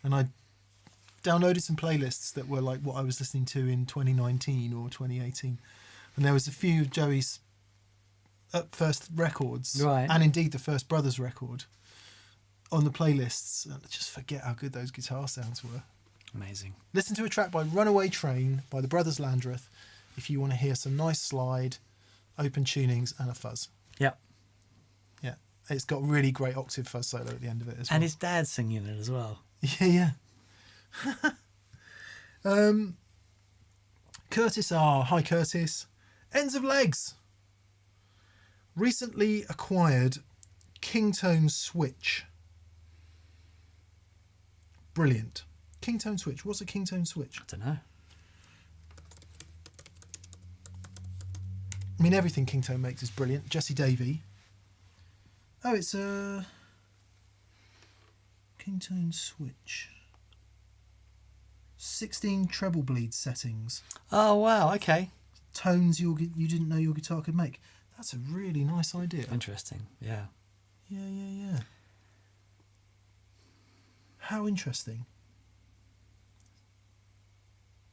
And I downloaded some playlists that were like what I was listening to in 2019 or 2018. And there was a few of Joey's first records, Right. and indeed the first Brothers record on the playlists. And I just forget how good those guitar sounds were. Amazing. Listen to a track by Runaway Train by the Brothers Landreth if you want to hear some nice slide, open tunings and a fuzz. Yep. Yeah, it's got really great octave fuzz solo at the end of it as well. And his dad's singing it as well. Yeah. Curtis R. Hi, Curtis. Ends of Legs. Recently acquired Kingtone Switch. Brilliant. Kingtone Switch. What's a Kingtone Switch? I don't know. I mean, everything Kingtone makes is brilliant. Jesse Davey. Oh, it's a Kingtone Switch. 16 treble bleed settings. Oh wow, okay. Tones you didn't know your guitar could make. That's a really nice idea. Interesting. Yeah. Yeah. How interesting.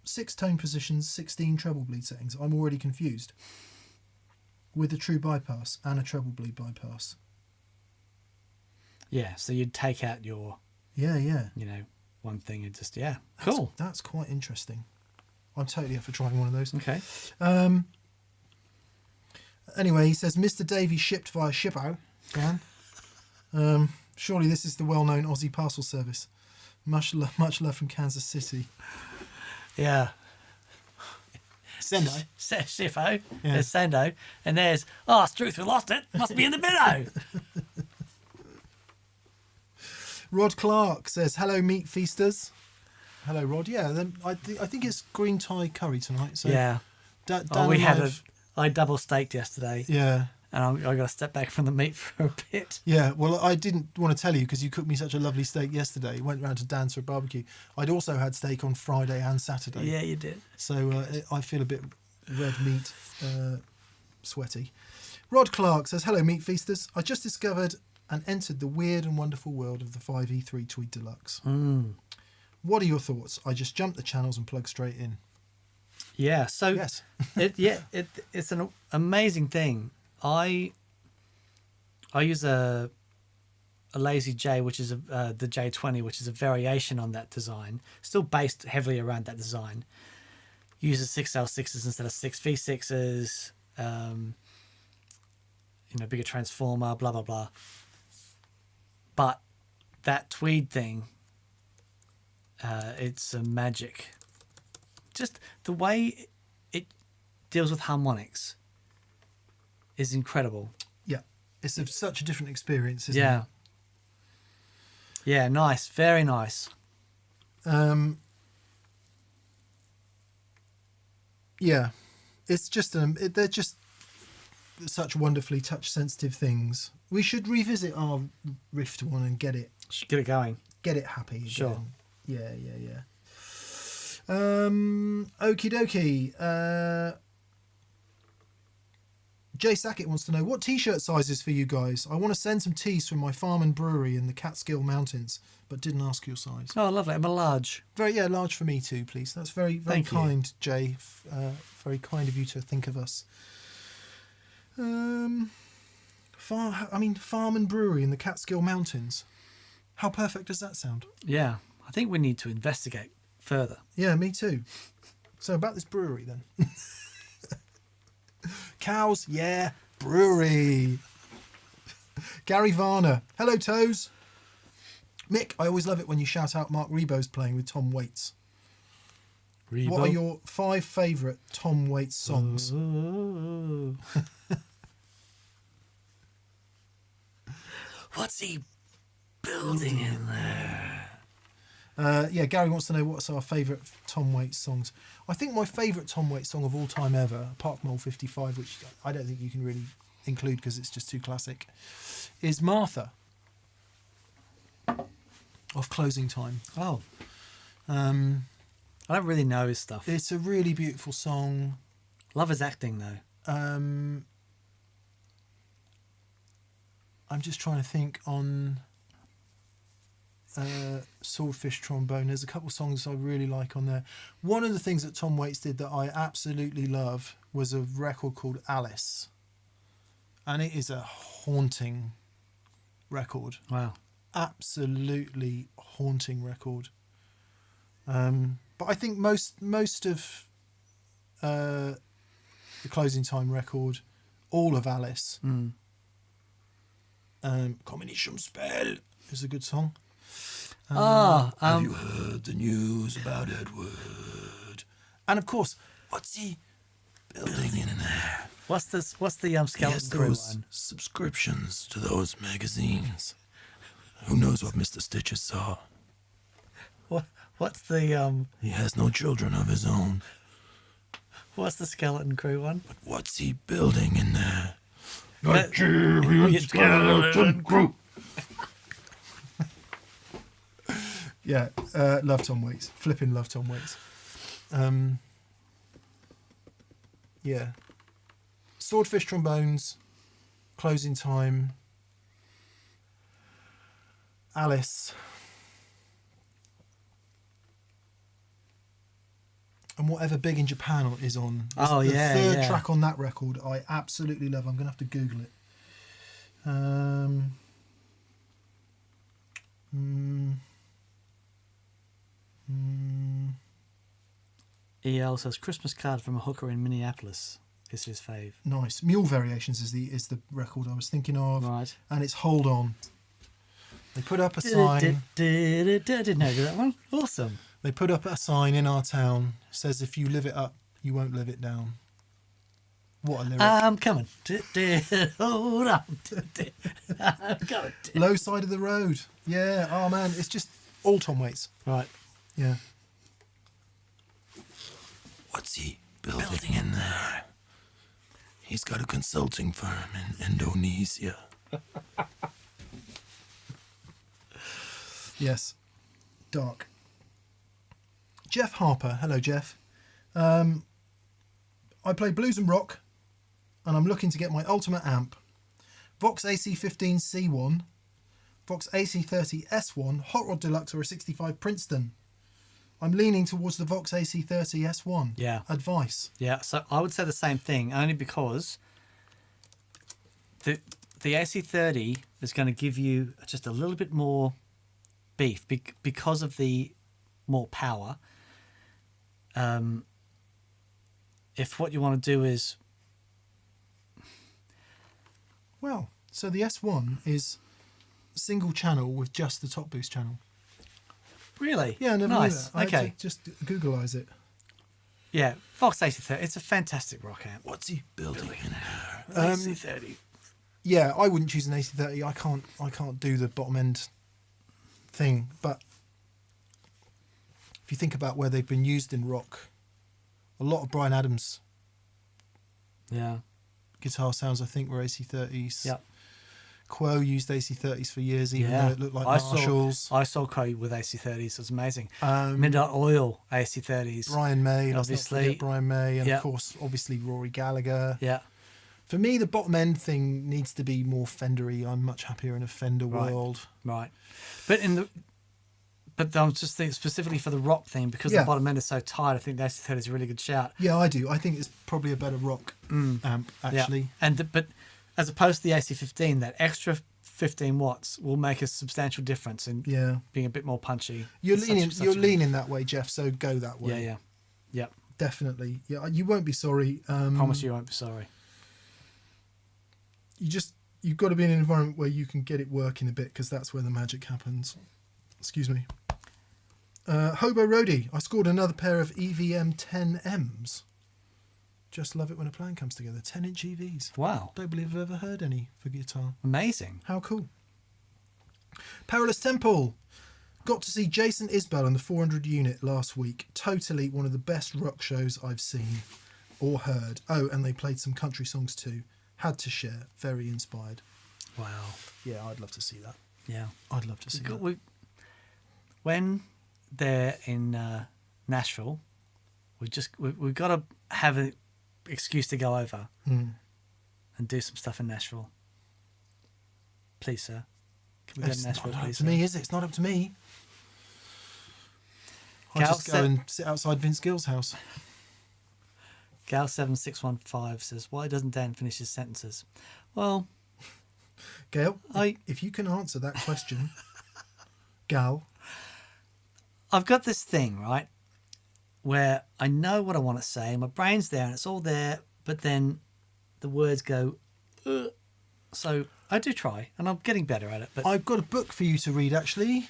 6 tone positions, 16 treble bleed settings. I'm already confused. With a true bypass and a treble bleed bypass. Yeah. So you'd take out your, Yeah. one thing and just cool. That's quite interesting. I'm totally up for trying one of those. Okay. Anyway, he says, Mr. Davey shipped via Shippo. Dan. Surely this is the well-known Aussie parcel service. Much love from Kansas City. Yeah. Sendo. Shifo. Yeah. There's Sendo. And there's, it's truth, we lost it. Must be in the biddo. Rod Clark says, hello, meat feasters. Hello, Rod. Yeah, then I think it's green Thai curry tonight. So Yeah. Dan We and had I I double staked yesterday. Yeah. And I got to step back from the meat for a bit. Yeah, well, I didn't want to tell you because you cooked me such a lovely steak yesterday. Went round to Dan's for a barbecue. I'd also had steak on Friday and Saturday. Yeah, you did. So I feel a bit red meat sweaty. Rod Clark says, hello, meat feasters. I just discovered and entered the weird and wonderful world of the 5E3 Tweed Deluxe. What are your thoughts? I just jumped the channels and plugged straight in. Yeah, so Yes. it's an amazing thing. I use a Lazy J, which is the J20, which is a variation on that design, still based heavily around that design. Uses 6L6s instead of 6V6s, bigger transformer, blah blah blah. But that tweed thing, it's a magic. Just the way it deals with harmonics is incredible. Yeah, it's such a different experience, isn't Yeah. it? Yeah, nice. Very nice. Yeah, it's just they're just such wonderfly touch-sensitive things. We should revisit our Rift one and get it Should get it going. happy again. Sure. Yeah. Okie dokie. Jay Sackett wants to know what t-shirt sizes for you guys. I want to send some tees from my farm and brewery in the Catskill Mountains, but didn't ask your size. Oh, lovely. I'm a large. Very large for me too, please. That's very Thank you. kind, Jay. Very kind of you to think of us. Farm and brewery in the Catskill Mountains. How perfect does that sound? Yeah. I think we need to investigate further. Yeah, me too. So about this brewery then. Cows, yeah, brewery. Gary Varner, hello Toes. Mick, I always love it when you shout out Mark Rebo's playing with Tom Waits. What are your 5 favourite Tom Waits songs? Ooh. What's he building in there? Gary wants to know what's our favourite Tom Waits songs. I think my favourite Tom Waits song of all time ever, apart from Old 55, which I don't think you can really include because it's just too classic, is Martha of Closing Time. Oh. I don't really know his stuff. It's a really beautiful song. Love his acting, though. I'm just trying to think on Swordfish Trombone. There's a couple of songs I really like on there. One of the things that Tom Waits did that I absolutely love was a record called Alice. And it is a haunting record. Wow. Absolutely haunting record. But I think most of the Closing Time record, all of Alice, Combination Spell is a good song. Have you heard the news about Edward? And of course, what's he building in there? What's the Skeleton Crew one? Subscriptions to those magazines. Who knows what Mr. Stitches saw? What's the He has no children of his own. What's the Skeleton Crew one? But what's he building in there? Nigerian Skeleton Crew. Yeah, love Tom Waits. Flipping love Tom Waits. Yeah. Swordfish Trombones, Closing Time, Alice, and whatever Big in Japan is on. The third track on that record I absolutely love. I'm going to have to Google it. EL says Christmas Card from a Hooker in Minneapolis is his fave. Nice. Mule Variations is the record I was thinking of. Right. And it's Hold On. They put up a sign. Didn't know that one. Awesome. They put up a sign in our town. Says if you live it up, you won't live it down. What a lyric. I'm coming. Hold on. I'm coming. Low Side of the Road. Yeah. Oh man, it's just all Tom Waits. Right. Yeah. What's he building in there? He's got a consulting firm in Indonesia. Yes. Dark. Jeff Harper. Hello, Jeff. I play blues and rock, and I'm looking to get my ultimate amp. Vox AC15 C1, Vox AC30 S1, Hot Rod Deluxe, or a 65 Princeton. I'm leaning towards the Vox AC30 S1. Yeah. Advice. Yeah, so I would say the same thing, only because the AC30 is going to give you just a little bit more beef because of the more power. If what you want to do is... Well, so the S1 is single channel with just the top boost channel. Really? Yeah, I never nice. knew that. Okay. I had to just Googleize it. Yeah, Fox AC30. It's a fantastic rock amp. What's he building in there? AC30. Yeah, I wouldn't choose an AC30. I can't do the bottom end thing. But if you think about where they've been used in rock, a lot of Bryan Adams Yeah. guitar sounds, I think, were AC30s. Yep. Quo used AC30s for years, even Yeah. though it looked like I Marshalls. I saw Crow with AC30s. It was amazing. Um, Midnight Oil AC30s. Brian May, let's not Obviously. forget Brian May, and Yeah. of course, obviously Rory Gallagher. Yeah. For me, the bottom end thing needs to be more Fendery. I'm much happier in a Fender Right. world. Right. But I'm just thinking specifically for the rock thing, because Yeah. the bottom end is so tight, I think the AC30 is a really good shout. Yeah, I do. I think it's probably a better rock amp, actually. Yeah. But as opposed to the AC15, that extra 15 watts will make a substantial difference in Yeah. being a bit more punchy. You're It's leaning. such You're a- leaning that way, Jeff. So go that way. Yeah, yeah. Yep. Definitely. Yeah, you won't be sorry. Promise you won't be sorry. You've got to be in an environment where you can get it working a bit, because that's where the magic happens. Excuse me. Hobo Roadie, I scored another pair of EVM 10Ms. Just love it when a plan comes together. 10-inch EVs. Wow. Don't believe I've ever heard any for guitar. Amazing. How cool. Perilous Temple. Got to see Jason Isbell on the 400 unit last week. Totally one of the best rock shows I've seen or heard. Oh, and they played some country songs too. Had to share. Very inspired. Wow. Yeah, I'd love to see that. Yeah. I'd love to see that. When they're in Nashville, we've got to have an excuse to go over and do some stuff in Nashville. Please, sir. Can we go It's to Nashville, not up please? to me, is it? It's not up to me. I'll Gal just go said- and sit outside Vince Gill's house. Gal7615 says, why doesn't Dan finish his sentences? Well, Gail, if you can answer that question, Gal. I've got this thing, right, where I know what I want to say. My brain's there and it's all there, but then the words go, ugh. So I do try, and I'm getting better at it. But I've got a book for you to read, actually.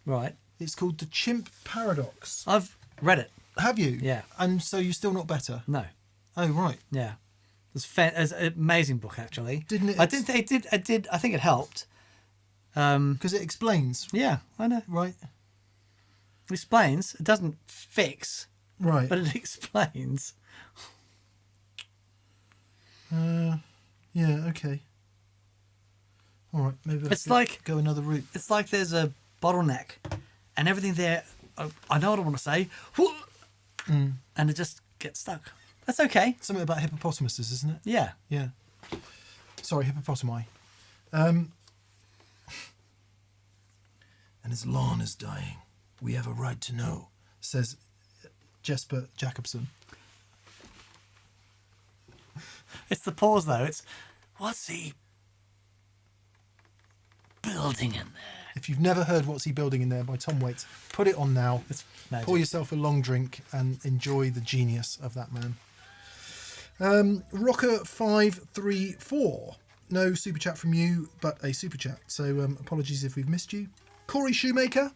right, It's called The Chimp Paradox. I've read it. Have you? Yeah. And so you're still not better? No, Oh, right. yeah, it's an amazing book actually. Didn't it? I did. I think it helped. Because it explains, Yeah, I know. right? It explains. It doesn't fix, Right. but it explains. Yeah, okay. All right, maybe It's I'll like- go another route. It's like there's a bottleneck, and everything there. I know what I want to say, and it just gets stuck. That's okay. Something about hippopotamuses, isn't it? Yeah. Yeah. Sorry, hippopotami. And as Lana's dying, we have a right to know, says Jesper Jacobson. It's the pause though. It's what's he building in there? If you've never heard What's He Building in There by Tom Waits, put it on now. It's magic. Pour yourself a long drink and enjoy the genius of that man. Rocker534. No super chat from you, but a super chat. So apologies if we've missed you. Corey Shoemaker,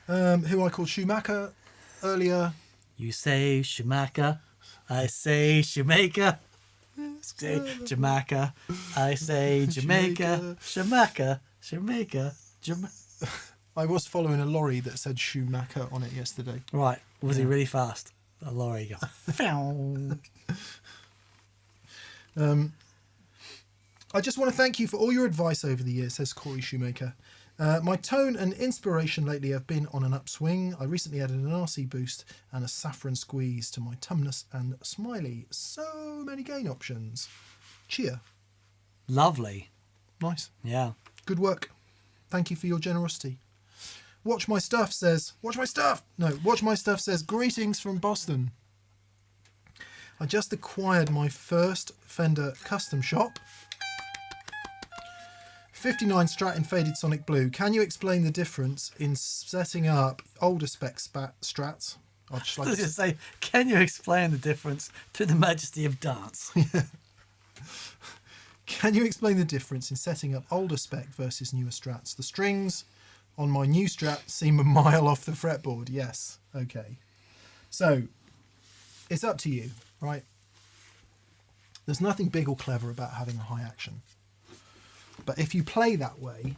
who I called Schumacher earlier. You say Schumacher, I say Jamaica. Say Jamaica, I say Jamaica. Schumacher, Jamaica, I was following a lorry that said Schumacher on it yesterday. Right, was he really fast? A lorry go. I just want to thank you for all your advice over the years, says Corey Shoemaker. My tone and inspiration lately have been on an upswing. I recently added an RC boost and a saffron squeeze to my Tumnus and Smiley. So many gain options. Cheer. Lovely. Nice. Yeah. Good work. Thank you for your generosity. Watch My Stuff says... Watch My Stuff! No, Watch My Stuff says, greetings from Boston. I just acquired my first Fender custom shop. 59 Strat in faded sonic blue. Can you explain the difference in setting up older spec Strats? I'd just I like was to going to say, can you explain the difference to the majesty of dance? Can you explain the difference in setting up older spec versus newer strats? The strings on my new Strat seem a mile off the fretboard. Yes. Okay. So it's up to you, right? There's nothing big or clever about having a high action. But if you play that way,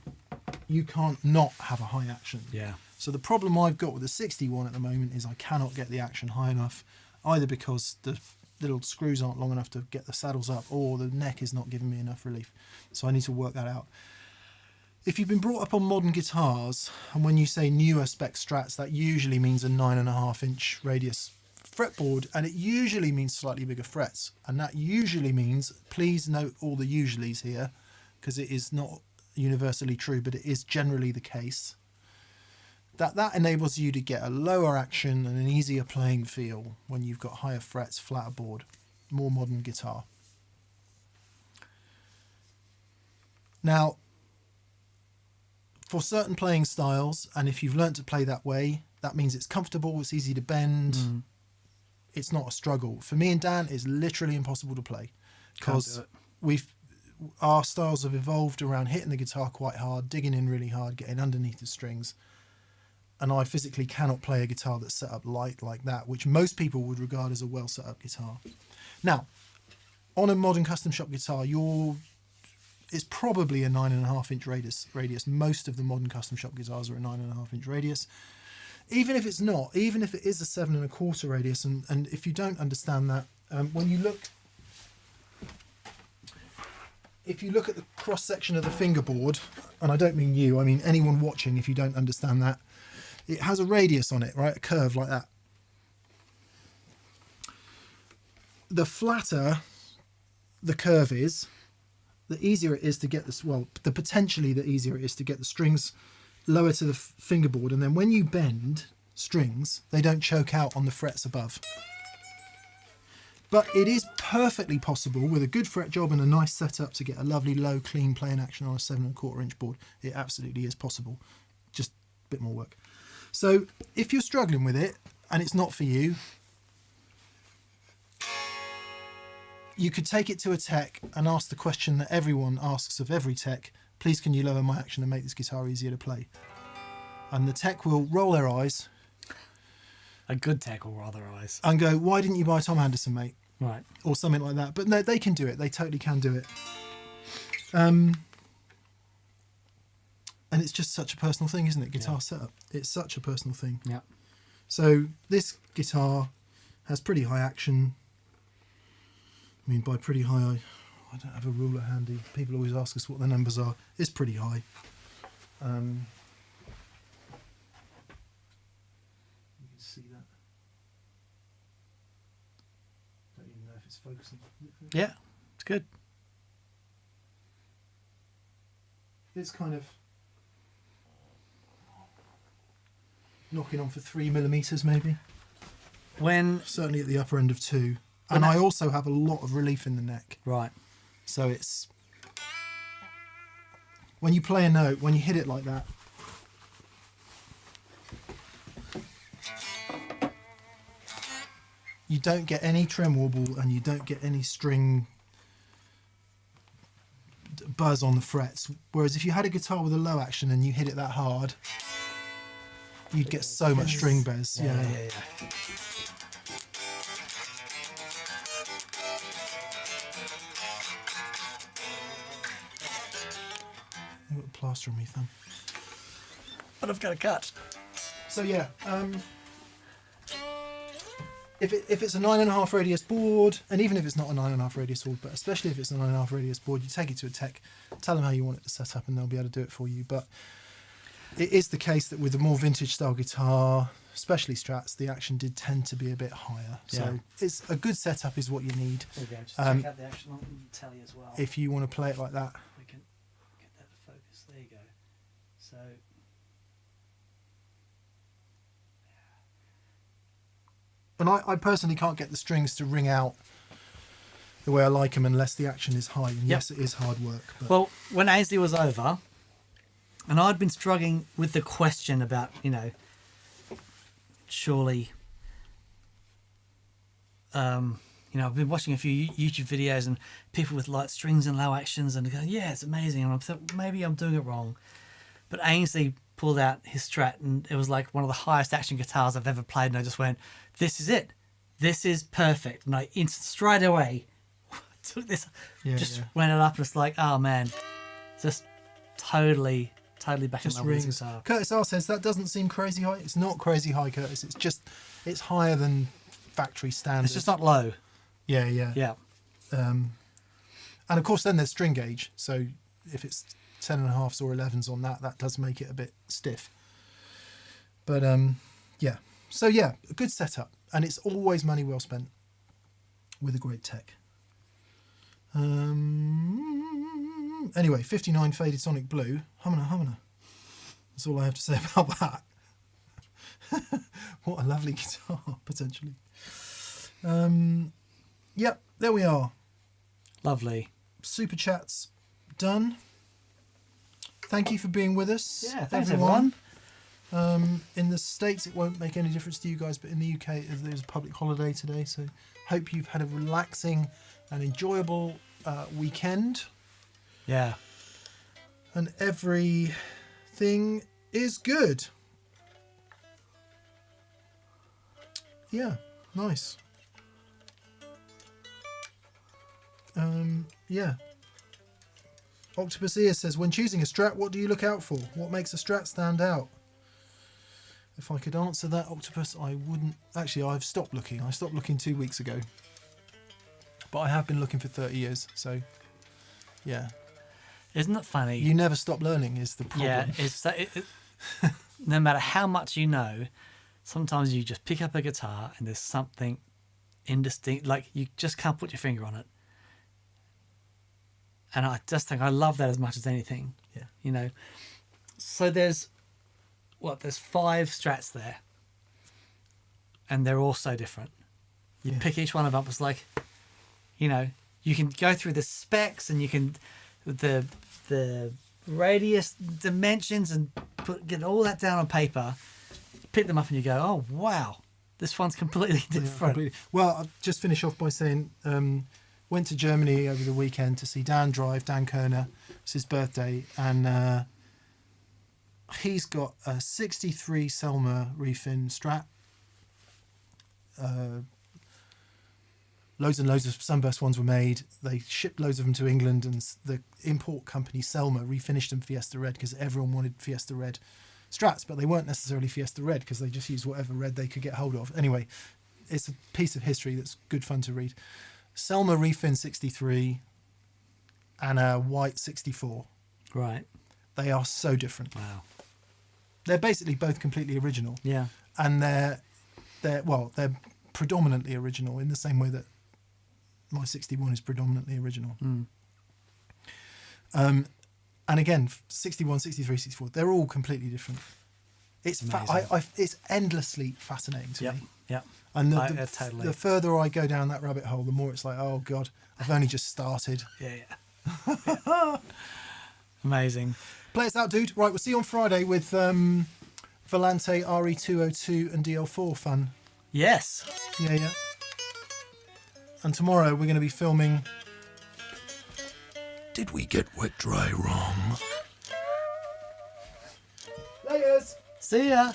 you can't not have a high action. Yeah. So the problem I've got with the 61 at the moment is I cannot get the action high enough, either because the little screws aren't long enough to get the saddles up, or the neck is not giving me enough relief. So I need to work that out. If you've been brought up on modern guitars, and when you say newer spec Strats, that usually means a 9.5-inch radius fretboard, and it usually means slightly bigger frets. And that usually means, please note all the usuallys here, because it is not universally true, but it is generally the case, that enables you to get a lower action and an easier playing feel when you've got higher frets, flatter board, more modern guitar. Now, for certain playing styles, and if you've learnt to play that way, that means it's comfortable, it's easy to bend, it's not a struggle. For me and Dan, it's literally impossible to play because our styles have evolved around hitting the guitar quite hard, digging in really hard, getting underneath the strings. And I physically cannot play a guitar that's set up light like that, which most people would regard as a well set up guitar. Now, on a modern custom shop guitar, it's probably a 9.5-inch radius. Most of the modern custom shop guitars are a 9.5-inch radius. Even if it's not, even if it is a 7.25 radius, and if you don't understand that, when you look, if you look at the cross section of the fingerboard, and I don't mean you, I mean anyone watching, if you don't understand that, it has a radius on it, right? A curve like that. The flatter the curve is, the easier it is to get this, well, potentially the easier it is to get the strings lower to the fingerboard. And then when you bend strings, they don't choke out on the frets above. But it is perfectly possible with a good fret job and a nice setup to get a lovely low, clean playing action on a 7.25-inch board. It absolutely is possible. Just a bit more work. So if you're struggling with it and it's not for you, you could take it to a tech and ask the question that everyone asks of every tech: please can you lower my action and make this guitar easier to play? And the tech will roll their eyes. A good tech will roll their eyes. And go, why didn't you buy Tom Anderson, mate? Right. Or something like that. But no, they can do it. They totally can do it. And it's just such a personal thing, isn't it? Guitar setup. It's such a personal thing. Yeah. So this guitar has pretty high action. I mean, by pretty high, I don't have a ruler handy. People always ask us what the numbers are. It's pretty high. You can see that. Don't even know if it's focusing. Yeah, it's good. It's kind of knocking on for 3mm maybe. Certainly at the upper end of 2. And I also have a lot of relief in the neck. Right. So it's, when you play a note, when you hit it like that, you don't get any trem wobble and you don't get any string buzz on the frets. Whereas if you had a guitar with a low action and you hit it that hard, you'd get so much string buzz. Yeah. I've got a plaster on my thumb. But I've got a cut. So yeah, if it's a 9.5 radius board, and even if it's not a 9.5 radius board, but especially if it's a 9.5 radius board, you take it to a tech, tell them how you want it to set up, and they'll be able to do it for you. But it is the case that with a more vintage style guitar, especially Strats, the action did tend to be a bit higher. So it's a good setup is what you need. There we go. Just check out the action on the telly as well. If you want to play it like that. We can get that to focus. There you go. So. And I personally can't get the strings to ring out the way I like them unless the action is high. And yes, it is hard work. But Well, when Ainsley was over, and I'd been struggling with the question about, surely, You know, I've been watching a few YouTube videos and people with like strings and low actions and going, yeah, it's amazing. And I'm thinking, maybe I'm doing it wrong. But Ainsley pulled out his Strat and it was like one of the highest action guitars I've ever played. And I just went, this is it. This is perfect. And I straight away took this, went it up and it's like, oh man, just totally back in love with this guitar. Curtis R says that doesn't seem crazy high. It's not crazy high, Curtis. It's higher than factory standard. It's just not low. Yeah. And of course, then there's string gauge. So if it's 10.5s or 11s on that does make it a bit stiff. But yeah. So yeah, a good setup, and it's always money well spent with a great tech. Anyway, 59 Faded Sonic Blue, humana. That's all I have to say about that. What a lovely guitar, potentially. Yep, there we are. Lovely. Super chats done. Thank you for being with us. Yeah, thanks everyone. In the States, it won't make any difference to you guys, but in the UK, there's a public holiday today, so hope you've had a relaxing and enjoyable weekend. Yeah. And everything is good. Yeah, nice. Yeah. Octopus Ear says, when choosing a Strat, what do you look out for? What makes a Strat stand out? If I could answer that, Octopus, I wouldn't. Actually, I've stopped looking. I stopped looking 2 weeks ago. But I have been looking for 30 years, so yeah. Isn't it funny? You never stop learning is the problem. Yeah, it's no matter how much you know, sometimes you just pick up a guitar and there's something indistinct, like you just can't put your finger on it. And I just think I love that as much as anything. Yeah. You know, so there's 5 Strats there, and they're all so different. You pick each one of them up. It's like, you know, you can go through the specs and you can the radius dimensions and get all that down on paper. Pick them up and you go, oh wow, this one's completely different. Yeah, completely. Well, I'll just finish off by saying went to Germany over the weekend to see Dan Kerner. It's his birthday, and he's got a 63 Selmer refin Strat. Loads and loads of Sunburst ones were made. They shipped loads of them to England, and the import company Selmer refinished them Fiesta Red because everyone wanted Fiesta Red Strats, but they weren't necessarily Fiesta Red because they just used whatever red they could get hold of. Anyway, it's a piece of history that's good fun to read. Selmer refin 63 and a white 64. Right. They are so different. Wow. They're basically both completely original. Yeah. And they're predominantly original in the same way that my 61 is predominantly original. And again, 61, 63, 64, they're all completely different. It's it's endlessly fascinating to me. Yeah. And totally. the further I go down that rabbit hole, the more it's like, oh God, I've only just started. Yeah. Amazing. Play us out, dude. Right, we'll see you on Friday with Volante RE202 and DL4 fun. Yes. Yeah. And tomorrow we're going to be filming Did We Get Wet Dry Wrong? Layers! See ya.